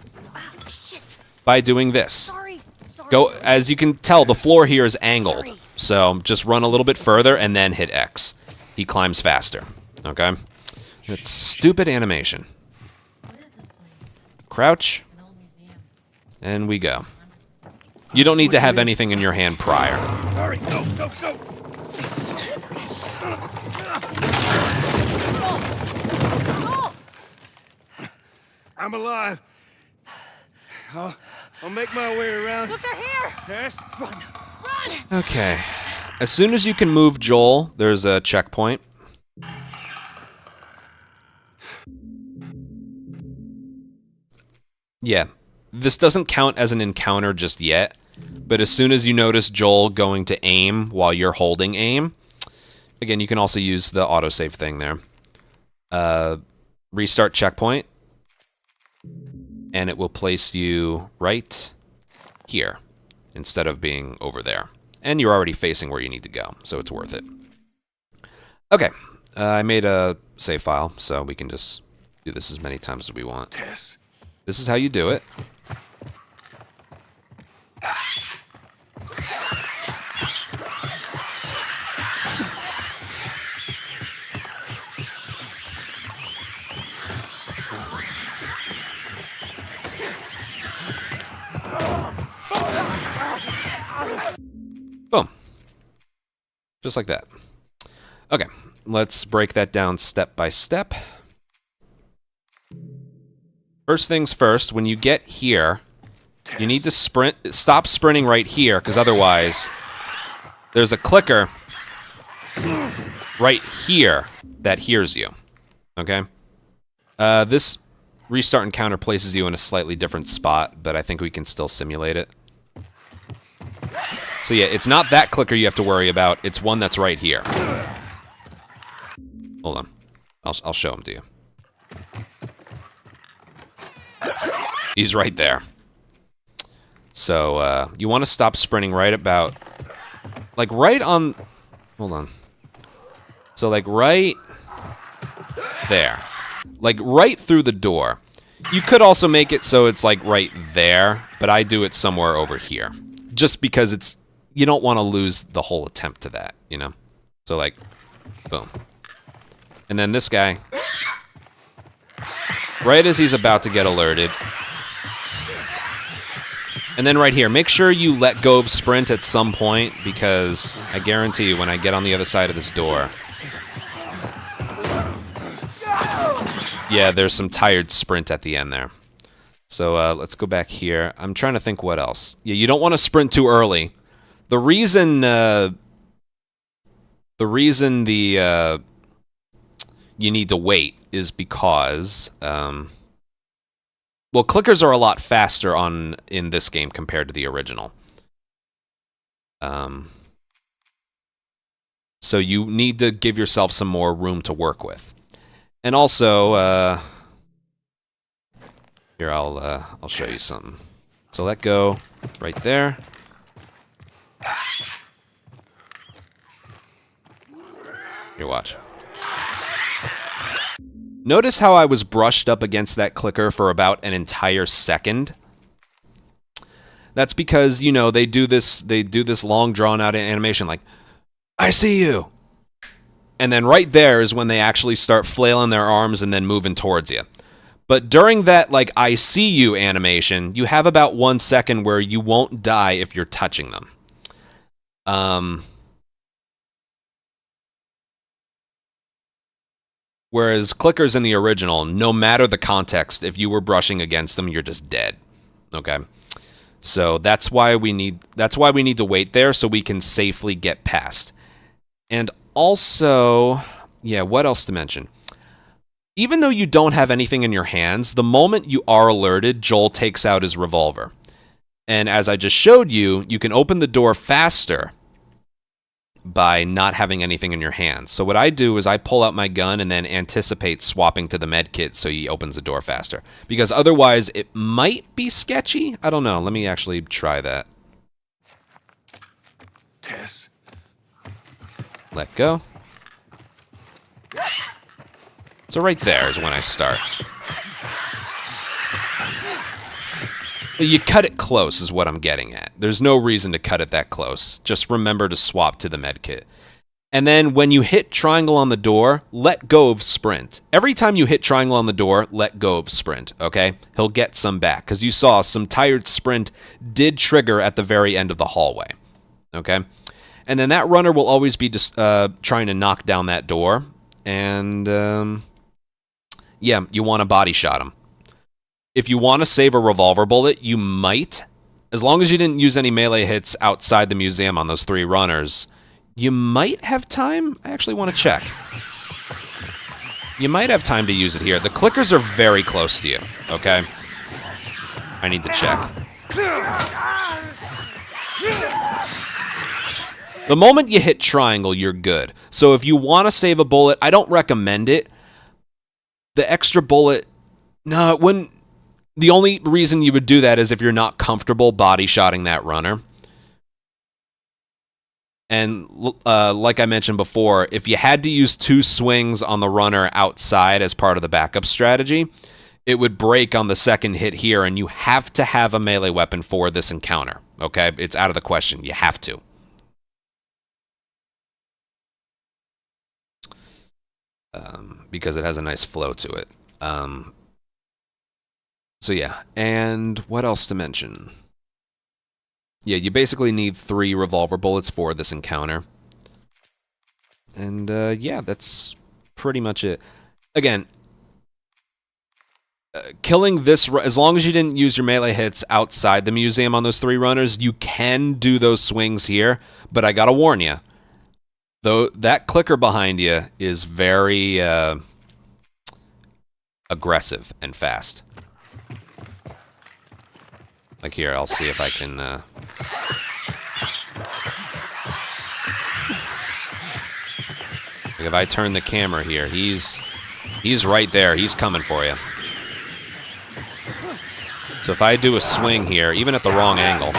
by doing this. Sorry. Go, as you can tell, the floor here is angled, so just run a little bit further and then hit X. He climbs faster, okay? It's stupid animation. Crouch, and we go. You don't need to have anything in your hand prior. Sorry, go, go, go! I'm alive. I'll make my way around. Look, they're here! Tess? Run! Okay. As soon as you can move Joel, there's a checkpoint. Yeah. This doesn't count as an encounter just yet, but as soon as you notice Joel going to aim while you're holding aim, again, you can also use the autosave thing there. Restart checkpoint, and it will place you right here instead of being over there. And you're already facing where you need to go, so it's worth it. Okay, I made a save file, so we can just do this as many times as we want. Tess. This is how you do it. Boom. Just like that. Okay, let's break that down step by step. First things first, when you get here, you need to stop sprinting right here, because otherwise there's a clicker right here that hears you. Okay? This restart encounter places you in a slightly different spot, but I think we can still simulate it. So yeah, it's not that clicker you have to worry about, it's one that's right here. Hold on. I'll show him to you. He's right there. So, you want to stop sprinting right about... Like, right on... Hold on. So, like, right... there. Like, right through the door. You could also make it so it's, like, right there, but I do it somewhere over here. Just because it's... You don't want to lose the whole attempt to that, you know? So, like, boom. And then this guy... Right as he's about to get alerted... And then right here, make sure you let go of sprint at some point, because I guarantee you when I get on the other side of this door... Yeah, there's some tired sprint at the end there. So let's go back here. I'm trying to think what else. Yeah, you don't want to sprint too early. The reason you need to wait is because Well, clickers are a lot faster in this game compared to the original. So you need to give yourself some more room to work with. And also, here, I'll show you something. So let go right there. Here, watch. Notice how I was brushed up against that clicker for about an entire second? That's because, you know, they do this long drawn out animation like, I see you. And then right there is when they actually start flailing their arms and then moving towards you. But during that, like, I see you animation, you have about 1 second where you won't die if you're touching them. Whereas clickers in the original, no matter the context, if you were brushing against them, you're just dead. Okay? So that's why we need to wait there so we can safely get past. And also, yeah, what else to mention? Even though you don't have anything in your hands, the moment you are alerted, Joel takes out his revolver. And as I just showed you, you can open the door faster by not having anything in your hands. So what I do is I pull out my gun and then anticipate swapping to the med kit so he opens the door faster. Because otherwise, it might be sketchy. I don't know. Let me actually try that. Tess. Let go. So right there is when I start. You cut it close is what I'm getting at. There's no reason to cut it that close. Just remember to swap to the medkit. And then when you hit triangle on the door, let go of sprint. Every time you hit triangle on the door, let go of sprint, okay? He'll get some back, because you saw some tired sprint did trigger at the very end of the hallway, okay? And then that runner will always be just trying to knock down that door. And, yeah, you want to body shot him. If you want to save a revolver bullet, you might. As long as you didn't use any melee hits outside the museum on those 3 runners, you might have time. I actually want to check. You might have time to use it here. The clickers are very close to you, okay? I need to check. The moment you hit triangle, you're good. So if you want to save a bullet, I don't recommend it. The extra bullet, no, it wouldn't. The only reason you would do that is if you're not comfortable body-shotting that runner. And like I mentioned before, if you had to use 2 swings on the runner outside as part of the backup strategy, it would break on the second hit here, and you have to have a melee weapon for this encounter, okay? It's out of the question. You have to. Because it has a nice flow to it. So yeah, and what else to mention? Yeah, you basically need 3 revolver bullets for this encounter. And yeah, that's pretty much it. Again, killing this, as long as you didn't use your melee hits outside the museum on those 3 runners, you can do those swings here, but I gotta warn you, though that clicker behind you is very aggressive and fast. Like here, I'll see if I can... Like if I turn the camera here, he's right there. He's coming for you. So if I do a swing here, even at the wrong angle...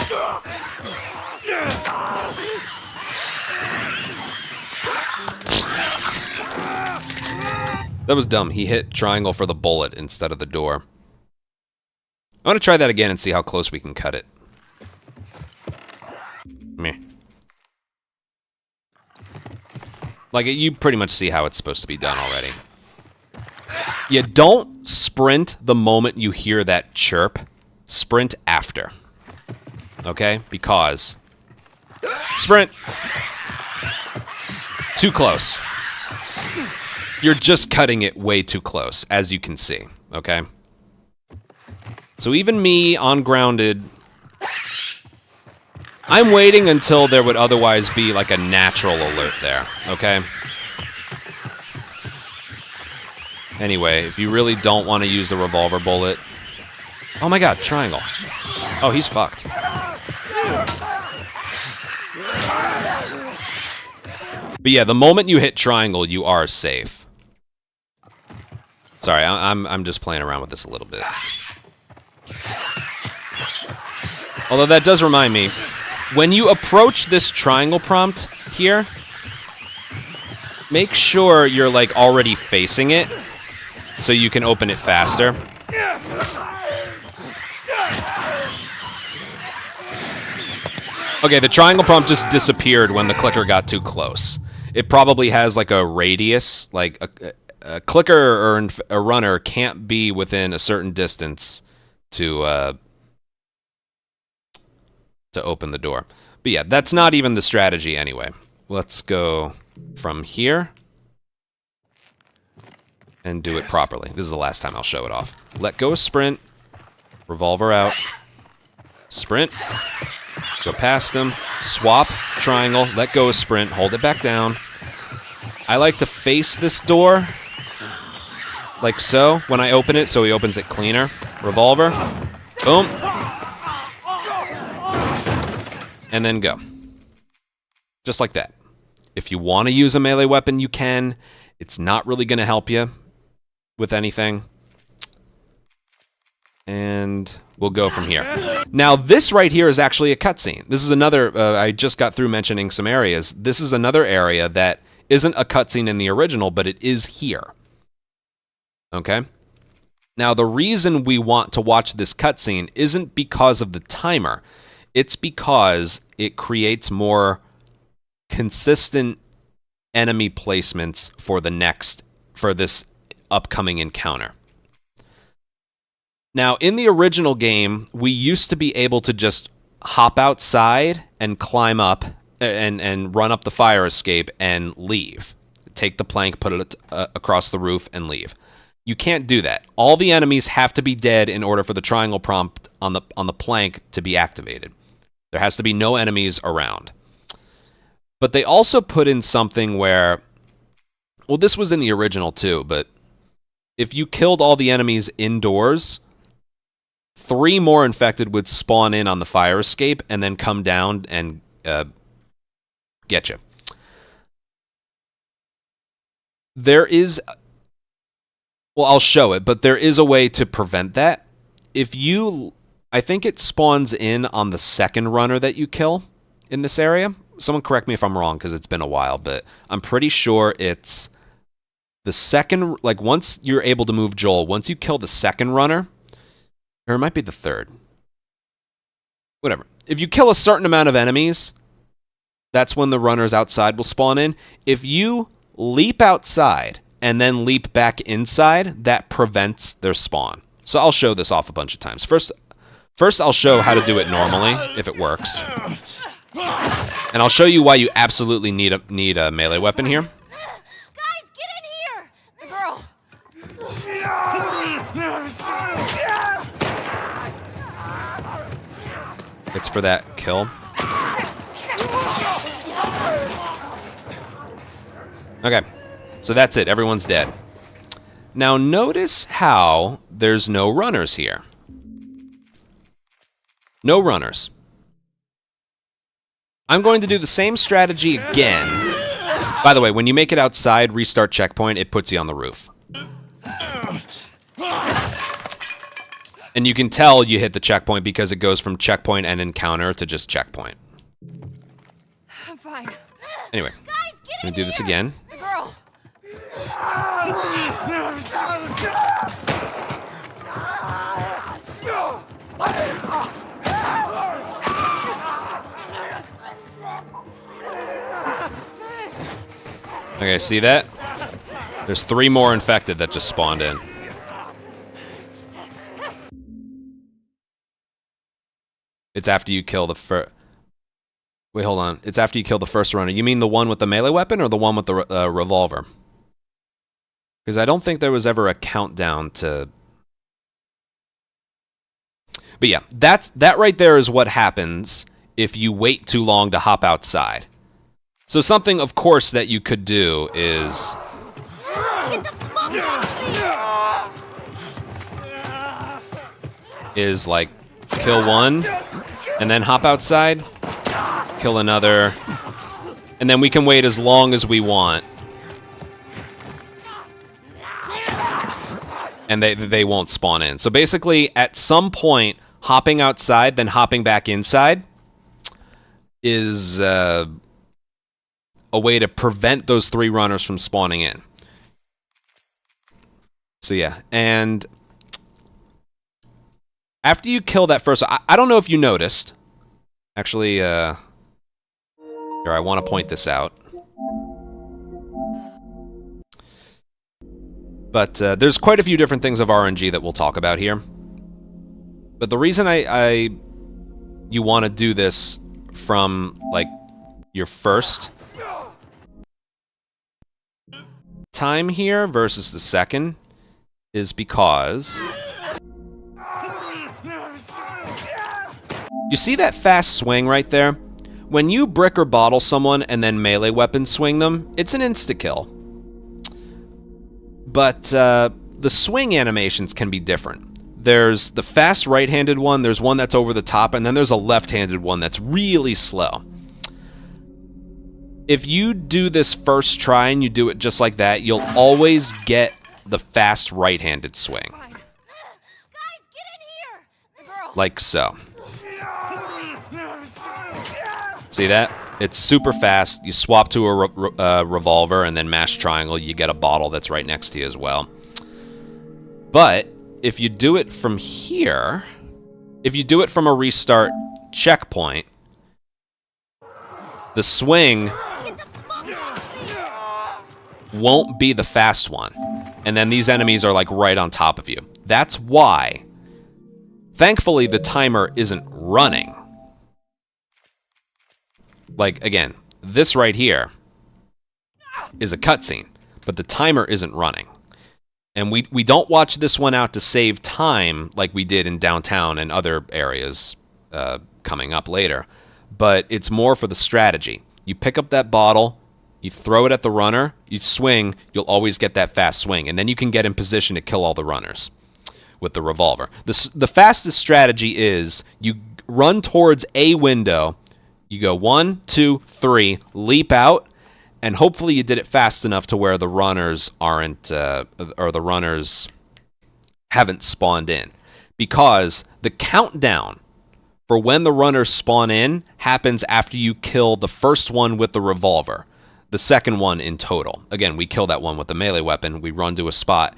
That was dumb. He hit triangle for the bullet instead of the door. I want to try that again and see how close we can cut it. Meh. Like, you pretty much see how it's supposed to be done already. You don't sprint the moment you hear that chirp. Sprint after. Okay? Because... Sprint! Too close. You're just cutting it way too close, as you can see. Okay? So even me, on grounded, I'm waiting until there would otherwise be like a natural alert there, okay? Anyway, if you really don't want to use the revolver bullet, Oh my god, triangle. Oh, he's fucked. But yeah, the moment you hit triangle, you are safe. Sorry, I'm just playing around with this a little bit. Although that does remind me, when you approach this triangle prompt here, make sure you're like already facing it so you can open it faster. Okay, the triangle prompt just disappeared when the clicker got too close. It probably has like a radius, like a clicker or a runner can't be within a certain distance to open the door. But yeah, that's not even the strategy anyway. Let's go from here and do it properly. This is the last time I'll show it off. Let go of sprint, revolver out, sprint, go past him, swap, triangle, let go of sprint, hold it back down. I like to face this door like so when I open it, so he opens it cleaner. Revolver, boom, and then go. Just like that. If you want to use a melee weapon, you can. It's not really going to help you with anything. And we'll go from here. Now, this right here is actually a cutscene. This is another, I just got through mentioning some areas. This is another area that isn't a cutscene in the original, but it is here. Okay? Now, the reason we want to watch this cutscene isn't because of the timer. It's because it creates more consistent enemy placements for this upcoming encounter. Now, in the original game, we used to be able to just hop outside and climb up and run up the fire escape and leave. Take the plank, put it across the roof, and leave. You can't do that. All the enemies have to be dead in order for the triangle prompt on the plank to be activated. There has to be no enemies around. But they also put in something where, well, this was in the original too, but if you killed all the enemies indoors, 3 more infected would spawn in on the fire escape and then come down and get you. There is, well, I'll show it, but there is a way to prevent that. If you, I think it spawns in on the second runner that you kill in this area. Someone correct me if I'm wrong because it's been a while, but I'm pretty sure it's the second, like once you're able to move Joel, once you kill the second runner, or it might be the third. Whatever. If you kill a certain amount of enemies, that's when the runners outside will spawn in. If you leap outside and then leap back inside, that prevents their spawn. So I'll show this off a bunch of times. First I'll show how to do it normally, if it works. And I'll show you why you absolutely need a melee weapon here. Guys, get in here! The girl! It's for that kill. Okay, so that's it. Everyone's dead. Now notice how there's no runners here. No runners. I'm going to do the same strategy again. By the way, when you make it outside, restart checkpoint, it puts you on the roof. And you can tell you hit the checkpoint because it goes from checkpoint and encounter to just checkpoint. I'm fine. Anyway, Guys, get I'm in going to do this here! again. The girl! Okay, see that? There's 3 more infected that just spawned in. It's after you kill the first... Wait, hold on. It's after you kill the first runner. You mean the one with the melee weapon or the one with the revolver? Because I don't think there was ever a countdown to... But yeah, that right there is what happens if you wait too long to hop outside. So something, of course, that you could do is... Get the fuck off me! is like kill one and then hop outside, kill another, and then we can wait as long as we want. And they won't spawn in. So basically, at some point, hopping outside, then hopping back inside is a way to prevent those 3 runners from spawning in. So yeah, and after you kill that first, I don't know if you noticed. Actually, here, I want to point this out. But there's quite a few different things of RNG that we'll talk about here. But the reason you want to do this from, like, your first time here versus the second is because you see that fast swing right there? When you brick or bottle someone and then melee weapon swing them, it's an insta-kill. But the swing animations can be different. There's the fast right-handed one, there's one that's over the top, and then there's a left-handed one that's really slow. If you do this first try and you do it just like that, you'll always get the fast right-handed swing. Guys, get in here! The girl. Like so. See that? It's super fast. You swap to a revolver and then mash triangle. You get a bottle that's right next to you as well. But if you do it from here, if you do it from a restart checkpoint, the swing won't be the fast one. And then these enemies are like right on top of you. That's why, thankfully, the timer isn't running. Like, again, this right here is a cutscene, but the timer isn't running. And we don't watch this one out to save time like we did in downtown and other areas coming up later. But it's more for the strategy. You pick up that bottle, you throw it at the runner, you swing, you'll always get that fast swing. And then you can get in position to kill all the runners with the revolver. The fastest strategy is you run towards a window. You go 1, 2, 3, leap out, and hopefully you did it fast enough to where the runners aren't, or the runners haven't spawned in. Because the countdown for when the runners spawn in happens after you kill the first one with the revolver. The second one in total. Again, we kill that one with the melee weapon. We run to a spot.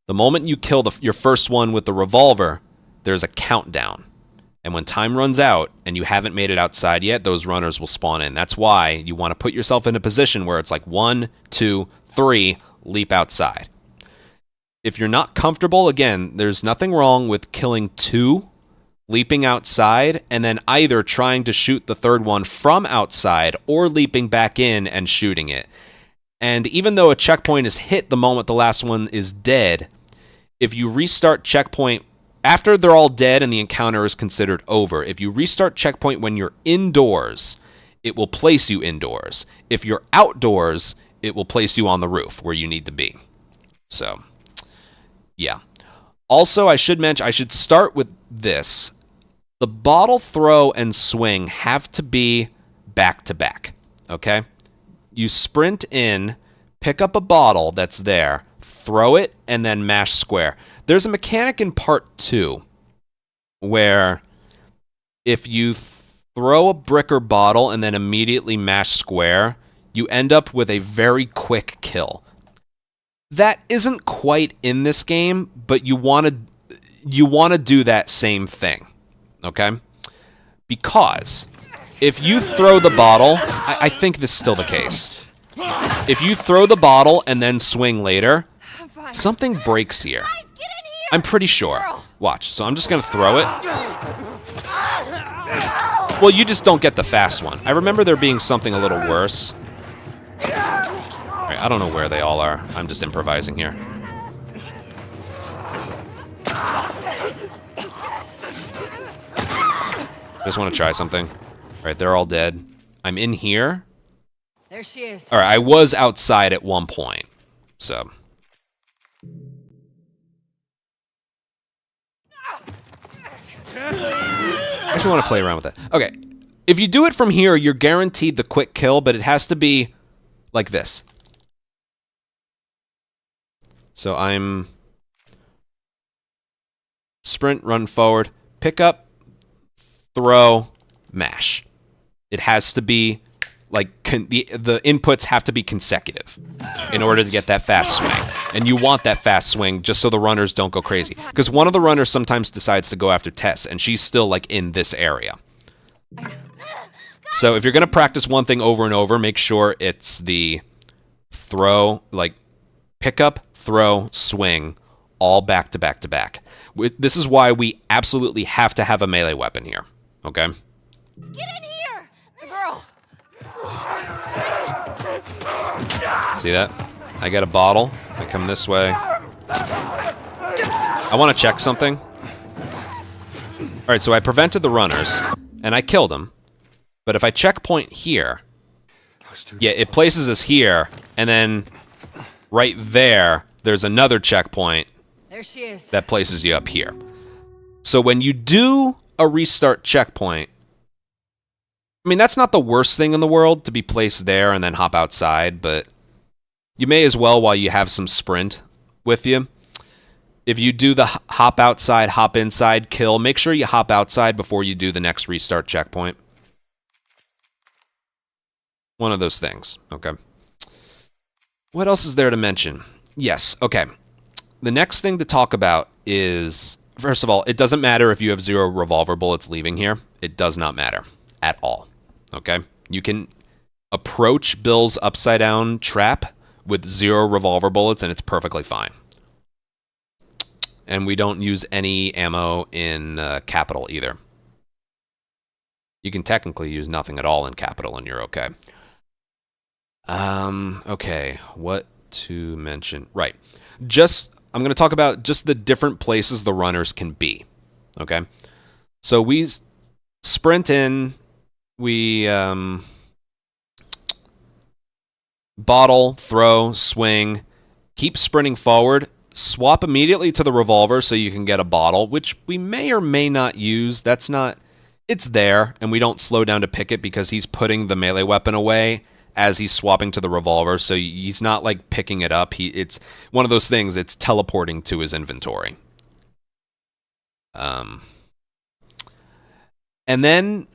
The moment you kill your first one with the revolver, there's a countdown. And when time runs out and you haven't made it outside yet, those runners will spawn in. That's why you want to put yourself in a position where it's like 1, 2, 3, leap outside. If you're not comfortable, again, there's nothing wrong with killing 2, leaping outside, and then either trying to shoot the third one from outside or leaping back in and shooting it. And even though a checkpoint is hit the moment the last one is dead, if you restart checkpoint after they're all dead and the encounter is considered over, if you restart checkpoint when you're indoors, it will place you indoors. If you're outdoors, it will place you on the roof where you need to be. So, yeah. Also, I should mention, I should start with this. The bottle throw and swing have to be back-to-back, okay? You sprint in, pick up a bottle that's there, throw it, and then mash square. There's a mechanic in part 2 where if you throw a brick or bottle and then immediately mash square, you end up with a very quick kill. That isn't quite in this game, but you want to do that same thing, okay? Because if you throw the bottle, I think this is still the case. If you throw the bottle and then swing later, something breaks here. I'm pretty sure. Watch. So I'm just going to throw it. Well, you just don't get the fast one. I remember there being something a little worse. Alright, I don't know where they all are. I'm just improvising here. Just want to try something. Alright, they're all dead. I'm in here. There she is. Alright, I was outside at one point. So... I actually want to play around with that. Okay. If you do it from here, you're guaranteed the quick kill, but it has to be like this. So I'm sprint, run forward, pick up, throw, mash. It has to be like the inputs have to be consecutive in order to get that fast swing. And you want that fast swing just so the runners don't go crazy. Because one of the runners sometimes decides to go after Tess, and she's still like in this area. So if you're going to practice one thing over and over, make sure it's the throw, like pick up, throw, swing, all back to back to back. This is why we absolutely have to have a melee weapon here, okay? Get in here! The girl! See that? I got a bottle. I come this way. I want to check something. All right, so I prevented the runners, and I killed them. But if I checkpoint here, yeah, it places us here, and then right there, there's another checkpoint There she is. that places you up here. So when you do a restart checkpoint, I mean, that's not the worst thing in the world to be placed there and then hop outside, but you may as well while you have some sprint with you. If you do the hop outside, hop inside, kill, make sure you hop outside before you do the next restart checkpoint. One of those things, okay? What else is there to mention? Yes, okay. The next thing to talk about is, first of all, it doesn't matter if you have 0 revolver bullets leaving here. It does not matter at all, okay? You can approach Bill's upside down trap with 0 revolver bullets and it's perfectly fine. And we don't use any ammo in Capital either. You can technically use nothing at all in Capital and you're okay. Okay, what to mention? Right. I'm going to talk about just the different places the runners can be. Okay? So we sprint in, we bottle, throw, swing, keep sprinting forward, swap immediately to the revolver so you can get a bottle, which we may or may not use. It's there, and we don't slow down to pick it because he's putting the melee weapon away as he's swapping to the revolver, so he's not like picking it up. It's one of those things, it's teleporting to his inventory. And then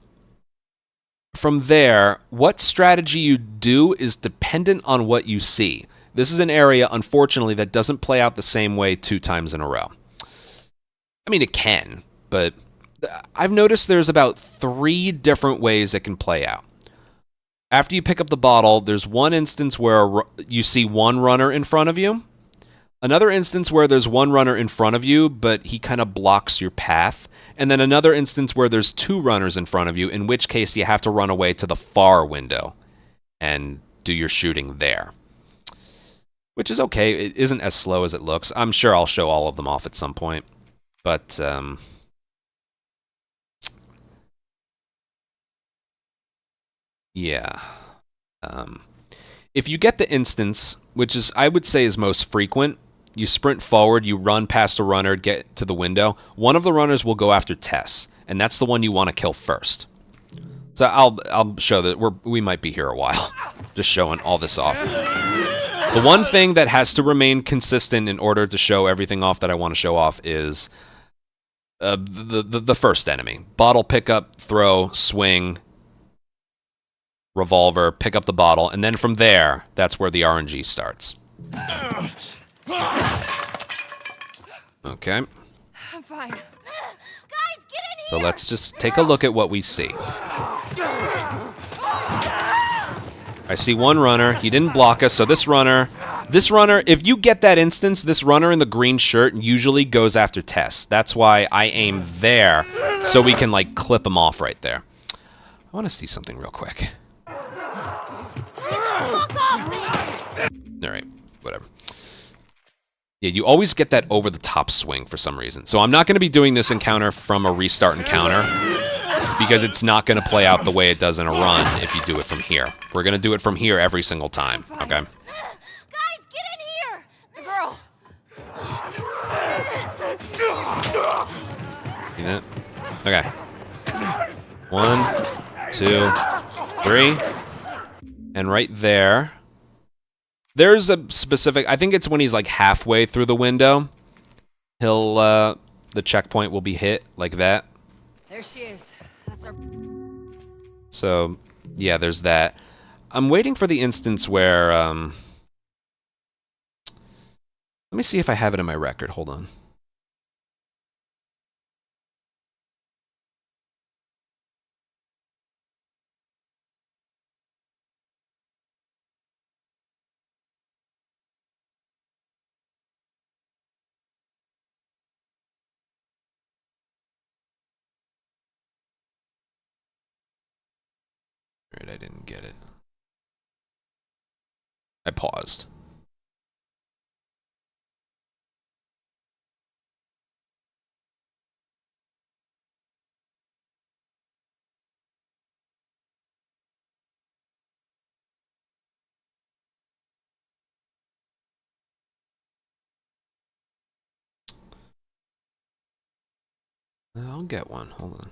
from there, what strategy you do is dependent on what you see. This is an area, unfortunately, that doesn't play out the same way 2 times in a row. I mean, it can, but I've noticed there's about 3 different ways it can play out. After you pick up the bottle, there's one instance where you see one runner in front of you. Another instance where there's one runner in front of you, but he kind of blocks your path. And then another instance where there's 2 runners in front of you, in which case you have to run away to the far window and do your shooting there. Which is okay. It isn't as slow as it looks. I'm sure I'll show all of them off at some point. But, yeah. If you get the instance, which is I would say is most frequent, you sprint forward, you run past a runner, get to the window. One of the runners will go after Tess, and that's the one you want to kill first. So I'll show that we might be here a while, just showing all this off. The one thing that has to remain consistent in order to show everything off that I want to show off is the first enemy. Bottle pickup, throw, swing, revolver, pick up the bottle, and then from there, that's where the RNG starts. Okay. I'm fine. Guys, get in here! So let's just take a look at what we see. I see one runner. He didn't block us, so this runner, if you get that instance, this runner in the green shirt usually goes after Tess. That's why I aim there, so we can, like, clip him off right there. I want to see something real quick. Alright, whatever. Yeah, you always get that over-the-top swing for some reason. So I'm not going to be doing this encounter from a restart encounter, because it's not going to play out the way it does in a run if you do it from here. We're going to do it from here every single time, okay? Guys, get in here! The girl! See that? Okay. 1, 2, 3. And right there. There's a specific... I think it's when he's like halfway through the window. He'll... the checkpoint will be hit like that. There she is. That's our... So, yeah, there's that. I'm waiting for the instance where... let me see if I have it in my record. Hold on. Alright, I didn't get it. I paused. I'll get one. Hold on.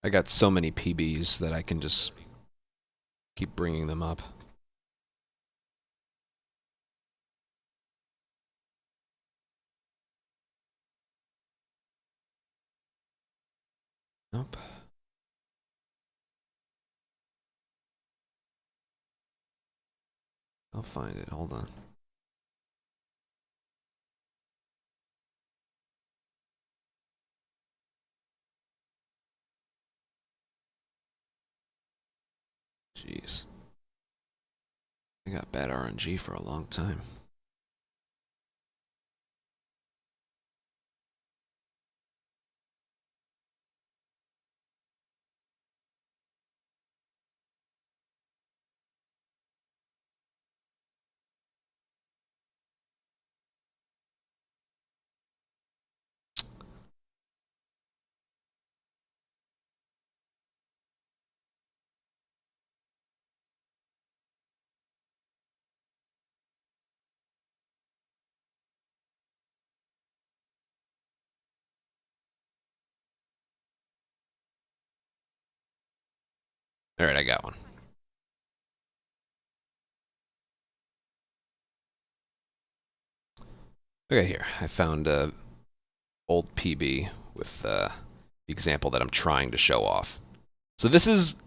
I got so many PBs that I can just keep bringing them up. Nope. I'll find it. Hold on. Jeez. I got bad RNG for a long time. Alright, I got one. Okay, here. I found a old PB with the example that I'm trying to show off. So this is,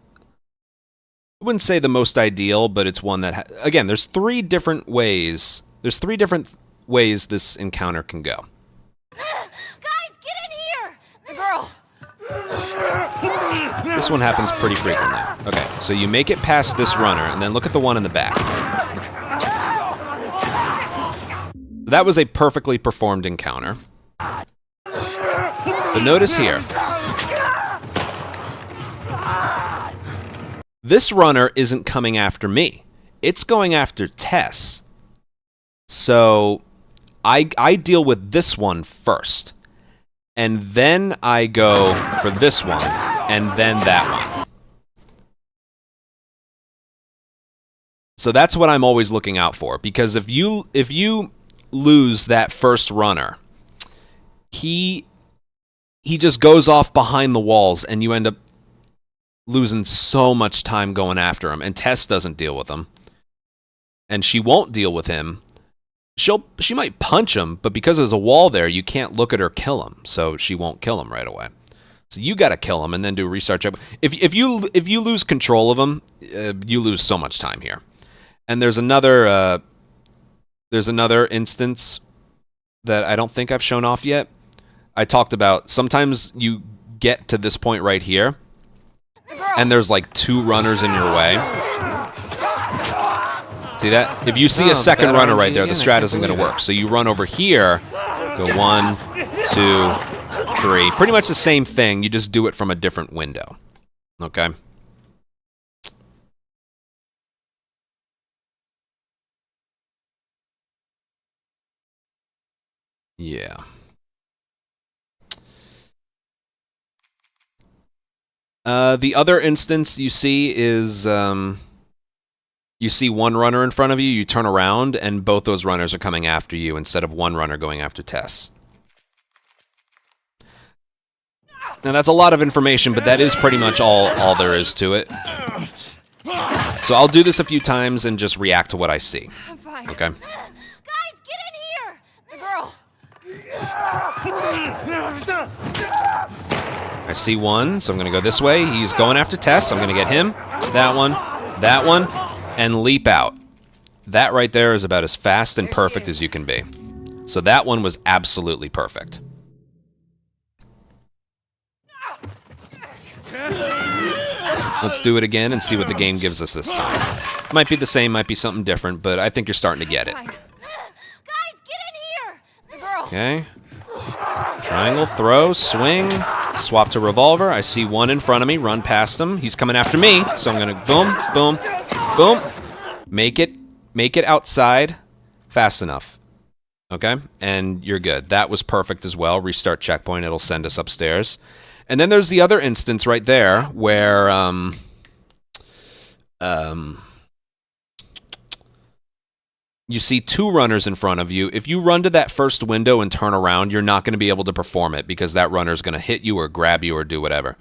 I wouldn't say the most ideal, but it's one that, again, there's 3 different ways. There's 3 different ways this encounter can go. Guys, get in here! The girl! This one happens pretty frequently. Okay, so you make it past this runner, and then look at the one in the back. That was a perfectly performed encounter. But notice here. This runner isn't coming after me. It's going after Tess. So I deal with this one first. And then I go for this one, and then that one. So that's what I'm always looking out for, because if you lose that first runner, he just goes off behind the walls, and you end up losing so much time going after him. And Tess doesn't deal with him, and she won't deal with him. She might punch him, but because there's a wall there, you can't look at her kill him, so she won't kill him right away. So you got to kill him and then do a restart check. If you lose control of him, you lose so much time here. And there's another instance that I don't think I've shown off yet. I talked about sometimes you get to this point right here, and there's like 2 runners in your way. See that? If you see a second runner right there, the strat isn't going to work. So you run over here, go 1, 2, 3. Pretty much the same thing, you just do it from a different window. Okay? Yeah. The other instance you see is you see one runner in front of you, you turn around, and both those runners are coming after you instead of one runner going after Tess. Now that's a lot of information, but that is pretty much all there is to it. So I'll do this a few times and just react to what I see. I'm fine. Okay? Guys, get in here! The girl! I see one, so I'm going to go this way. He's going after Tess. I'm going to get him, that one, and leap out. That right there is about as fast and perfect as you can be. So that one was absolutely perfect. Let's do it again and see what the game gives us this time. Might be the same, might be something different, but I think you're starting to get it. Guys, get in here! The girl! Okay. Triangle, throw, swing, swap to revolver. I see one in front of me, run past him. He's coming after me, so I'm gonna boom, boom, boom. Make it outside fast enough. Okay? And you're good. That was perfect as well. Restart checkpoint, it'll send us upstairs. And then there's the other instance right there where you see two runners in front of you. If you run to that first window and turn around, you're not going to be able to perform it because that runner's going to hit you or grab you or do whatever.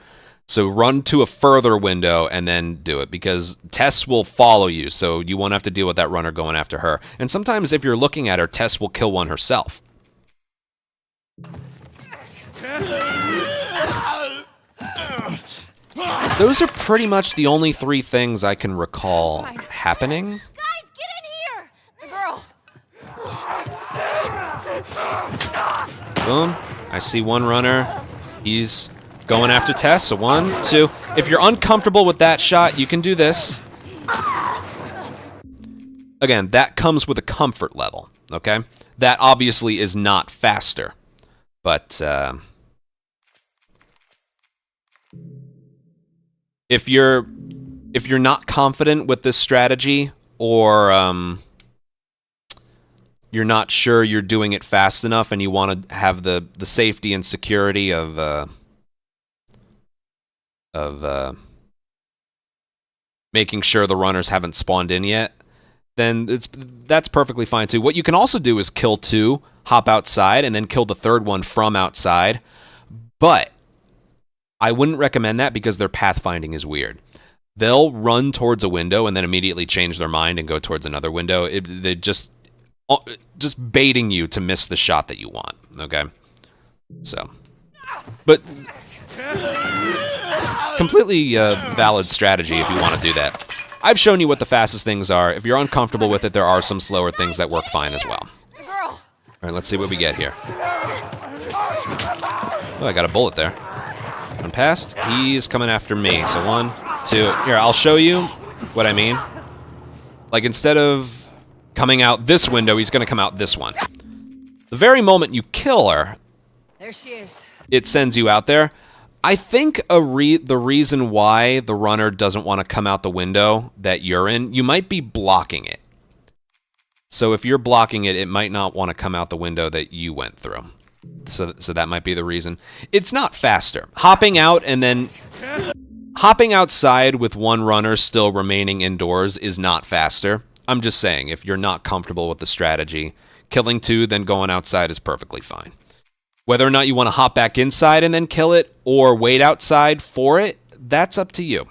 So run to a further window and then do it because Tess will follow you, so you won't have to deal with that runner going after her. And sometimes if you're looking at her, Tess will kill one herself. Those are pretty much the only three things I can recall happening. Guys, get in here! The girl! Boom. I see one runner. He's going after Tess. So 1, 2. If you're uncomfortable with that shot, you can do this. Again, that comes with a comfort level, okay? That obviously is not faster. But if you're not confident with this strategy, or you're not sure you're doing it fast enough, and you want to have the safety and security of making sure the runners haven't spawned in yet, then that's perfectly fine too. What you can also do is kill two, hop outside, and then kill the third one from outside. But I wouldn't recommend that because their pathfinding is weird. They'll run towards a window and then immediately change their mind and go towards another window. They're just baiting you to miss the shot that you want, okay? So, but completely valid strategy if you want to do that. I've shown you what the fastest things are. If you're uncomfortable with it, there are some slower things that work fine as well. All right, let's see what we get here. Oh, I got a bullet there. One past. He's coming after me. So 1, 2. Here, I'll show you what I mean. Like, instead of coming out this window, he's going to come out this one. The very moment you kill her, There she is. it sends you out there. I think the reason why the runner doesn't want to come out the window that you're in, you might be blocking it. So if you're blocking it, it might not want to come out the window that you went through. So that might be the reason. It's not faster. Hopping out and then hopping outside with one runner still remaining indoors is not faster. I'm just saying, if you're not comfortable with the strategy, killing two, then going outside is perfectly fine. Whether or not you want to hop back inside and then kill it, or wait outside for it, that's up to you.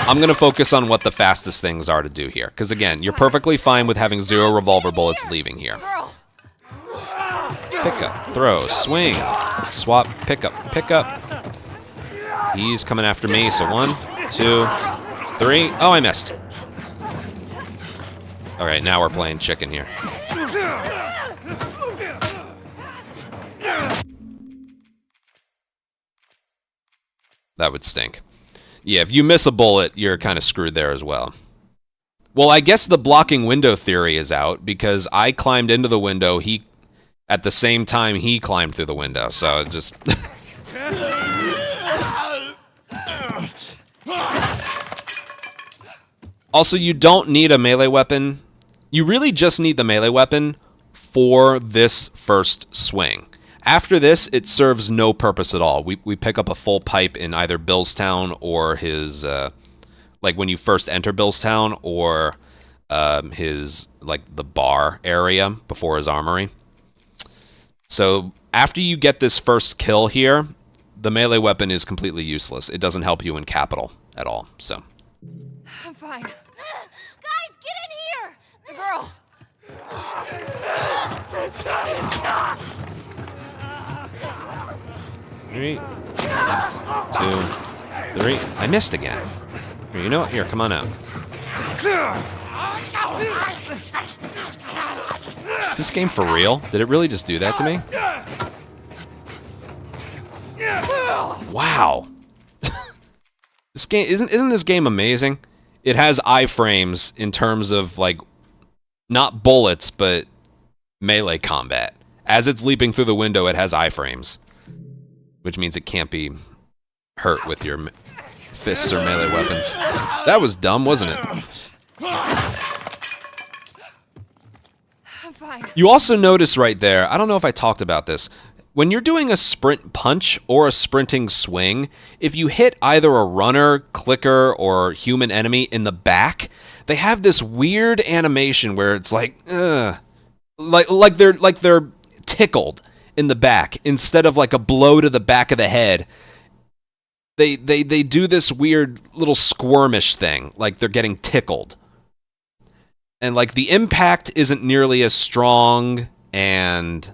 I'm going to focus on what the fastest things are to do here. Because again, you're perfectly fine with having 0 revolver bullets leaving here. Pick up, throw, swing, swap, pick up, pick up. He's coming after me, so 1, 2, 3. Oh, I missed. All right, now we're playing chicken here. That would stink. Yeah, if you miss a bullet, you're kind of screwed there as well. Well, I guess the blocking window theory is out because I climbed into the window. At the same time, he climbed through the window. So it just. Also, you don't need a melee weapon You really just need the melee weapon for this first swing. After this, it serves no purpose at all. We pick up a full pipe in either Billstown or his, like when you first enter Billstown, or his, like, the bar area before his armory. So after you get this first kill here, the melee weapon is completely useless. It doesn't help you in Capital at all, so. I'm fine. Guys, get in here! The girl! 3, 2, 3. I missed again. Here, you know what? Here, come on out. Is this game for real? Did it really just do that to me? Wow. This game isn't this game amazing? It has iframes in terms of, like, not bullets, but melee combat. As it's leaping through the window, it has iframes, which means it can't be hurt with your fists or melee weapons. That was dumb, wasn't it? I'm fine. You also notice right there, I don't know if I talked about this, when you're doing a sprint punch or a sprinting swing, if you hit either a runner, clicker, or human enemy in the back, they have this weird animation where it's like, like they're tickled in the back instead of like a blow to the back of the head. They do this weird little squirmish thing, like they're getting tickled. And like the impact isn't nearly as strong, and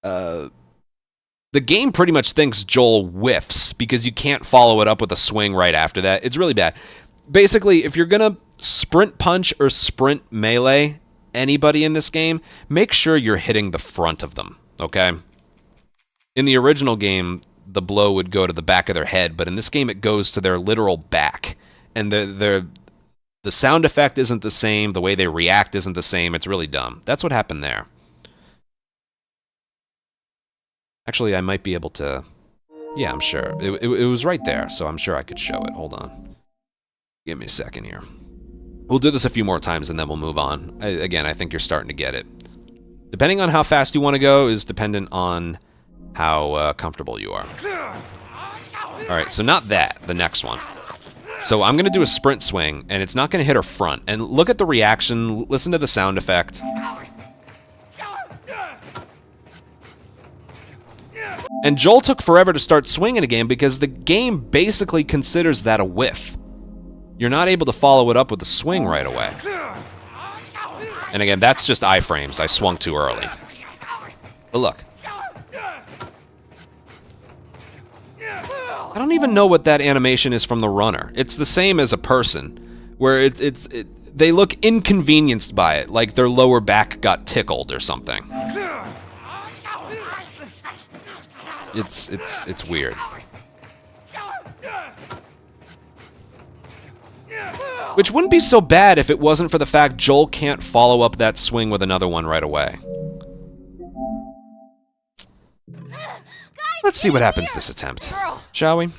the game pretty much thinks Joel whiffs because you can't follow it up with a swing right after that. It's really bad. Basically, if you're gonna sprint punch or sprint melee anybody in this game, make sure you're hitting the front of them, okay? In the original game, the blow would go to the back of their head, but in this game it goes to their literal back. And the sound effect isn't the same, the way they react isn't the same, it's really dumb. That's what happened there. Actually, I might be able to... Yeah, I'm sure. It was right there, so I'm sure I could show it. Hold on. Give me a second here. We'll do this a few more times and then we'll move on. Again, I think you're starting to get it. Depending on how fast you want to go is dependent on how comfortable you are. Alright, so not that, the next one. So I'm going to do a sprint swing, and it's not going to hit her front. And look at the reaction, listen to the sound effect. And Joel took forever to start swinging again because the game basically considers that a whiff. You're not able to follow it up with a swing right away. And again, that's just iframes. I swung too early. But look. I don't even know what that animation is from the runner. It's the same as a person, where they look inconvenienced by it, like their lower back got tickled or something. It's weird. Which wouldn't be so bad if it wasn't for the fact Joel can't follow up that swing with another one right away. Let's see what happens this attempt, shall we?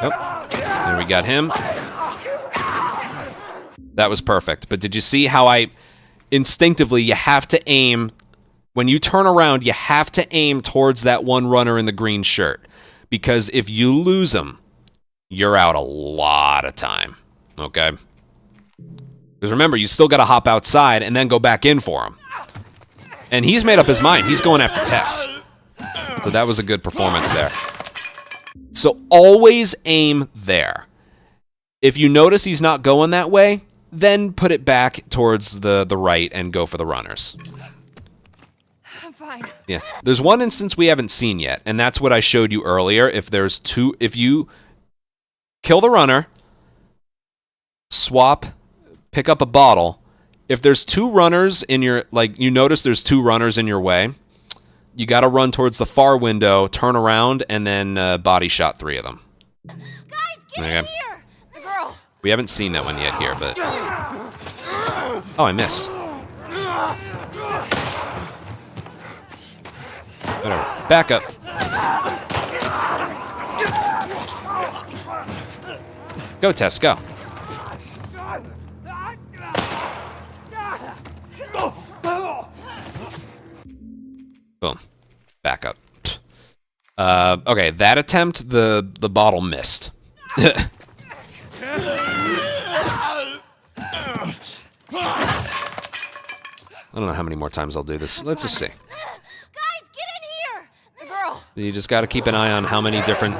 Oh, there we got him. That was perfect. But did you see how instinctively, you have to aim, when you turn around, you have to aim towards that one runner in the green shirt. Because if you lose him, you're out a lot of time, okay? Because remember, you still got to hop outside and then go back in for him. And he's made up his mind. He's going after Tess. So that was a good performance there. So always aim there. If you notice he's not going that way, then put it back towards the right and go for the runners. I'm fine. Yeah. There's one instance we haven't seen yet, and that's what I showed you earlier. If you kill the runner, swap, pick up a bottle. If there's two runners in your, like, you notice there's two runners in your way, you got to run towards the far window, turn around, and then body shot 3 of them. Guys, get in here! The girl! We haven't seen that one yet here, but... Oh, I missed. Whatever. Back up. Go, Tess, go. Boom. Back up. Okay, that attempt, the bottle missed. I don't know how many more times I'll do this. Let's just see. Guys, get in here! The girl. You just got to keep an eye on how many different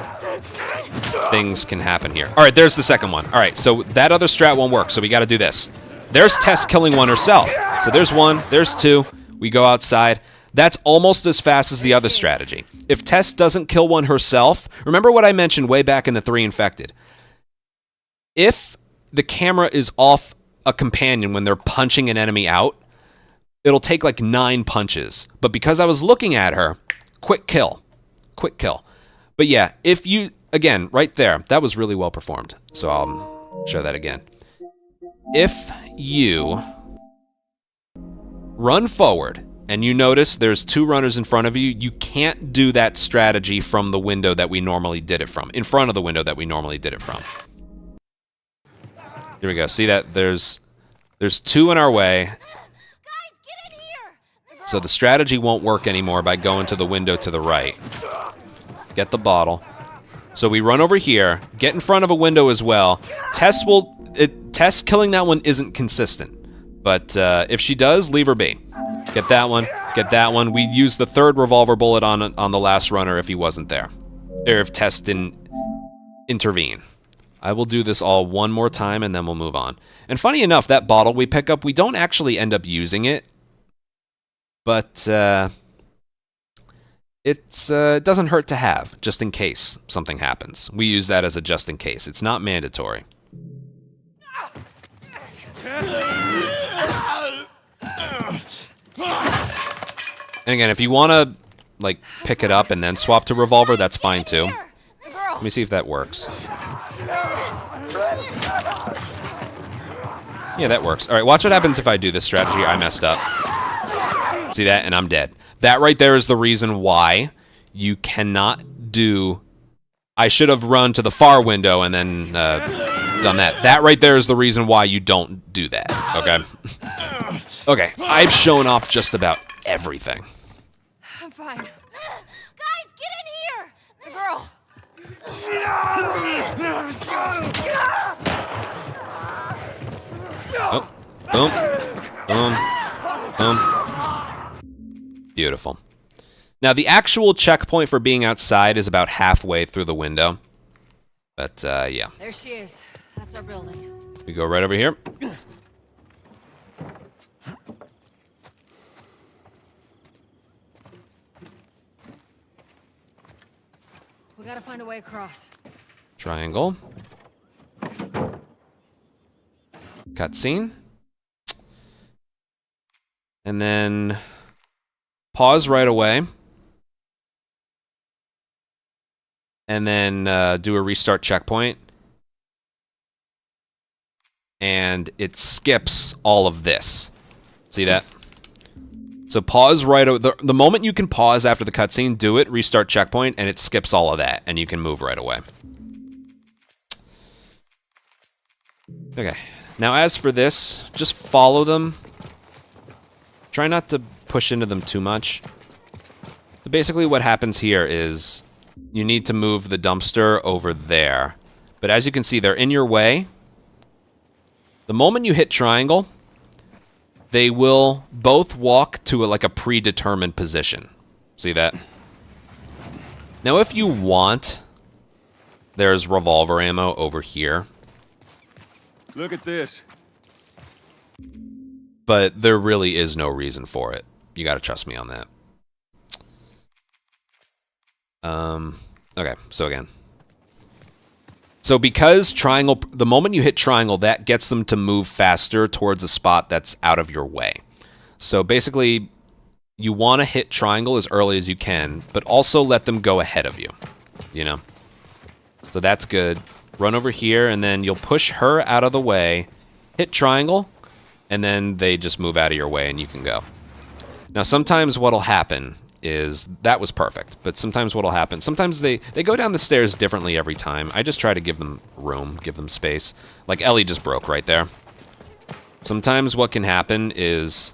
things can happen here. All right, there's the second one. All right, so that other strat won't work, so we got to do this. There's Tess killing one herself. So there's one, there's two. We go outside. That's almost as fast as the other strategy. If Tess doesn't kill one herself, remember what I mentioned way back in the 3 Infected. If the camera is off a companion when they're punching an enemy out, it'll take like 9 punches. But because I was looking at her, quick kill. Quick kill. But yeah, if you, again, right there, that was really well performed. So I'll show that again. If you run forward and you notice there's 2 runners in front of you, you can't do that strategy from the window that we normally did it from. In front of the window that we normally did it from. Here we go. See that? There's 2 in our way. Guys, get in here! So the strategy won't work anymore by going to the window to the right. Get the bottle. So we run over here, get in front of a window as well. Tess killing that one isn't consistent. But if she does, leave her be. Get that one. Get that one. We'd use the 3rd revolver bullet on the last runner if he wasn't there. Or if Tess didn't intervene. I will do this all one more time and then we'll move on. And funny enough, that bottle we pick up, we don't actually end up using it. But it doesn't hurt to have, just in case something happens. We use that as a just in case. It's not mandatory. And again, if you want to like pick it up and then swap to revolver, that's fine too. Let me see if that works. Yeah, that works. All right, watch what happens if I do this strategy. I messed up. See that? And I'm dead. That right there is the reason why you cannot do... I should have run to the far window and then done that. That right there is the reason why you don't do that, okay? Okay, I've shown off just about everything. I'm fine. Guys, get in here! The girl. Oh, boom, boom, boom. Beautiful. Now, the actual checkpoint for being outside is about halfway through the window. But, yeah. There she is. That's our building. We go right over here. We gotta find a way across. Triangle. Cutscene. And then pause right away. And then do a restart checkpoint. And it skips all of this. See that? So pause right the moment you can pause after the cutscene, do it, restart checkpoint, and it skips all of that, and you can move right away. Okay. Now as for this, just follow them. Try not to push into them too much. So basically what happens here is you need to move the dumpster over there. But as you can see, they're in your way. The moment you hit triangle, they will both walk to like a predetermined position. See that? Now if you want, there's revolver ammo over here. Look at this. But there really is no reason for it. You gotta trust me on that. Okay, so again. So because triangle, the moment you hit triangle, that gets them to move faster towards a spot that's out of your way. So basically, you want to hit triangle as early as you can, but also let them go ahead of you, you know? So that's good. Run over here, and then you'll push her out of the way, hit triangle, and then they just move out of your way and you can go. Now sometimes what'll happen is that was perfect. But sometimes what'll happen, sometimes they go down the stairs differently every time. I just try to give them room, give them space. Like Ellie just broke right there. Sometimes what can happen is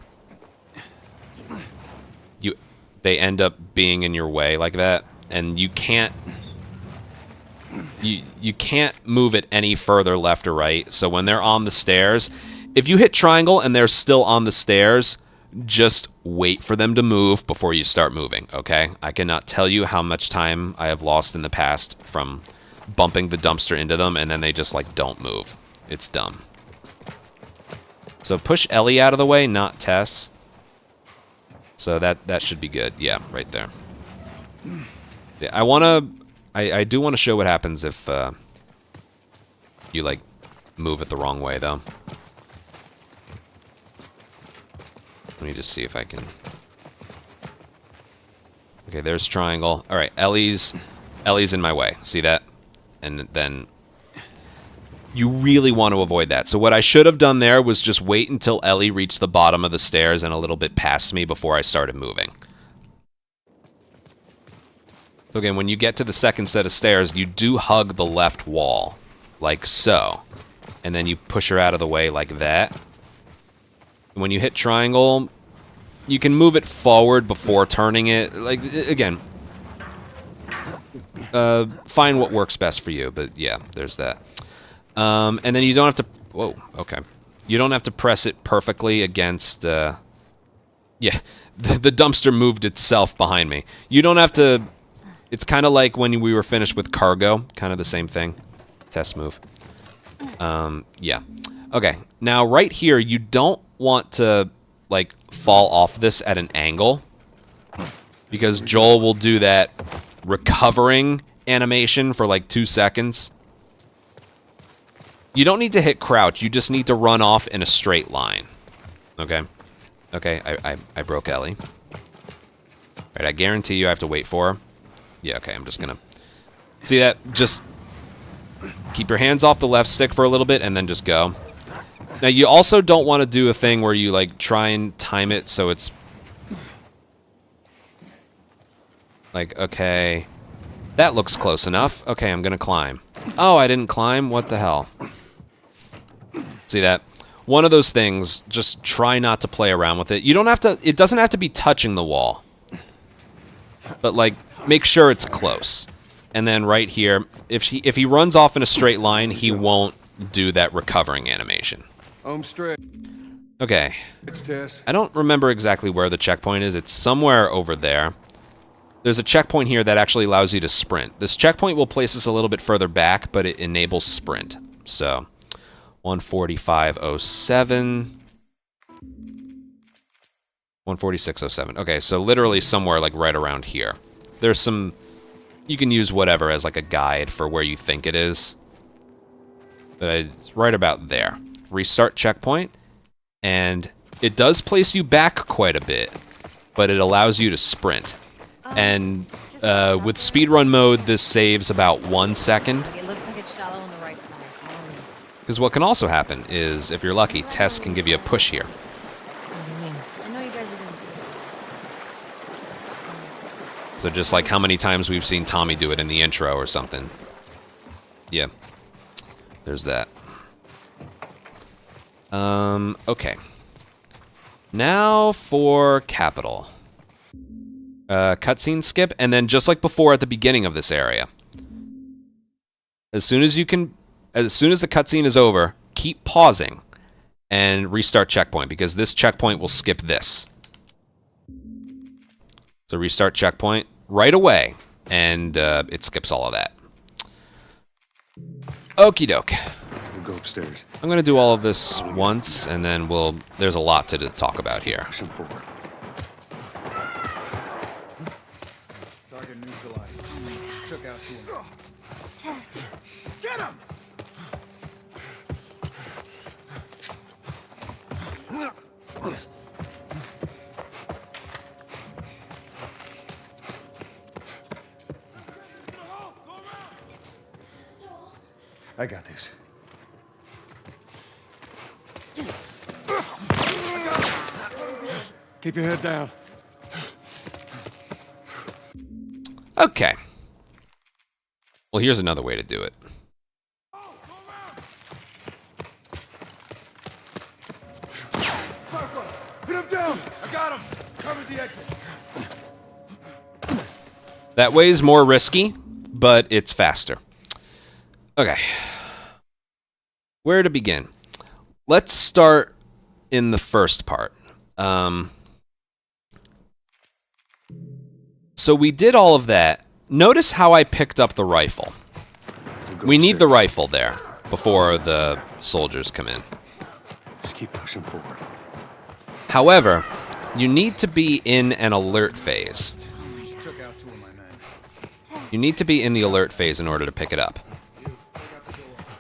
they end up being in your way like that, and you can't move it any further left or right. So when they're on the stairs, if you hit triangle and they're still on the stairs, just wait for them to move before you start moving, okay? I cannot tell you how much time I have lost in the past from bumping the dumpster into them and then they just like don't move. It's dumb. So push Ellie out of the way, not Tess. So that should be good. Yeah, right there. Yeah, I do want to show what happens if you like move it the wrong way though. Let me just see if I can. Okay, there's triangle. All right, Ellie's in my way. See that? And then you really want to avoid that. So what I should have done there was just wait until Ellie reached the bottom of the stairs and a little bit past me before I started moving. So again, when you get to the second set of stairs, you do hug the left wall, like so. And then you push her out of the way like that. When you hit triangle, you can move it forward before turning it. Like, again, find what works best for you. But yeah, there's that. And then you don't have to... Whoa, okay. You don't have to press it perfectly against... yeah, the dumpster moved itself behind me. You don't have to... It's kind of like when we were finished with cargo. Kind of the same thing. Test move. Yeah. Okay, now right here, you don't want to, like, fall off this at an angle. Because Joel will do that recovering animation for, like, 2 seconds. You don't need to hit crouch, you just need to run off in a straight line. Okay? Okay, I broke Ellie. Alright, I guarantee you I have to wait for her. Yeah, okay, I'm just gonna... See that? Just keep your hands off the left stick for a little bit and then just go. Now, you also don't want to do a thing where you, like, try and time it so it's... Like, okay... That looks close enough. Okay, I'm gonna climb. Oh, I didn't climb? What the hell? See that? One of those things, just try not to play around with it. You don't have to... It doesn't have to be touching the wall. But, like, make sure it's close. And then right here, if he runs off in a straight line, he won't do that recovering animation. Home straight. Okay. It's Tess. I don't remember exactly where the checkpoint is. It's somewhere over there. There's a checkpoint here that actually allows you to sprint. This checkpoint will place us a little bit further back, but it enables sprint. So, 145.07. 146.07. Okay, so literally somewhere like right around here. There's some... You can use whatever as like a guide for where you think it is. But it's right about there. Restart checkpoint, and it does place you back quite a bit, but it allows you to sprint. And with speedrun mode, this saves about 1 second. It looks like it's shallow on the right side. Because what can also happen is, if you're lucky, Tess can give you a push here. I know you guys are gonna do So just like how many times we've seen Tommy do it in the intro or something. Yeah. There's that. Okay. Now for capital. Cutscene skip, and then just like before at the beginning of this area. As soon as the cutscene is over, keep pausing and restart checkpoint, because this checkpoint will skip this. So restart checkpoint right away, and it skips all of that. Okie doke. We'll go upstairs. I'm gonna do all of this once, and then there's a lot to talk about here. Push him forward. Target neutralized. Oh my God. Took out 2 of them. Tess. Get him! I got this. Keep your head down. Okay. Well, here's another way to do it. Put him down! I got him! Cover the exit! That way is more risky, but it's faster. Okay. Where to begin? Let's start in the first part. So we did all of that. Notice how I picked up the rifle. We need the rifle there before the soldiers come in. Just keep pushing forward. However, you need to be in an alert phase. Took out 2 of my men. You need to be in the alert phase in order to pick it up.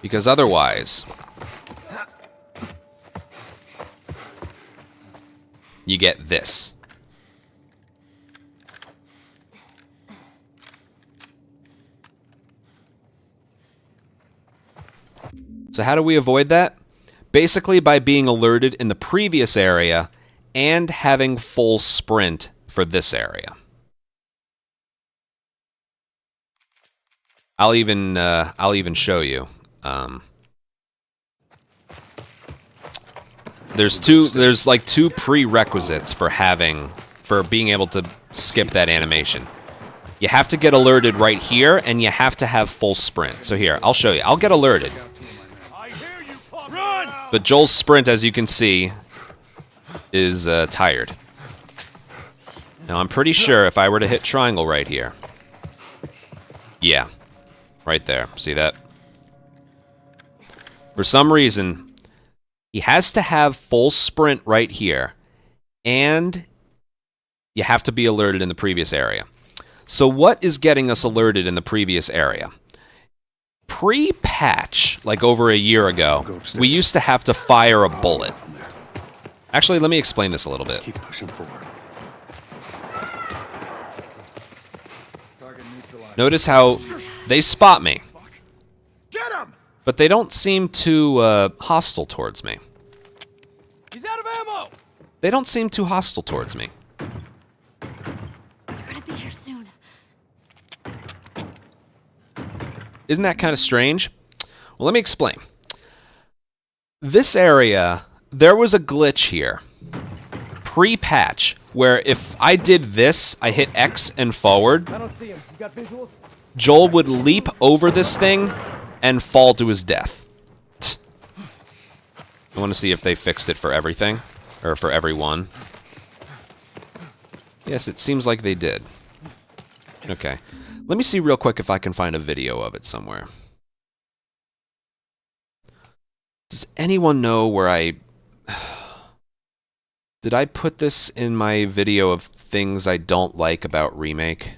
Because otherwise, you get this. So how do we avoid that? Basically by being alerted in the previous area and having full sprint for this area. I'll even show you. There's like 2 prerequisites for being able to skip that animation. You have to get alerted right here, and you have to have full sprint. So here, I'll show you. I'll get alerted. Run! But Joel's sprint, as you can see, is tired. Now, I'm pretty sure if I were to hit triangle right here. Yeah. Right there. See that? For some reason, he has to have full sprint right here. And you have to be alerted in the previous area. So what is getting us alerted in the previous area? Pre-patch, like over a year ago, we used to have to fire a bullet. Actually, let me explain this a little bit. Keep pushing forward. Notice how they spot me, Get him! but they don't seem too hostile towards me. He's out of ammo! They don't seem too hostile towards me. You're gonna be here soon. Isn't that kind of strange? Well, let me explain. This area, there was a glitch here, pre-patch, where if I did this, I hit X and forward, I don't see him. You got visuals? Joel would leap over this thing and fall to his death. I want to see if they fixed it for everything, or for everyone. Yes, it seems like they did. Okay. Let me see real quick if I can find a video of it somewhere. Does anyone know where I... Did I put this in my video of things I don't like about Remake?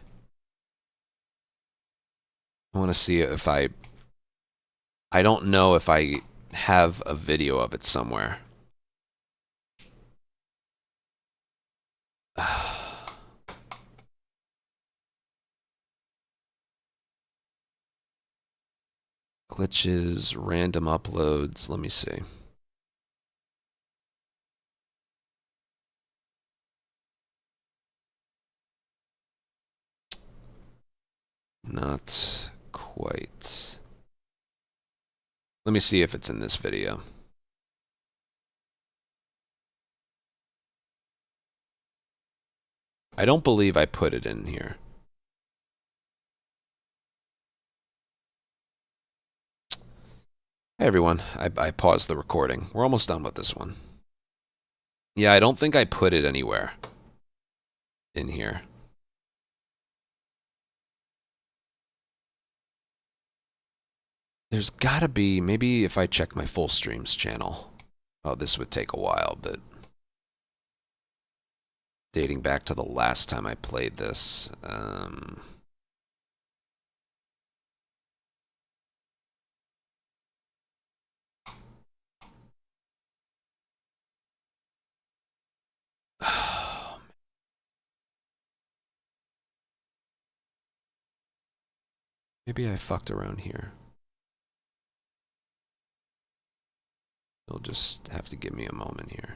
I want to see if I don't know if I have a video of it somewhere. Glitches, random uploads, let me see. Not quite. Let me see if it's in this video. I don't believe I put it in here. Hey everyone, I paused the recording. We're almost done with this one. Yeah, I don't think I put it anywhere in here. There's gotta be, maybe if I check my full streams channel. Oh, this would take a while, but dating back to the last time I played this. Maybe I fucked around here. You'll just have to give me a moment here.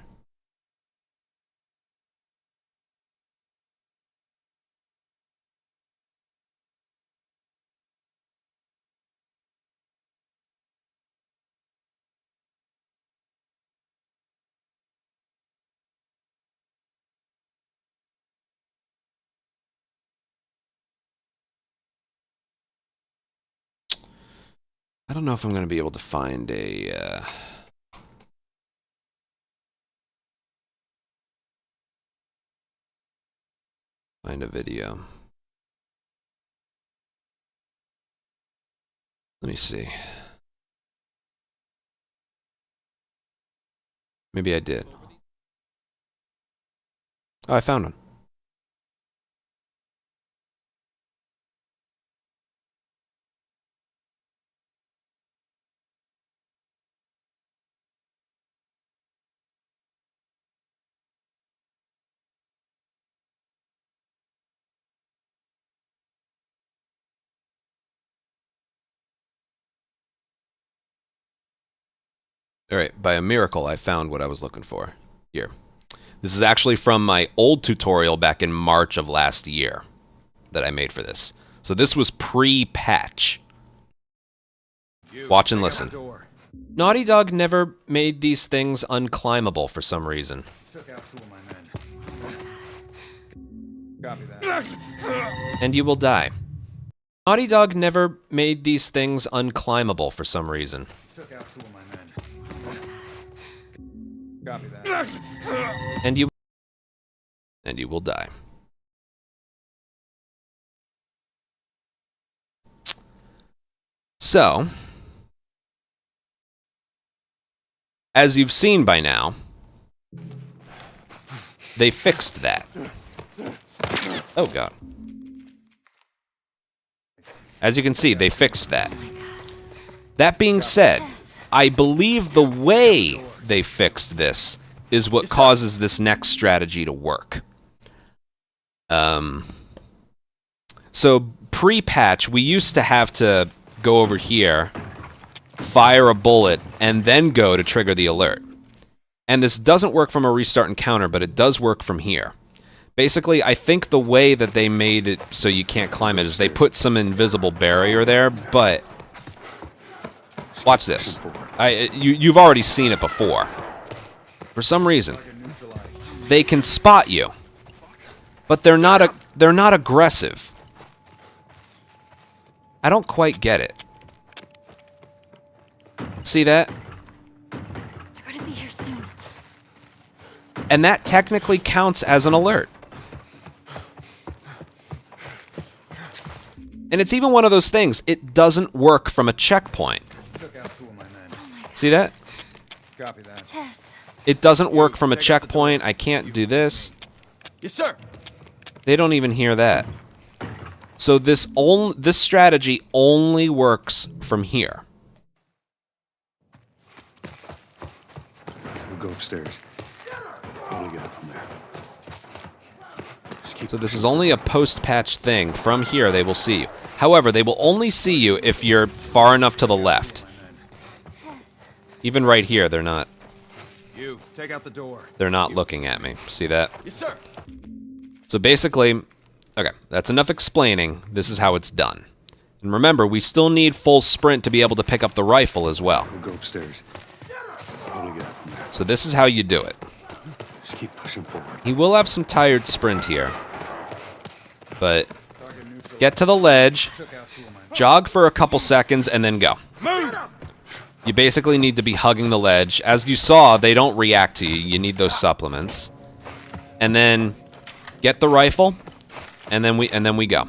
I don't know if I'm going to be able to find a... find a video. Let me see. Maybe I did. Oh, I found one. All right, by a miracle, I found what I was looking for. Here. This is actually from my old tutorial back in March of last year that I made for this. So this was pre-patch. Watch and listen. Naughty Dog never made these things unclimbable for some reason. Took out 2 of my men. Copy that. And you will die. Naughty Dog never made these things unclimbable for some reason. Took out 2 of my men. Copy that. And you will die. So, as you've seen by now, they fixed that. Oh god. As you can see, they fixed that. That being said, I believe the way they fixed this is what causes this next strategy to work. So pre-patch, we used to have to go over here, fire a bullet, and then go to trigger the alert. And this doesn't work from a restart encounter, but it does work from here. Basically, I think the way that they made it so you can't climb it is they put some invisible barrier there, but... Watch this. You've already seen it before. For some reason, they can spot you, but they're not aggressive. I don't quite get it. See that? They're gonna be here soon. And that technically counts as an alert. And it's even one of those things, it doesn't work from a checkpoint. Took out 2 of my men. See that? Copy that. Tess. It doesn't work from a checkpoint. I can't do this. Yes, sir. They don't even hear that. So this strategy only works from here. We'll go upstairs. What do we got from there? Just keep So this is only a post-patch thing. From here, they will see you. However, they will only see you if you're far enough to the left. Even right here, they're not. You take out the door. They're not looking at me. See that? Yes, sir. So basically, okay, that's enough explaining. This is how it's done. And remember, we still need full sprint to be able to pick up the rifle as well. We'll go upstairs. What do we got from there? So this is how you do it. Just keep pushing forward. He will have some tired sprint here. But get to the ledge, jog for a couple seconds, and then go. You basically need to be hugging the ledge. As you saw, they don't react to you. You need those supplements. And then get the rifle, and then we go.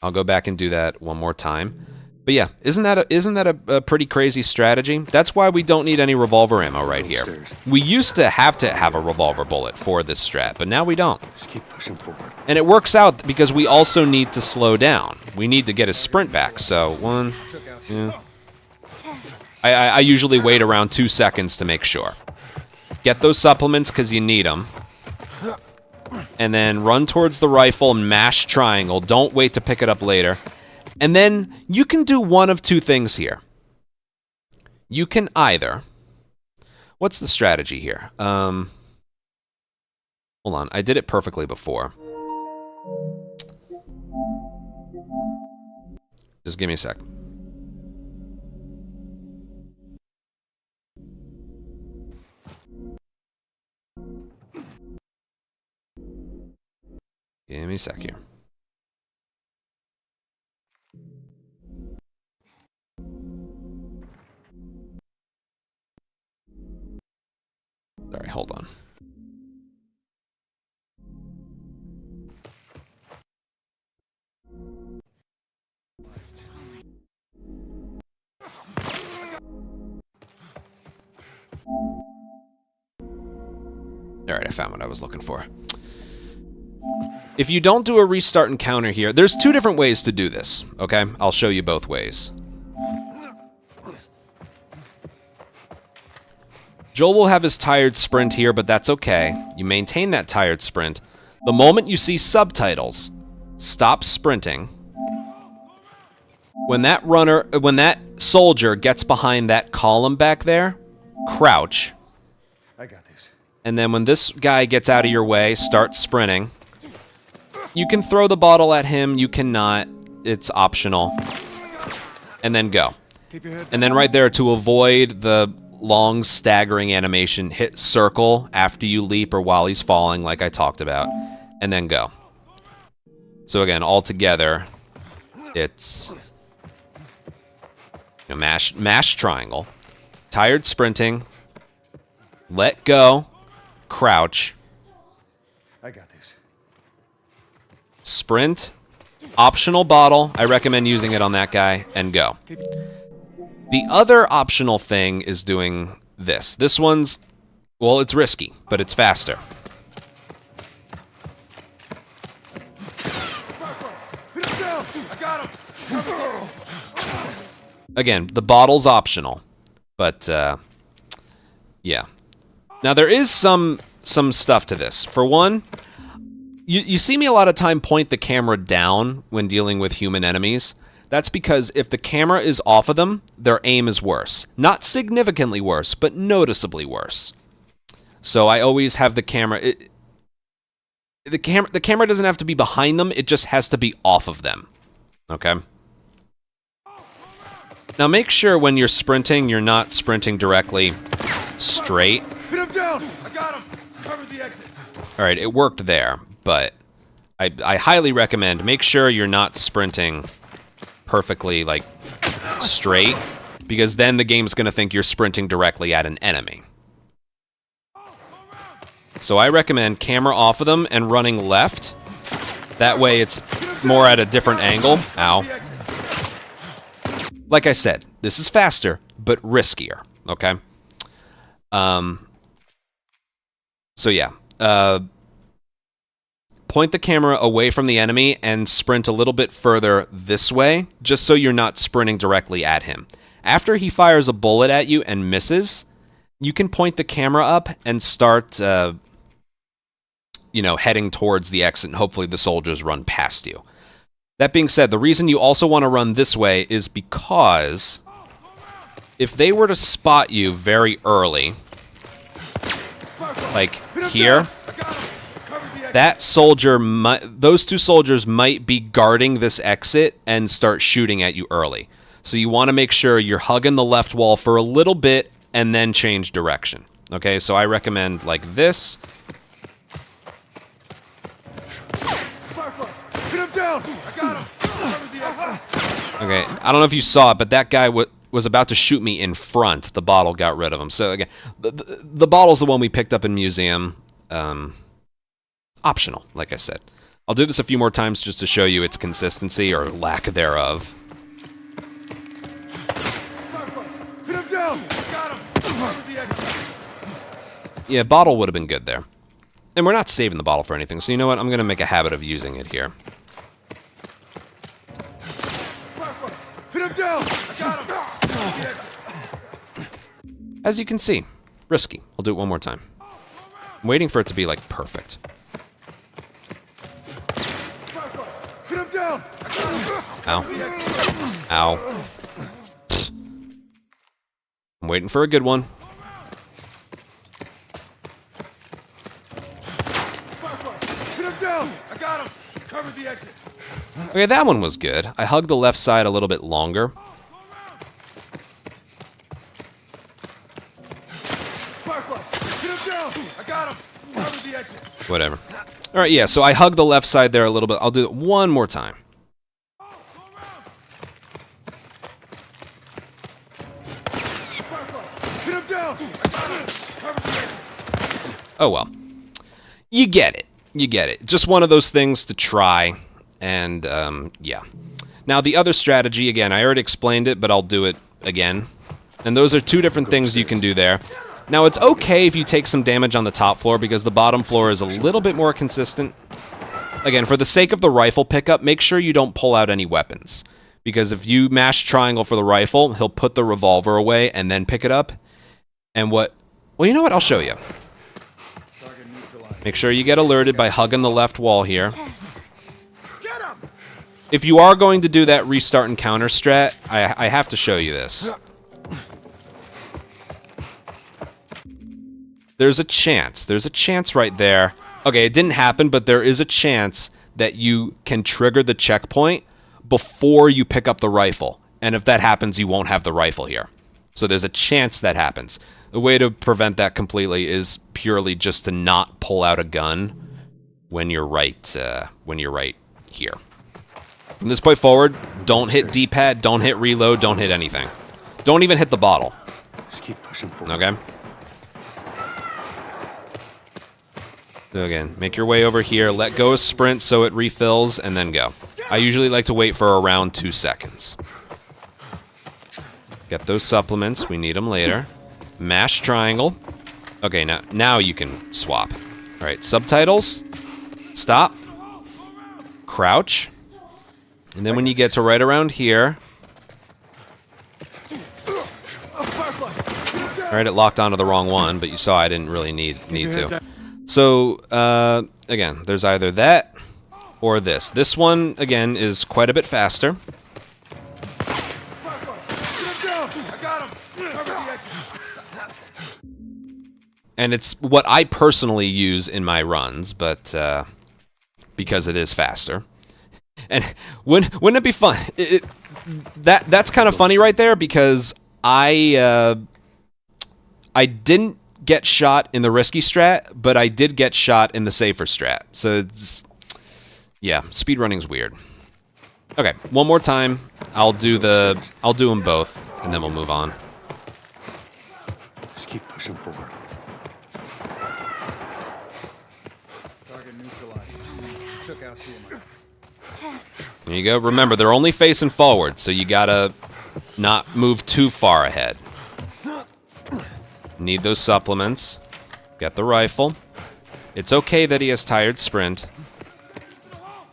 I'll go back and do that one more time. But yeah, isn't that a pretty crazy strategy? That's why we don't need any revolver ammo right here. We used to have a revolver bullet for this strat, but now we don't. Just keep pushing forward. And it works out because we also need to slow down. We need to get his sprint back. So one, yeah. I usually wait around 2 seconds to make sure. Get those supplements because you need them. And then run towards the rifle and mash triangle. Don't wait to pick it up later. And then you can do one of two things here. You can either... What's the strategy here? Hold on, I did it perfectly before. Just give me a sec. Give me a sec here. Sorry, hold on. Alright, I found what I was looking for. If you don't do a restart encounter here, there's two different ways to do this, okay? I'll show you both ways. Joel will have his tired sprint here, but that's okay. You maintain that tired sprint. The moment you see subtitles, stop sprinting. When that soldier gets behind that column back there, crouch. I got this. And then when this guy gets out of your way, start sprinting. You can throw the bottle at him, you cannot. It's optional. And then go. Keep your head And then right there, to avoid the long staggering animation, hit circle after you leap or while he's falling, like I talked about, and then go. So again, all together, it's mash triangle, tired sprinting, let go, crouch, I got this. sprint, optional bottle. I recommend using it on that guy, and go. The other optional thing is doing this. This one's, well, it's risky, but it's faster. Hit him down! I got him! Again, the bottle's optional, but yeah. Now there is some stuff to this. For one, you see me a lot of time point the camera down when dealing with human enemies. That's because if the camera is off of them, their aim is worse. Not significantly worse, but noticeably worse. So I always have the camera... The camera doesn't have to be behind them, it just has to be off of them. Okay? Now make sure when you're sprinting, you're not sprinting directly straight. Hit him down! I got him! Cover the exit! Alright, it worked there, but I highly recommend make sure you're not sprinting perfectly, like, straight, because then the game's gonna think you're sprinting directly at an enemy. So I recommend camera off of them and running left. That way it's more at a different angle. Ow. Like I said, this is faster, but riskier, okay? So yeah, point the camera away from the enemy and sprint a little bit further this way, just so you're not sprinting directly at him. After he fires a bullet at you and misses, you can point the camera up and start, heading towards the exit, and hopefully the soldiers run past you. That being said, the reason you also want to run this way is because if they were to spot you very early, like here, that soldier those two soldiers might be guarding this exit and start shooting at you early. So you want to make sure you're hugging the left wall for a little bit and then change direction. Okay, so I recommend like this. Hit him down! I got him! Cover the exit! Okay, I don't know if you saw it, but that guy was about to shoot me in front. The bottle got rid of him. So again, the bottle's the one we picked up in museum. Optional, like I said. I'll do this a few more times just to show you its consistency or lack thereof. Hit him down! I got him! Cover the exit! Yeah, bottle would have been good there. And we're not saving the bottle for anything, so you know what? I'm going to make a habit of using it here. Hit him down! I got him! Cover the exit! As you can see, risky. I'll do it one more time. I'm waiting for it to be, like, perfect. Hit him down! Ow. Ow. I'm waiting for a good one. Hit him down! I got him! Cover the exit! Okay, that one was good. I hugged the left side a little bit longer. Hit him down! I got him! Cover the exit! Whatever. Alright, yeah, so I hugged the left side there a little bit. I'll do it one more time. Hit him down! I got him! Cover the exit! Oh well. You get it. You get it. Just one of those things to try. And, yeah. Now, the other strategy, again, I already explained it, but I'll do it again. And those are two different things you can do there. Now, it's okay if you take some damage on the top floor, because the bottom floor is a little bit more consistent. Again, for the sake of the rifle pickup, make sure you don't pull out any weapons. Because if you mash triangle for the rifle, he'll put the revolver away and then pick it up. And what... Well, you know what? I'll show you. Make sure you get alerted by hugging the left wall here. If you are going to do that restart and counter strat, I have to show you this. There's a chance. There's a chance right there. Okay, it didn't happen, but there is a chance that you can trigger the checkpoint before you pick up the rifle. And if that happens, you won't have the rifle here. So there's a chance that happens. The way to prevent that completely is purely just to not pull out a gun when you're right here. From this point forward, don't hit D-pad, don't hit reload, don't hit anything. Don't even hit the bottle. Just keep pushing forward. Okay? So again, make your way over here, let go of sprint so it refills, and then go. I usually like to wait for around 2 seconds. Get those supplements, we need them later. Mash triangle. Okay, now you can swap. Alright, subtitles. Stop. Crouch. And then when you get to right around here... Alright, it locked onto the wrong one, but you saw I didn't really need to. So, again, there's either that or this. This one, again, is quite a bit faster. And it's what I personally use in my runs, but because it is faster. And wouldn't it be fun? That's kind of funny right there, because I didn't get shot in the risky strat, but I did get shot in the safer strat. So it's, yeah, speedrunning's weird. Okay, one more time. I'll do them both, and then we'll move on. Just keep pushing forward. Target neutralized. Took out 2 of mine. There you go. Remember, they're only facing forward, so you gotta not move too far ahead. Need those supplements. Get the rifle. It's okay that he has tired sprint.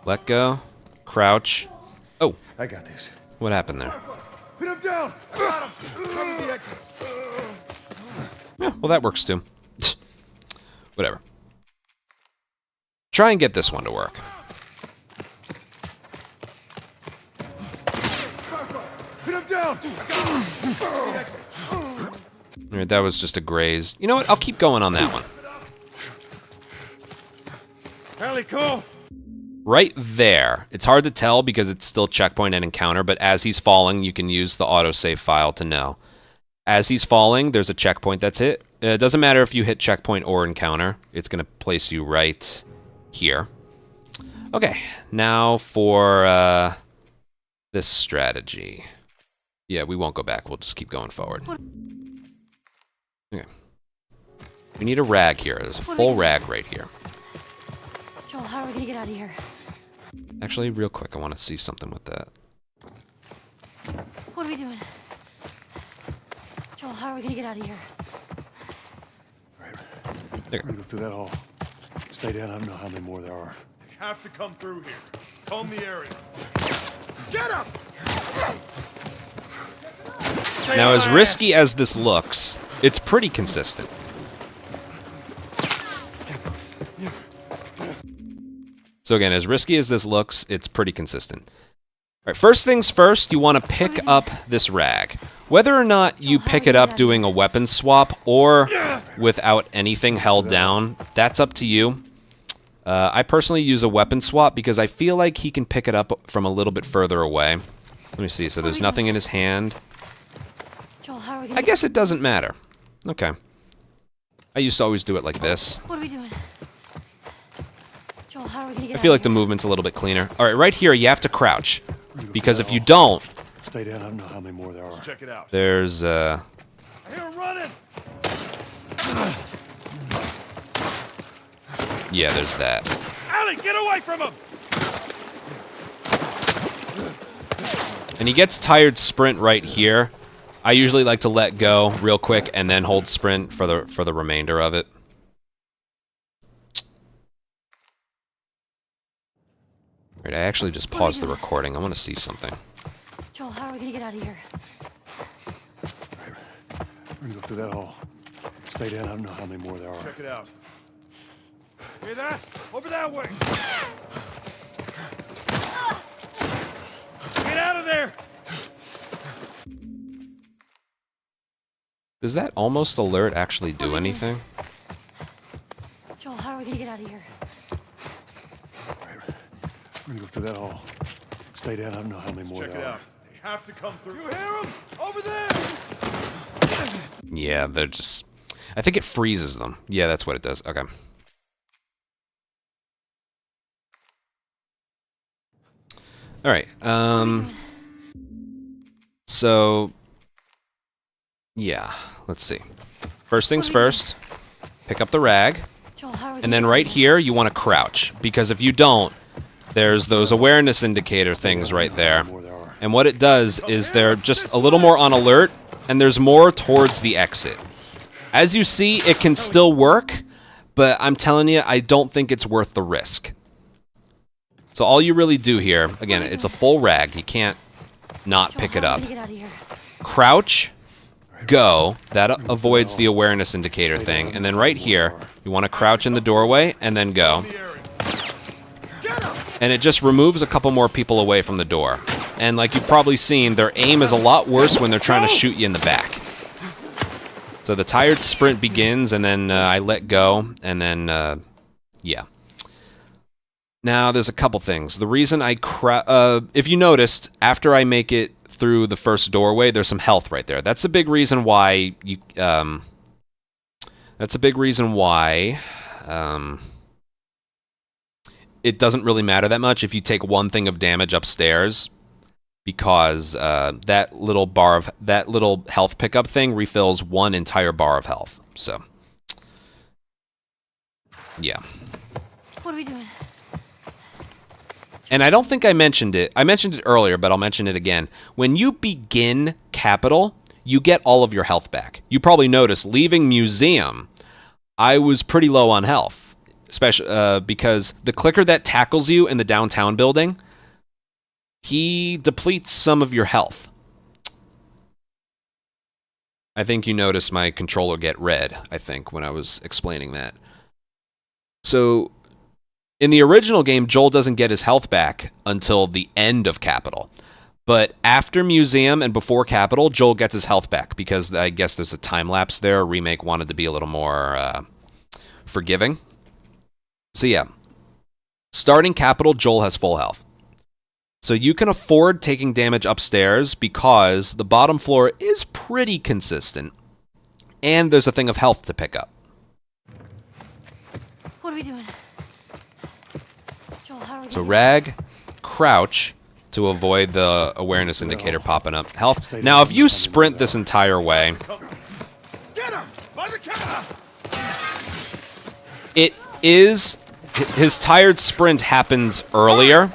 Let go. Crouch. Oh. I got this. What happened there? Pin him down! Got him! Cover the exits! Yeah, well, that works too. Whatever. Try and get this one to work. Pin him down! I got him! Cover the exits! Alright, that was just a graze. You know what? I'll keep going on that one. Fairly cool! Right there. It's hard to tell because it's still checkpoint and encounter, but as he's falling, you can use the autosave file to know. As he's falling, there's a checkpoint that's hit. It doesn't matter if you hit checkpoint or encounter. It's going to place you right here. Okay, now for this strategy. Yeah, we won't go back. We'll just keep going forward. Okay. We need a rag here. There's a full rag right here. Joel, how are we gonna get out of here? Actually, real quick, I want to see something with that. What are we doing? Joel, how are we gonna get out of here? Right. There. We're gonna go through that hall. Stay down. I don't know how many more there are. You have to come through here. Comb the area. Get him! Now, as risky as this looks, it's pretty consistent. So again, as risky as this looks, it's pretty consistent. All right, first things first, you want to pick up this rag. Whether or not you pick it up doing a weapon swap or without anything held down, that's up to you. I personally use a weapon swap because I feel like he can pick it up from a little bit further away. Let me see. So there's nothing in his hand. Joel, how are we gonna I guess it doesn't matter. Okay. I used to always do it like this. What are we doing? Joel, how are we gonna get I feel out like of the here? movement's a little bit cleaner. All right, right here, you have to crouch. Because if you don't, Stay down. I don't know how many more there are. Check it out. there's, I hear him running! Yeah, there's that. Allie, get away from him! And he gets tired sprint right here. I usually like to let go real quick and then hold sprint for the remainder of it. Right, I actually just paused the recording. I want to see something. Joel, how are we gonna get out of here? We're gonna go through that hall. Stay down. I don't know how many more there are. Check it out. Hear that? Over that way! Get out of there! Does that almost alert actually do anything? Joel, how are we gonna get out of here? We're gonna go through that hall. Stay down. I don't know how many more Check there it are. out. They have to come through. You hear them? Over there! Yeah, they're just... I think it freezes them. Yeah, that's what it does. Okay. Alright, so... Yeah, let's see. First things first, pick up the rag, Joel, how are we and then right here, you want to crouch, because if you don't, there's those awareness indicator things right there. And what it does is they're just a little more on alert, and there's more towards the exit. As you see, it can still work, but I'm telling you, I don't think it's worth the risk. So all you really do here, again, it's a full rag. You can't not pick it up. Crouch, go. That avoids the awareness indicator thing. And then right here, you want to crouch in the doorway and then go. And it just removes a couple more people away from the door. And like you've probably seen, their aim is a lot worse when they're trying to shoot you in the back. So the tired sprint begins, and then I let go, and then, yeah. Now, there's a couple things. The reason I if you noticed, after I make it through the first doorway, there's some health right there. That's a big reason why you, that's a big reason why, it doesn't really matter that much if you take one thing of damage upstairs, because that little health pickup thing refills one entire bar of health. So, yeah. What are we doing? And I don't think I mentioned it. I mentioned it earlier, but I'll mention it again. When you begin Capital, you get all of your health back. You probably noticed, leaving Museum, I was pretty low on health, especially because the clicker that tackles you in the downtown building, he depletes some of your health. I think you noticed my controller get red, I think, when I was explaining that. So, in the original game, Joel doesn't get his health back until the end of Capital. But after Museum and before Capital, Joel gets his health back, because I guess there's a time lapse there. Remake wanted to be a little more forgiving. So yeah, starting Capital, Joel has full health. So you can afford taking damage upstairs because the bottom floor is pretty consistent. And there's a thing of health to pick up. What are we doing? Joel, how are we So rag, crouch to avoid the awareness indicator popping up. Health. Now, if you sprint this entire way, Get him! By the camera! it is... His tired sprint happens earlier.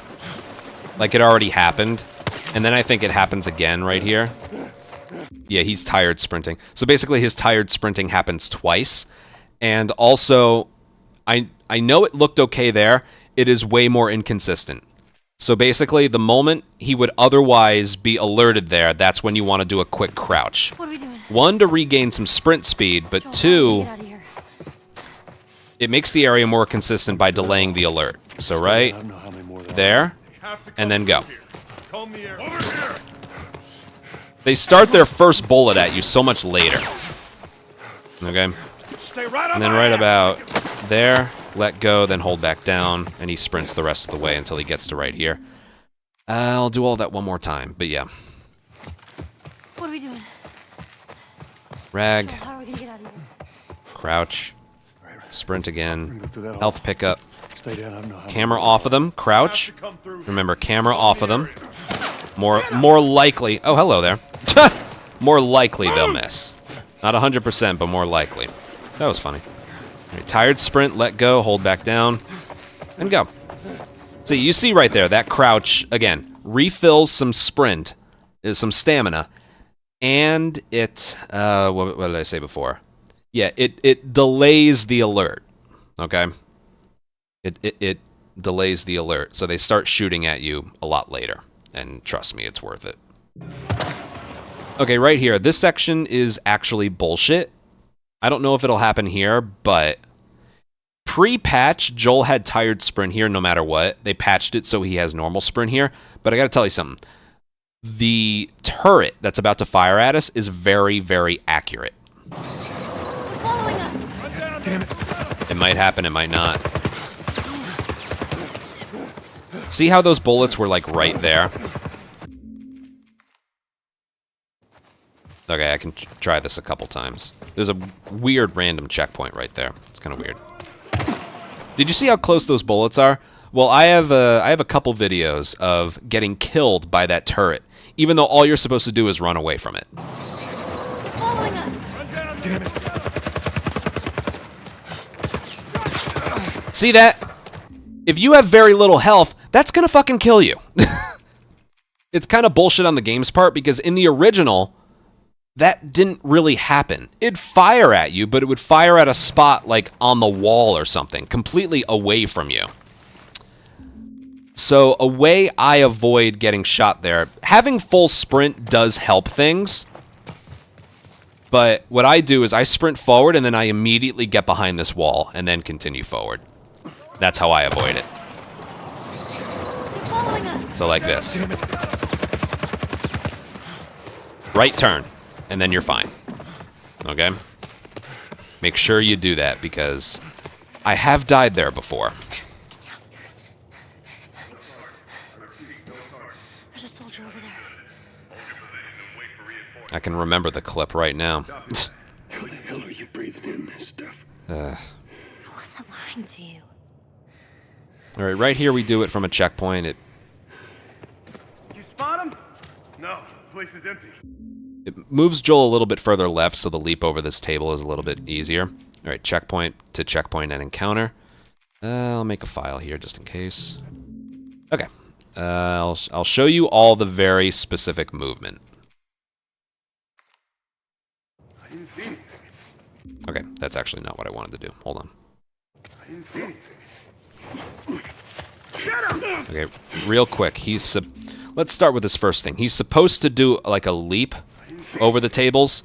Like it already happened. And then I think it happens again right here. Yeah, he's tired sprinting. So basically his tired sprinting happens twice. And also, I know it looked okay there. It is way more inconsistent. So basically, the moment he would otherwise be alerted there, that's when you want to do a quick crouch. What are we doing? One, to regain some sprint speed, but Joel, two, how do we get out of here? it makes the area more consistent by delaying the alert. So right I don't know how many more there are. there, Have to and come then go. through here. Comb the air. Over here! They start their first bullet at you so much later. Okay? Stay right on And then my right ass. about there, let go, then hold back down, and he sprints the rest of the way until he gets to right here. I'll do all that one more time, but yeah. What are we doing? Rag, Joel, how are we gonna get out of here? crouch, sprint again, Go through that hall. health pickup, Stay down. I don't know how many camera more off of them, Have crouch. to come through. Remember, camera off of them. More likely. Oh, hello there. More likely they'll miss. Not 100%, but more likely. That was funny. All right, tired sprint, let go, hold back down, and go. See, you see right there, that crouch, again, refills some sprint, some stamina, and it, what did I say before? Yeah, it delays the alert, okay? It delays the alert, so they start shooting at you a lot later, and trust me, it's worth it. Okay, right here, this section is actually bullshit. I don't know if it'll happen here, but pre-patch, Joel had tired sprint here no matter what. They patched it so he has normal sprint here, but I gotta tell you something. The turret that's about to fire at us is very, very accurate. Following us. Damn it. It might happen, it might not. See how those bullets were, like, right there? Okay, I can try this a couple times. There's a weird random checkpoint right there. It's kind of weird. Did you see how close those bullets are? Well, I have a couple videos of getting killed by that turret, even though all you're supposed to do is run away from it. Following us. Damn it. See that? If you have very little health, that's gonna fucking kill you. It's kind of bullshit on the game's part, because in the original, that didn't really happen. It'd fire at you, but it would fire at a spot like on the wall or something, completely away from you. So a way I avoid getting shot there, having full sprint does help things, but what I do is I sprint forward and then I immediately get behind this wall and then continue forward. That's how I avoid it. Following us. So like this. Right turn, and then you're fine. Okay? Make sure you do that, because I have died there before. There's a soldier over there. I can remember the clip right now. How the hell are you breathing in this stuff? I wasn't lying to you. Alright, right here we do it from a checkpoint. You spot him? No, the place is empty. It moves Joel a little bit further left, so the leap over this table is a little bit easier. Alright, checkpoint to checkpoint and encounter. I'll make a file here just in case. Okay. I'll show you all the very specific movement. I didn't see anything. Okay, that's actually not what I wanted to do. Hold on. I didn't see anything. Okay, real quick. Let's start with this first thing. He's supposed to do like a leap over the tables.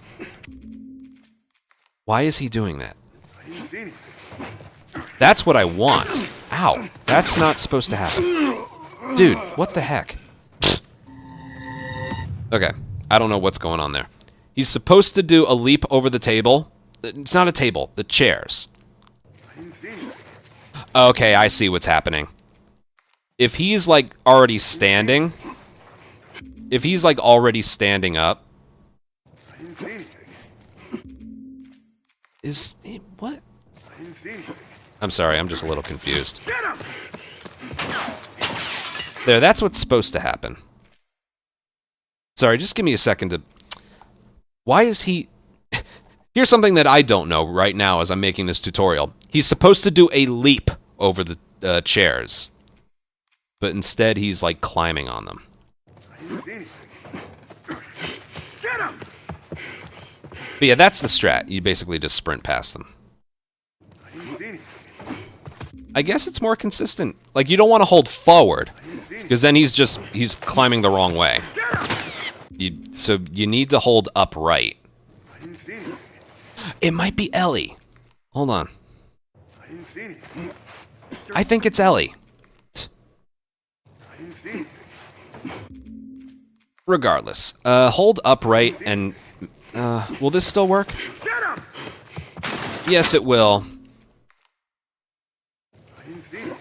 Why is he doing that? I didn't see anything. That's what I want. Ow. That's not supposed to happen. Dude, what the heck? Okay, I don't know what's going on there. He's supposed to do a leap over the table. It's not a table, the chairs. I didn't see anything. Okay, I see what's happening. If he's like already standing, if he's like already standing up, I didn't see anything. is he, what? I didn't see anything. I'm sorry, I'm just a little confused. Get him! There, that's what's supposed to happen. Sorry, just give me a second to... Why is he... Here's something that I don't know right now as I'm making this tutorial. He's supposed to do a leap over the chairs. But instead, he's like climbing on them. I didn't see anything. Get him! But yeah, that's the strat. You basically just sprint past them. I didn't see anything. I guess it's more consistent. Like, you don't want to hold forward, because then he's climbing the wrong way. So you need to hold upright. I didn't see anything. It might be Ellie. Hold on. I didn't see anything. I think it's Ellie. I didn't see anything. Regardless, hold upright and... will this still work? Get him! Yes, it will. I didn't see anything.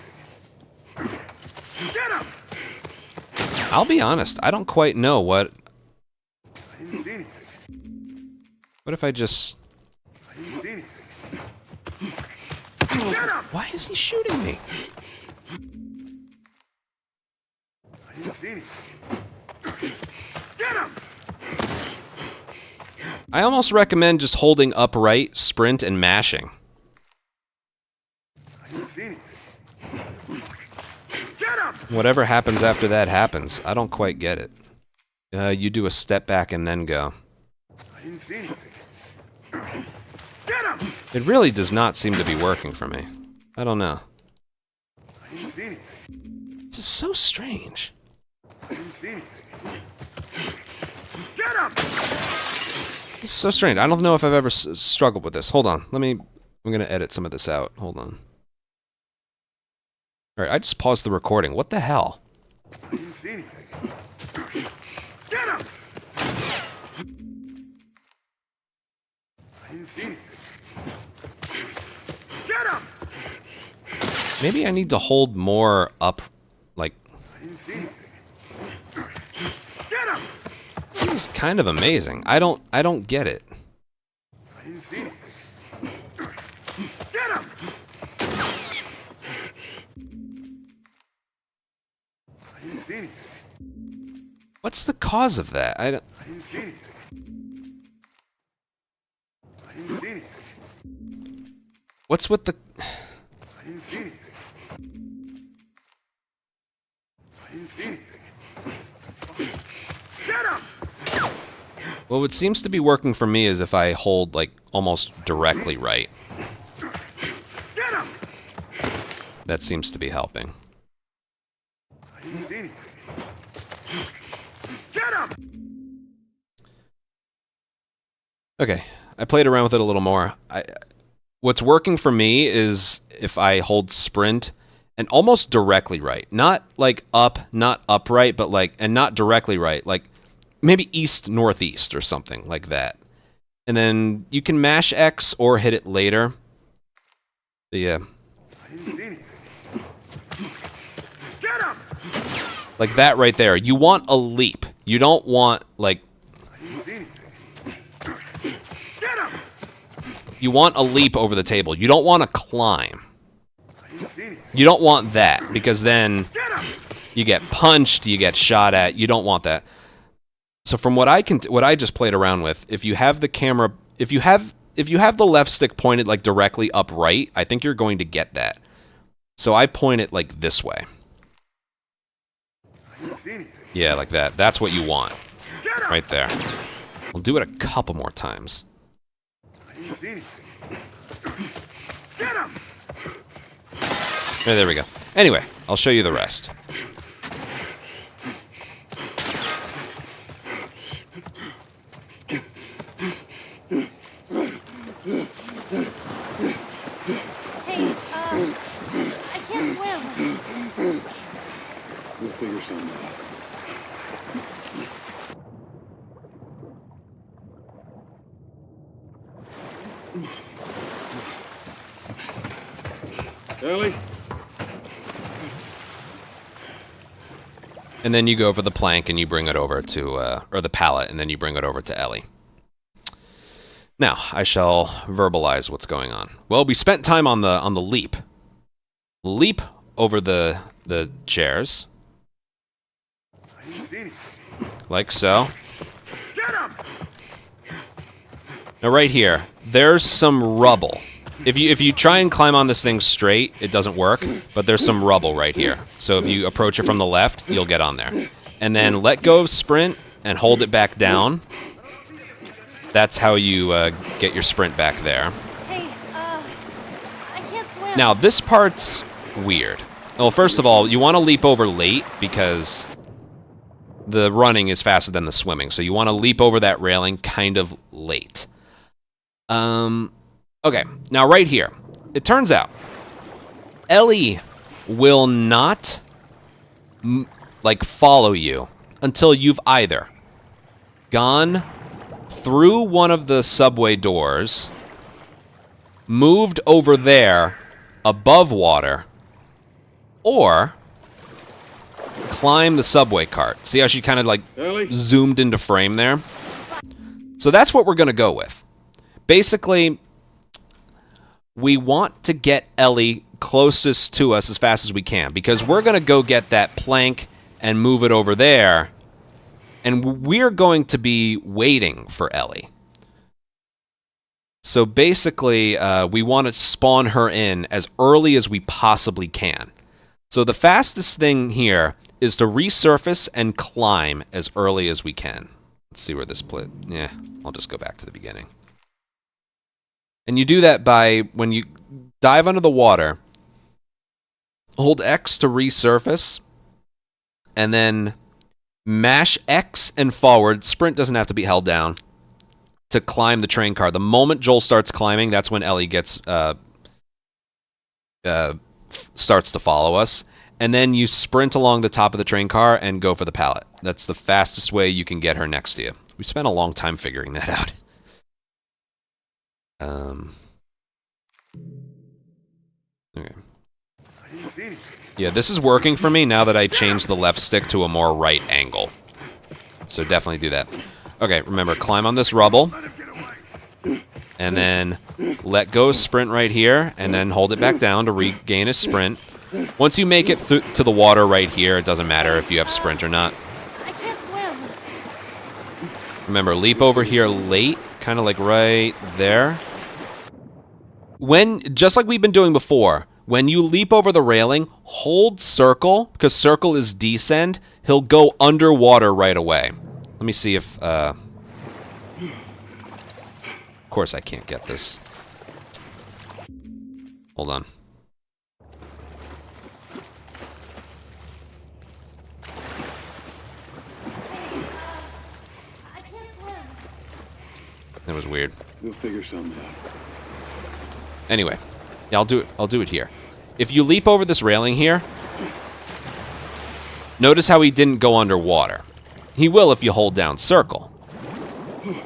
Get him! I'll be honest, I don't quite know what... I didn't see anything. What if I just... I didn't see anything. Get him! Why is he shooting me? I didn't see anything. Get him! I almost recommend just holding upright, sprint, and mashing. Whatever happens after that happens. I don't quite get it. You do a step back and then go. I didn't see anything. Get him! It really does not seem to be working for me. I don't know. I didn't see anything. This is so strange. I didn't see anything. Get him! This is so strange. I don't know if I've ever struggled with this. Hold on. I'm gonna edit some of this out. Hold on. Alright, I just paused the recording. What the hell? I didn't see anything. Get him! I didn't see anything. Get him! Maybe I need to hold more up, like... I didn't see anything. Get him! This is kind of amazing. I don't get it. I didn't see anything. Get him! I didn't see anything. What's the cause of that? I didn't see anything. I didn't see anything. What's with the... I didn't see anything. I didn't see anything. Get him! Well, what seems to be working for me is if I hold, like, almost directly right. Get him! That seems to be helping. I didn't see anything. Get him! Okay, I played around with it a little more. What's working for me is if I hold sprint and almost directly right. Not like up, not upright, but like, and not directly right. Like maybe east, northeast or something like that. And then you can mash X or hit it later. But yeah. I didn't see anything. Get him! Like that right there. You want a leap. You don't want like... I didn't see anything. Get him! You want a leap over the table. You don't want to climb. I didn't see anything. You don't want that, because then Get him! you get punched, you get shot at. You don't want that. So from what I just played around with, if you have the camera, if you have the left stick pointed like directly upright, I think you're going to get that. So I point it like this way. I didn't see anything. Yeah, like that. That's what you want. Get him! Right there. We'll do it a couple more times. I didn't see anything. Get him! There we go. Anyway, I'll show you the rest. Hey, I can't swim. We'll figure something out. Ellie? And then you go over the plank and you bring it over to, or the pallet, and then you bring it over to Ellie. Now, I shall verbalize what's going on. Well, we spent time on the leap. Leap over the chairs. I didn't see anything. Like so. Get him! Now right here, there's some rubble. If you try and climb on this thing straight, it doesn't work, but there's some rubble right here. So if you approach it from the left, you'll get on there. And then let go of sprint and hold it back down. That's how you get your sprint back there. Hey, I can't swim. Now, this part's weird. Well, first of all, you want to leap over late because the running is faster than the swimming. So you want to leap over that railing kind of late. Okay, now right here. It turns out Ellie will not like follow you until you've either gone through one of the subway doors, moved over there above water, or climb the subway cart. See how she kind of like zoomed into frame there? So that's what we're going to go with. Basically, we want to get Ellie closest to us as fast as we can, because we're going to go get that plank and move it over there, and we're going to be waiting for Ellie. So basically, we want to spawn her in as early as we possibly can. So the fastest thing here is to resurface and climb as early as we can. Let's see where this split. Yeah, I'll just go back to the beginning. And you do that by, when you dive under the water, hold X to resurface, and then mash X and forward. Sprint doesn't have to be held down to climb the train car. The moment Joel starts climbing, that's when Ellie gets starts to follow us. And then you sprint along the top of the train car and go for the pallet. That's the fastest way you can get her next to you. We spent a long time figuring that out. Okay. Yeah, this is working for me now that I changed the left stick to a more right angle. So definitely do that. Okay, remember, climb on this rubble. And then let go sprint right here, and then hold it back down to regain a sprint. Once you make it to the water right here, it doesn't matter if you have sprint or not. I can't swim. Remember, leap over here late, kind of like right there. Just like we've been doing before, when you leap over the railing, hold circle, because circle is descend. He'll go underwater right away. Let me see if... Of course I can't get this. Hold on. I can't swim. That was weird. We'll figure something out. Anyway, yeah, I'll do it here. If you leap over this railing here, notice how he didn't go underwater. He will if you hold down circle.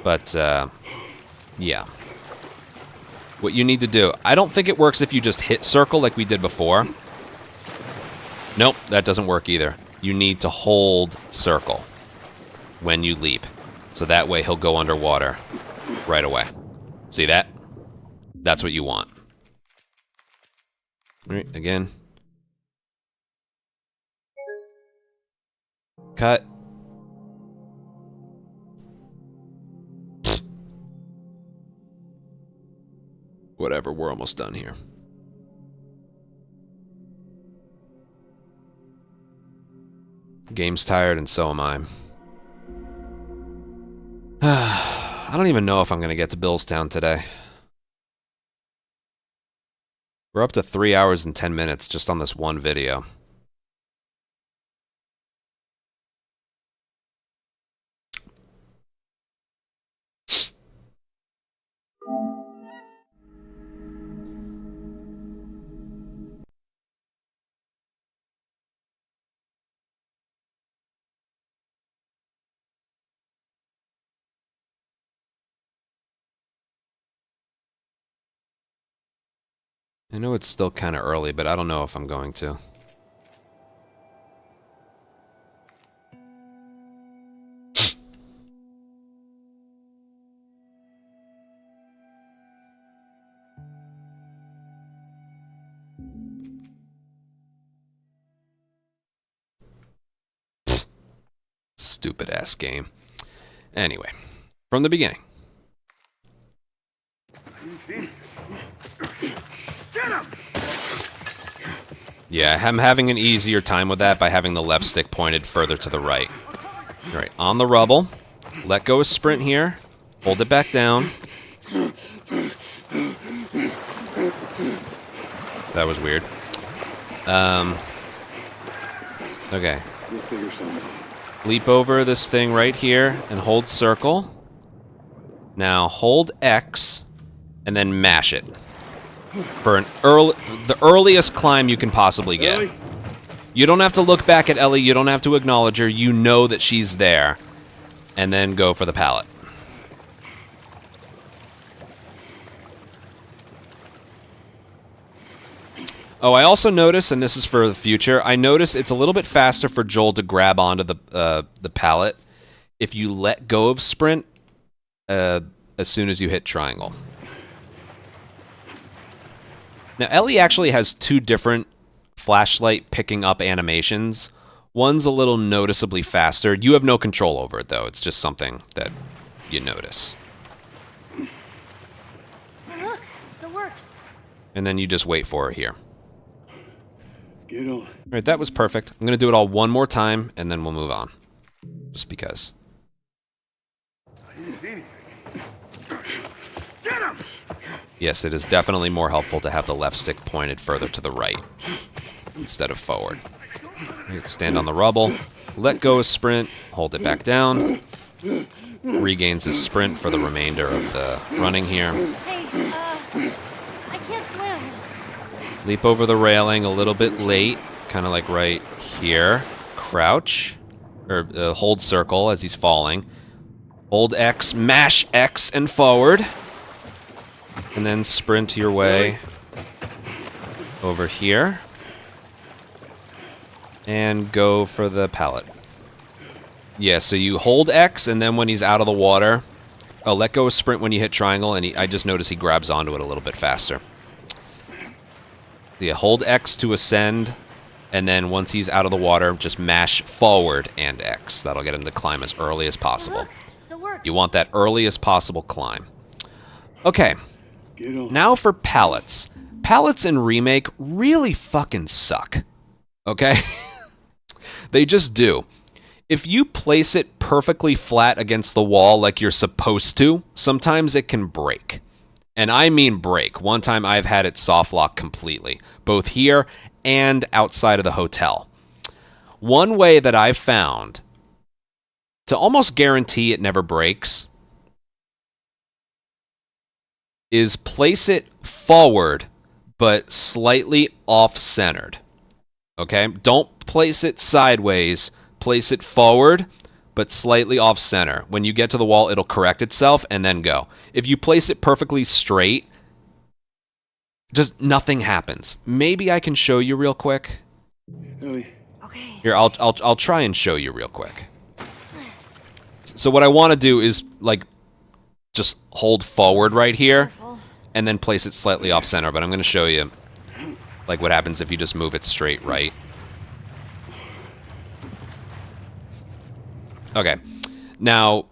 But, yeah. What you need to do, I don't think it works if you just hit circle like we did before. Nope, that doesn't work either. You need to hold circle when you leap. So that way he'll go underwater right away. See that? That's what you want. All right, again. Cut. Whatever, we're almost done here. Game's tired, and so am I. I don't even know if I'm going to get to Billstown today. We're up to 3 hours and 10 minutes just on this one video. I know it's still kind of early, but I don't know if I'm going to. Stupid ass game. Anyway, from the beginning. Yeah, I'm having an easier time with that by having the left stick pointed further to the right. All right, on the rubble. Let go of sprint here. Hold it back down. That was weird. Okay. Leap over this thing right here and hold circle. Now hold X and then mash it. For the earliest climb you can possibly get. Ellie? You don't have to look back at Ellie, you don't have to acknowledge her, you know that she's there. And then go for the pallet. Oh, I also notice, and this is for the future, I notice it's a little bit faster for Joel to grab onto the pallet if you let go of sprint as soon as you hit triangle. Now, Ellie actually has two different flashlight picking up animations. One's a little noticeably faster. You have no control over it, though. It's just something that you notice. Hey, look, it still works. And then you just wait for her here. Get on. All right, that was perfect. I'm going to do it all one more time, and then we'll move on. Just because. Get him! Yes, it is definitely more helpful to have the left stick pointed further to the right instead of forward. Stand on the rubble, let go of sprint, hold it back down, regains his sprint for the remainder of the running here. Hey, I can't swim. Leap over the railing a little bit late, kind of like right here. Crouch, or hold circle as he's falling. Hold X, mash X and forward. And then sprint your way over here. And go for the pallet. Yeah, so you hold X, and then when he's out of the water, let go of sprint when you hit triangle, and I just noticed he grabs onto it a little bit faster. Yeah, hold X to ascend, and then once he's out of the water, just mash forward and X. That'll get him to climb as early as possible. Look, it still works. You want that earliest possible climb. Okay, now for pallets. Pallets in Remake really fucking suck. Okay? They just do. If you place it perfectly flat against the wall like you're supposed to, sometimes it can break. And I mean break. One time I've had it soft lock completely, both here and outside of the hotel. One way that I've found to almost guarantee it never breaks is place it forward but slightly off-centered. Okay? Don't place it sideways. Place it forward, but slightly off-center. When you get to the wall, it'll correct itself, and then go. If you place it perfectly straight, just nothing happens. Maybe I can show you real quick. Ellie. Okay. Here, I'll try and show you real quick. So what I want to do is, like, just hold forward right here, and then place it slightly off-center, but I'm going to show you, like, what happens if you just move it straight right. Okay. Now,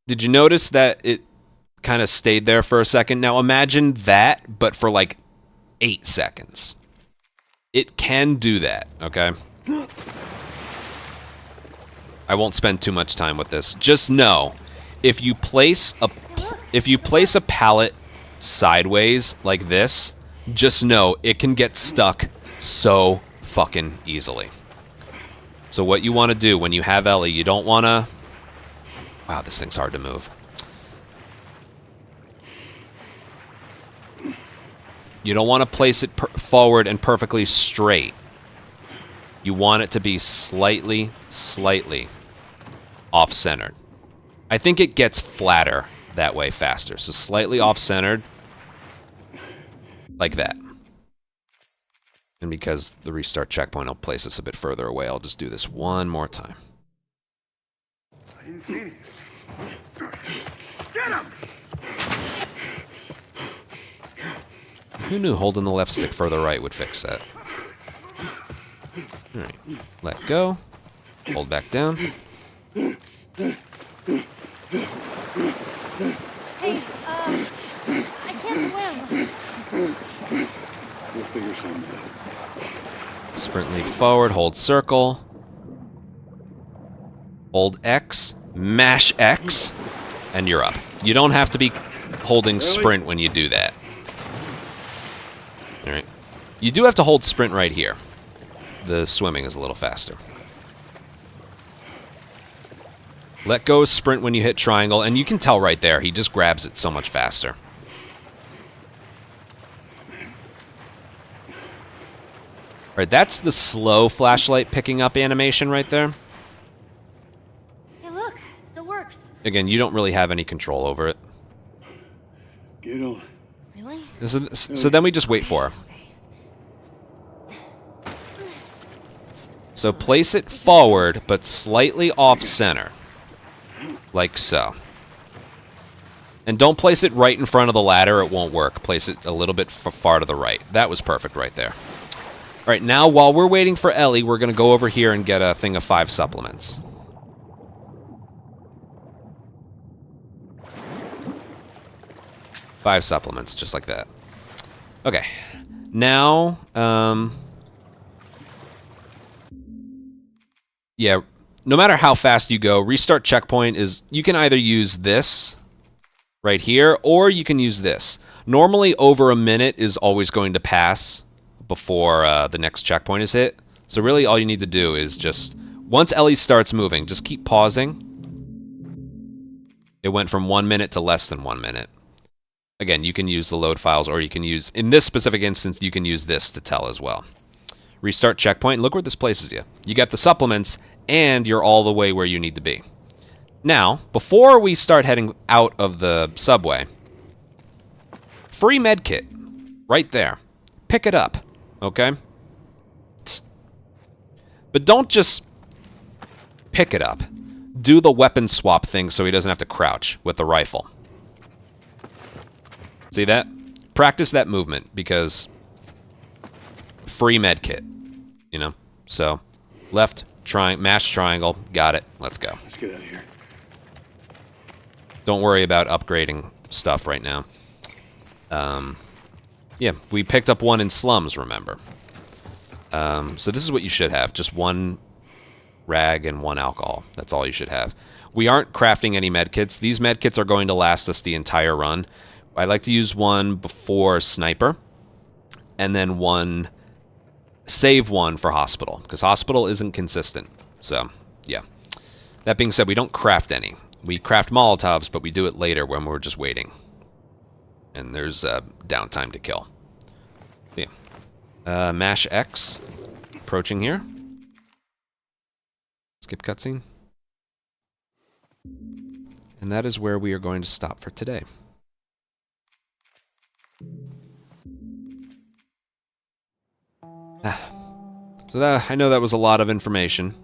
did you notice that it kind of stayed there for a second? Now imagine that, but for like 8 seconds. It can do that, okay? I won't spend too much time with this. Just know, if you place a pallet sideways like this, just know it can get stuck so fucking easily. So what you want to do when you have Ellie, you don't want to... Wow, this thing's hard to move. You don't want to place it forward and perfectly straight. You want it to be slightly off-centered. I think it gets flatter that way faster. So slightly off-centered, like that. And because the restart checkpoint will place us a bit further away, I'll just do this one more time. Get him! Who knew holding the left stick further right would fix that? Alright, let go. Hold back down. Hey, I can't swim. We'll figure something out. Sprint leap forward, hold circle. Hold X, mash X, and you're up. You don't have to be holding sprint when you do that. Alright. You do have to hold sprint right here. The swimming is a little faster. Let go of sprint when you hit triangle, and you can tell right there, he just grabs it so much faster. Alright, that's the slow flashlight picking up animation right there. Hey, look, it still works. Again, you don't really have any control over it. Get on. Really? So then we just wait for her. So place it forward, but slightly off-center. Like so. And don't place it right in front of the ladder, it won't work. Place it a little bit far to the right. That was perfect right there. Alright, now while we're waiting for Ellie, we're going to go over here and get a thing of 5 supplements. Five supplements, just like that. Okay. Now, yeah, no matter how fast you go, restart checkpoint is, you can either use this right here, or you can use this. Normally, over a minute is always going to pass before the next checkpoint is hit. So really, all you need to do is just, once Ellie starts moving, just keep pausing. It went from 1 minute to less than 1 minute. Again, you can use the load files, or you can use, in this specific instance, you can use this to tell as well. Restart checkpoint, and look where this places you. You got the supplements, and you're all the way where you need to be. Now, before we start heading out of the subway, free med kit, right there. Pick it up, okay? But don't just pick it up. Do the weapon swap thing so he doesn't have to crouch with the rifle. See that? Practice that movement, because free med kit, you know? So, left, mash triangle, got it, let's go. Let's get out of here. Don't worry about upgrading stuff right now. Yeah, we picked up one in slums, remember? So this is what you should have, just one rag and one alcohol. That's all you should have. We aren't crafting any medkits. These medkits are going to last us the entire run. I like to use one before sniper, and then save one for hospital, because hospital isn't consistent. So, yeah. That being said, we don't craft any. We craft Molotovs, but we do it later when we're just waiting. And there's downtime to kill. So, yeah. Mash X. Approaching here. Skip cutscene. And that is where we are going to stop for today. So I know that was a lot of information.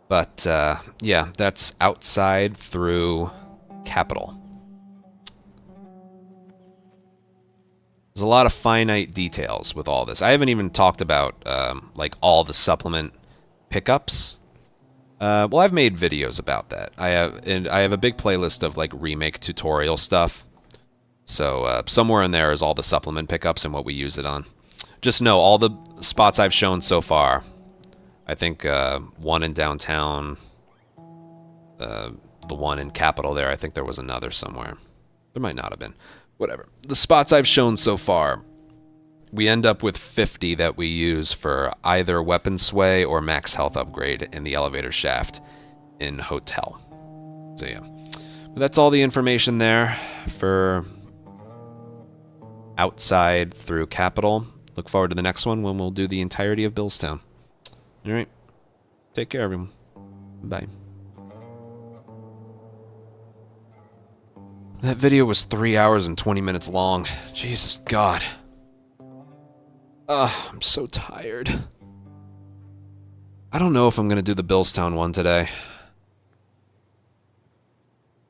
But, yeah, that's outside through Capital. There's a lot of finite details with all this. I haven't even talked about, like, all the supplement pickups. Well, I've made videos about that. I have a big playlist of, like, Remake tutorial stuff. So, somewhere in there is all the supplement pickups and what we use it on. Just know, all the spots I've shown so far, I think one in downtown, the one in Capital there, I think there was another somewhere. There might not have been. Whatever. The spots I've shown so far, we end up with 50 that we use for either weapon sway or max health upgrade in the elevator shaft in Hotel. So yeah. But that's all the information there for outside through Capital. Look forward to the next one when we'll do the entirety of Billstown. Alright. Take care, everyone. Bye. That video was 3 hours and 20 minutes long. Jesus God. I'm so tired. I don't know if I'm gonna do the Billstown one today.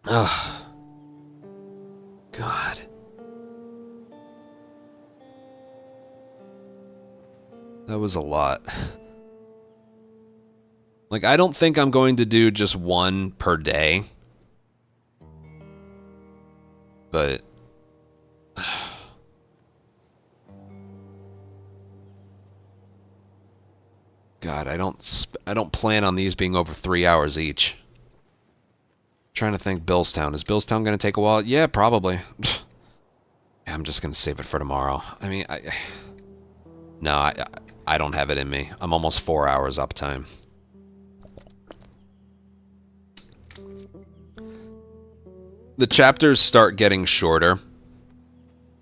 Ugh. God. That was a lot. Like, I don't think I'm going to do just one per day. But... God, I don't plan on these being over 3 hours each. I'm trying to think Billstown. Is Billstown going to take a while? Yeah, probably. I'm just going to save it for tomorrow. I mean, No, I don't have it in me. I'm almost 4 hours uptime. The chapters start getting shorter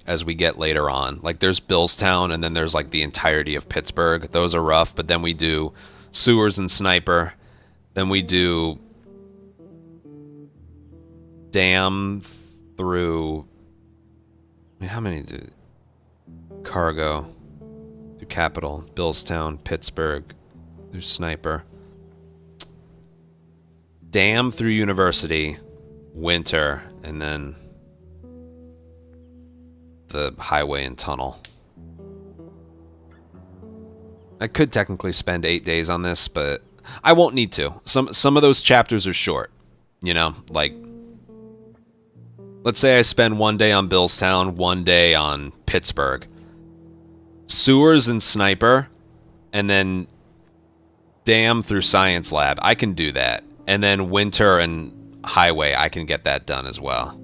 as we get later on. Like, there's Billstown, and then there's, like, the entirety of Pittsburgh. Those are rough, but then we do Sewers and Sniper. Then we do Dam through... I mean, how many do... Cargo... through Capital, Billstown, Pittsburgh, through Sniper. Dam through University, Winter, and then the highway and tunnel. I could technically spend 8 days on this, but I won't need to. Some of those chapters are short, you know, like, let's say I spend 1 day on Billstown, 1 day on Pittsburgh. Sewers and Sniper and then dam through science lab. I can do that. And then winter and highway, I can get that done as well.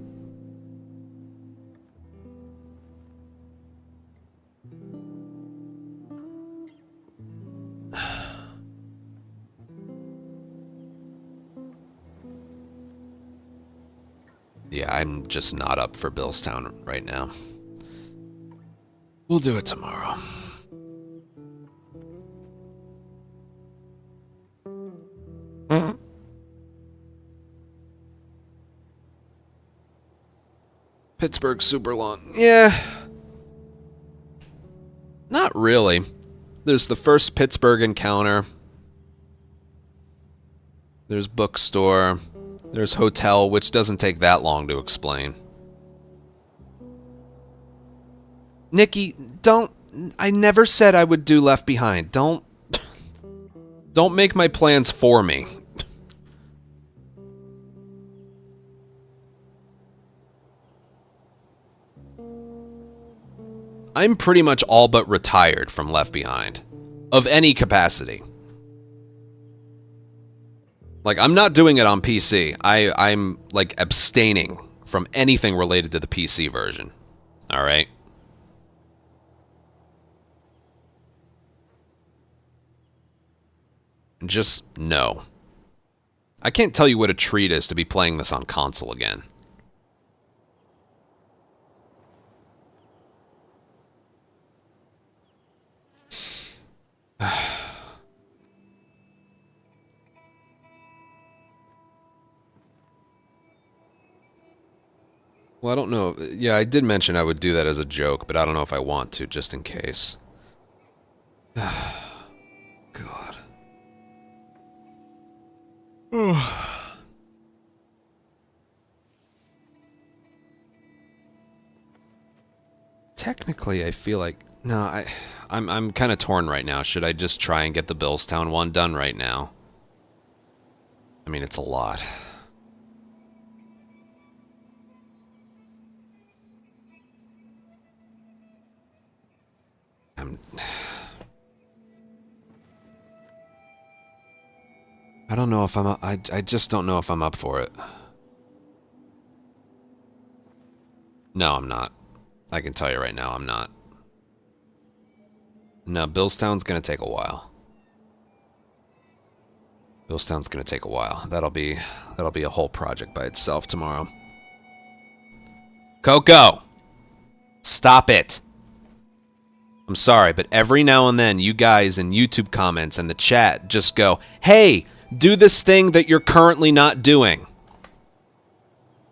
Yeah, I'm just not up for Billstown right now. We'll do it tomorrow. Pittsburgh super long. Yeah. Not really. There's the first Pittsburgh encounter. There's bookstore. There's hotel, which doesn't take that long to explain. Nikki, don't... I never said I would do Left Behind. Don't make my plans for me. I'm pretty much all but retired from Left Behind. Of any capacity. Like, I'm not doing it on PC. I'm, like, abstaining from anything related to the PC version. Alright? Just no. I can't tell you what a treat is to be playing this on console again. Well, I don't know. Yeah, I did mention I would do that as a joke, but I don't know if I want to, just in case. God. Technically, I feel like... No, I'm kind of torn right now. Should I just try and get the Billstown one done right now? I mean, it's a lot. I don't know if I'm... I just don't know if I'm up for it. No, I'm not. I can tell you right now, I'm not. No, Billstown's gonna take a while. Billstown's gonna take a while. That'll be a whole project by itself tomorrow. Coco! Stop it! I'm sorry, but every now and then you guys in YouTube comments and the chat just go, hey, do this thing that you're currently not doing.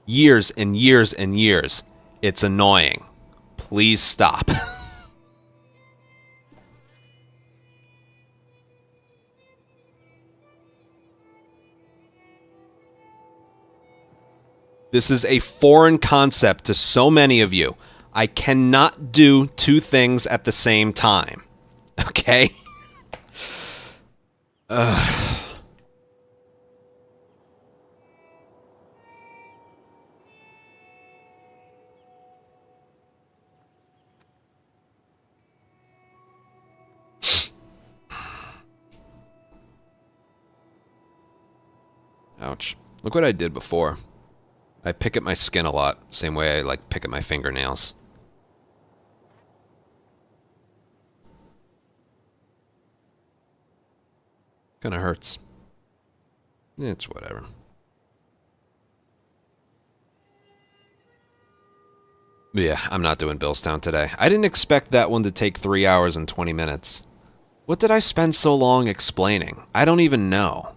Years and years and years. It's annoying. Please stop. This is a foreign concept to so many of you. I cannot do two things at the same time. Okay? Ouch. Look what I did before. I pick at my skin a lot, same way I like pick at my fingernails. Kinda hurts. It's whatever. But yeah, I'm not doing Billstown today. I didn't expect that one to take 3 hours and 20 minutes. What did I spend so long explaining? I don't even know.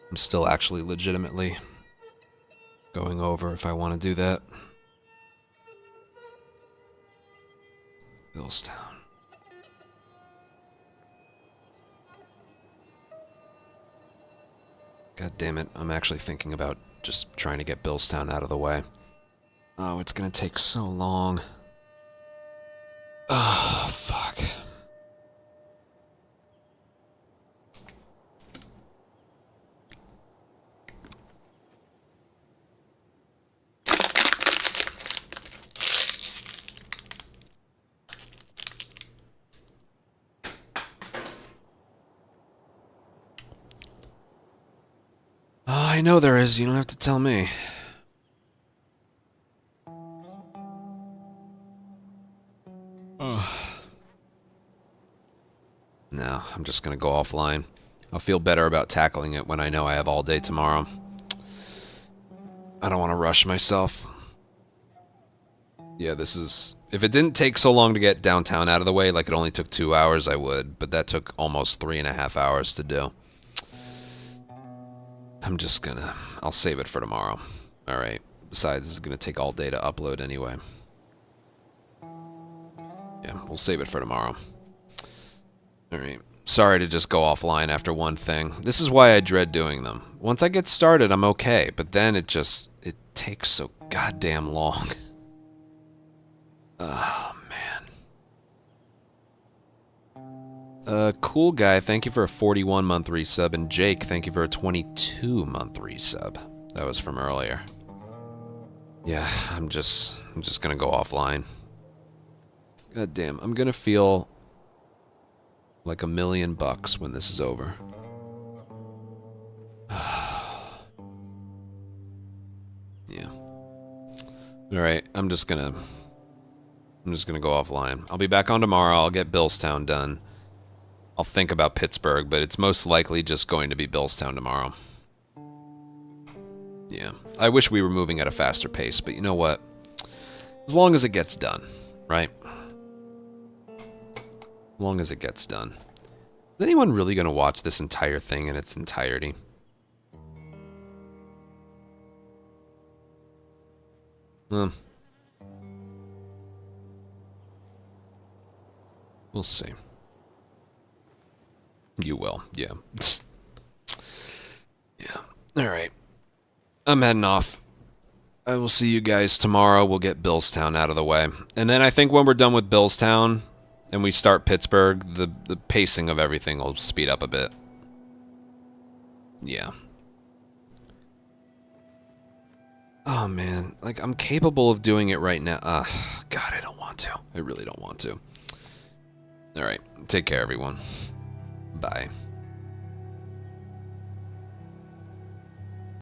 I'm still actually legitimately going over if I want to do that. Billstown. God damn it, I'm actually thinking about just trying to get Billstown out of the way. Oh, it's gonna take so long. Oh, fuck. Oh, I know there is. You don't have to tell me. No, I'm just gonna go offline. I'll feel better about tackling it when I know I have all day tomorrow. I don't want to rush myself. Yeah, this is... If it didn't take so long to get downtown out of the way, like it only took 2 hours, I would. But that took almost 3.5 hours to do. I'm just gonna... I'll save it for tomorrow. Alright. Besides, this is gonna take all day to upload anyway. Yeah, we'll save it for tomorrow. Alright. Sorry to just go offline after one thing. This is why I dread doing them. Once I get started, I'm okay. But then it just... It takes so goddamn long. Oh, man. Cool Guy, thank you for a 41-month resub. And Jake, thank you for a 22-month resub. That was from earlier. Yeah, I'm just gonna go offline. God damn, I'm gonna feel like $1 million when this is over. Yeah. Alright, I'm just gonna go offline. I'll be back on tomorrow. I'll get Billstown done. I'll think about Pittsburgh, but it's most likely just going to be Billstown tomorrow. Yeah. I wish we were moving at a faster pace, but you know what? As long as it gets done, right? As long as it gets done. Is anyone really going to watch this entire thing in its entirety? We'll see. You will, yeah. Yeah. Alright. I'm heading off. I will see you guys tomorrow. We'll get Billstown out of the way. And then I think when we're done with Billstown and we start Pittsburgh, the pacing of everything will speed up a bit. Yeah. Oh, man. Like, I'm capable of doing it right now. God, I don't want to. I really don't want to. Alright. Take care, everyone. Bye.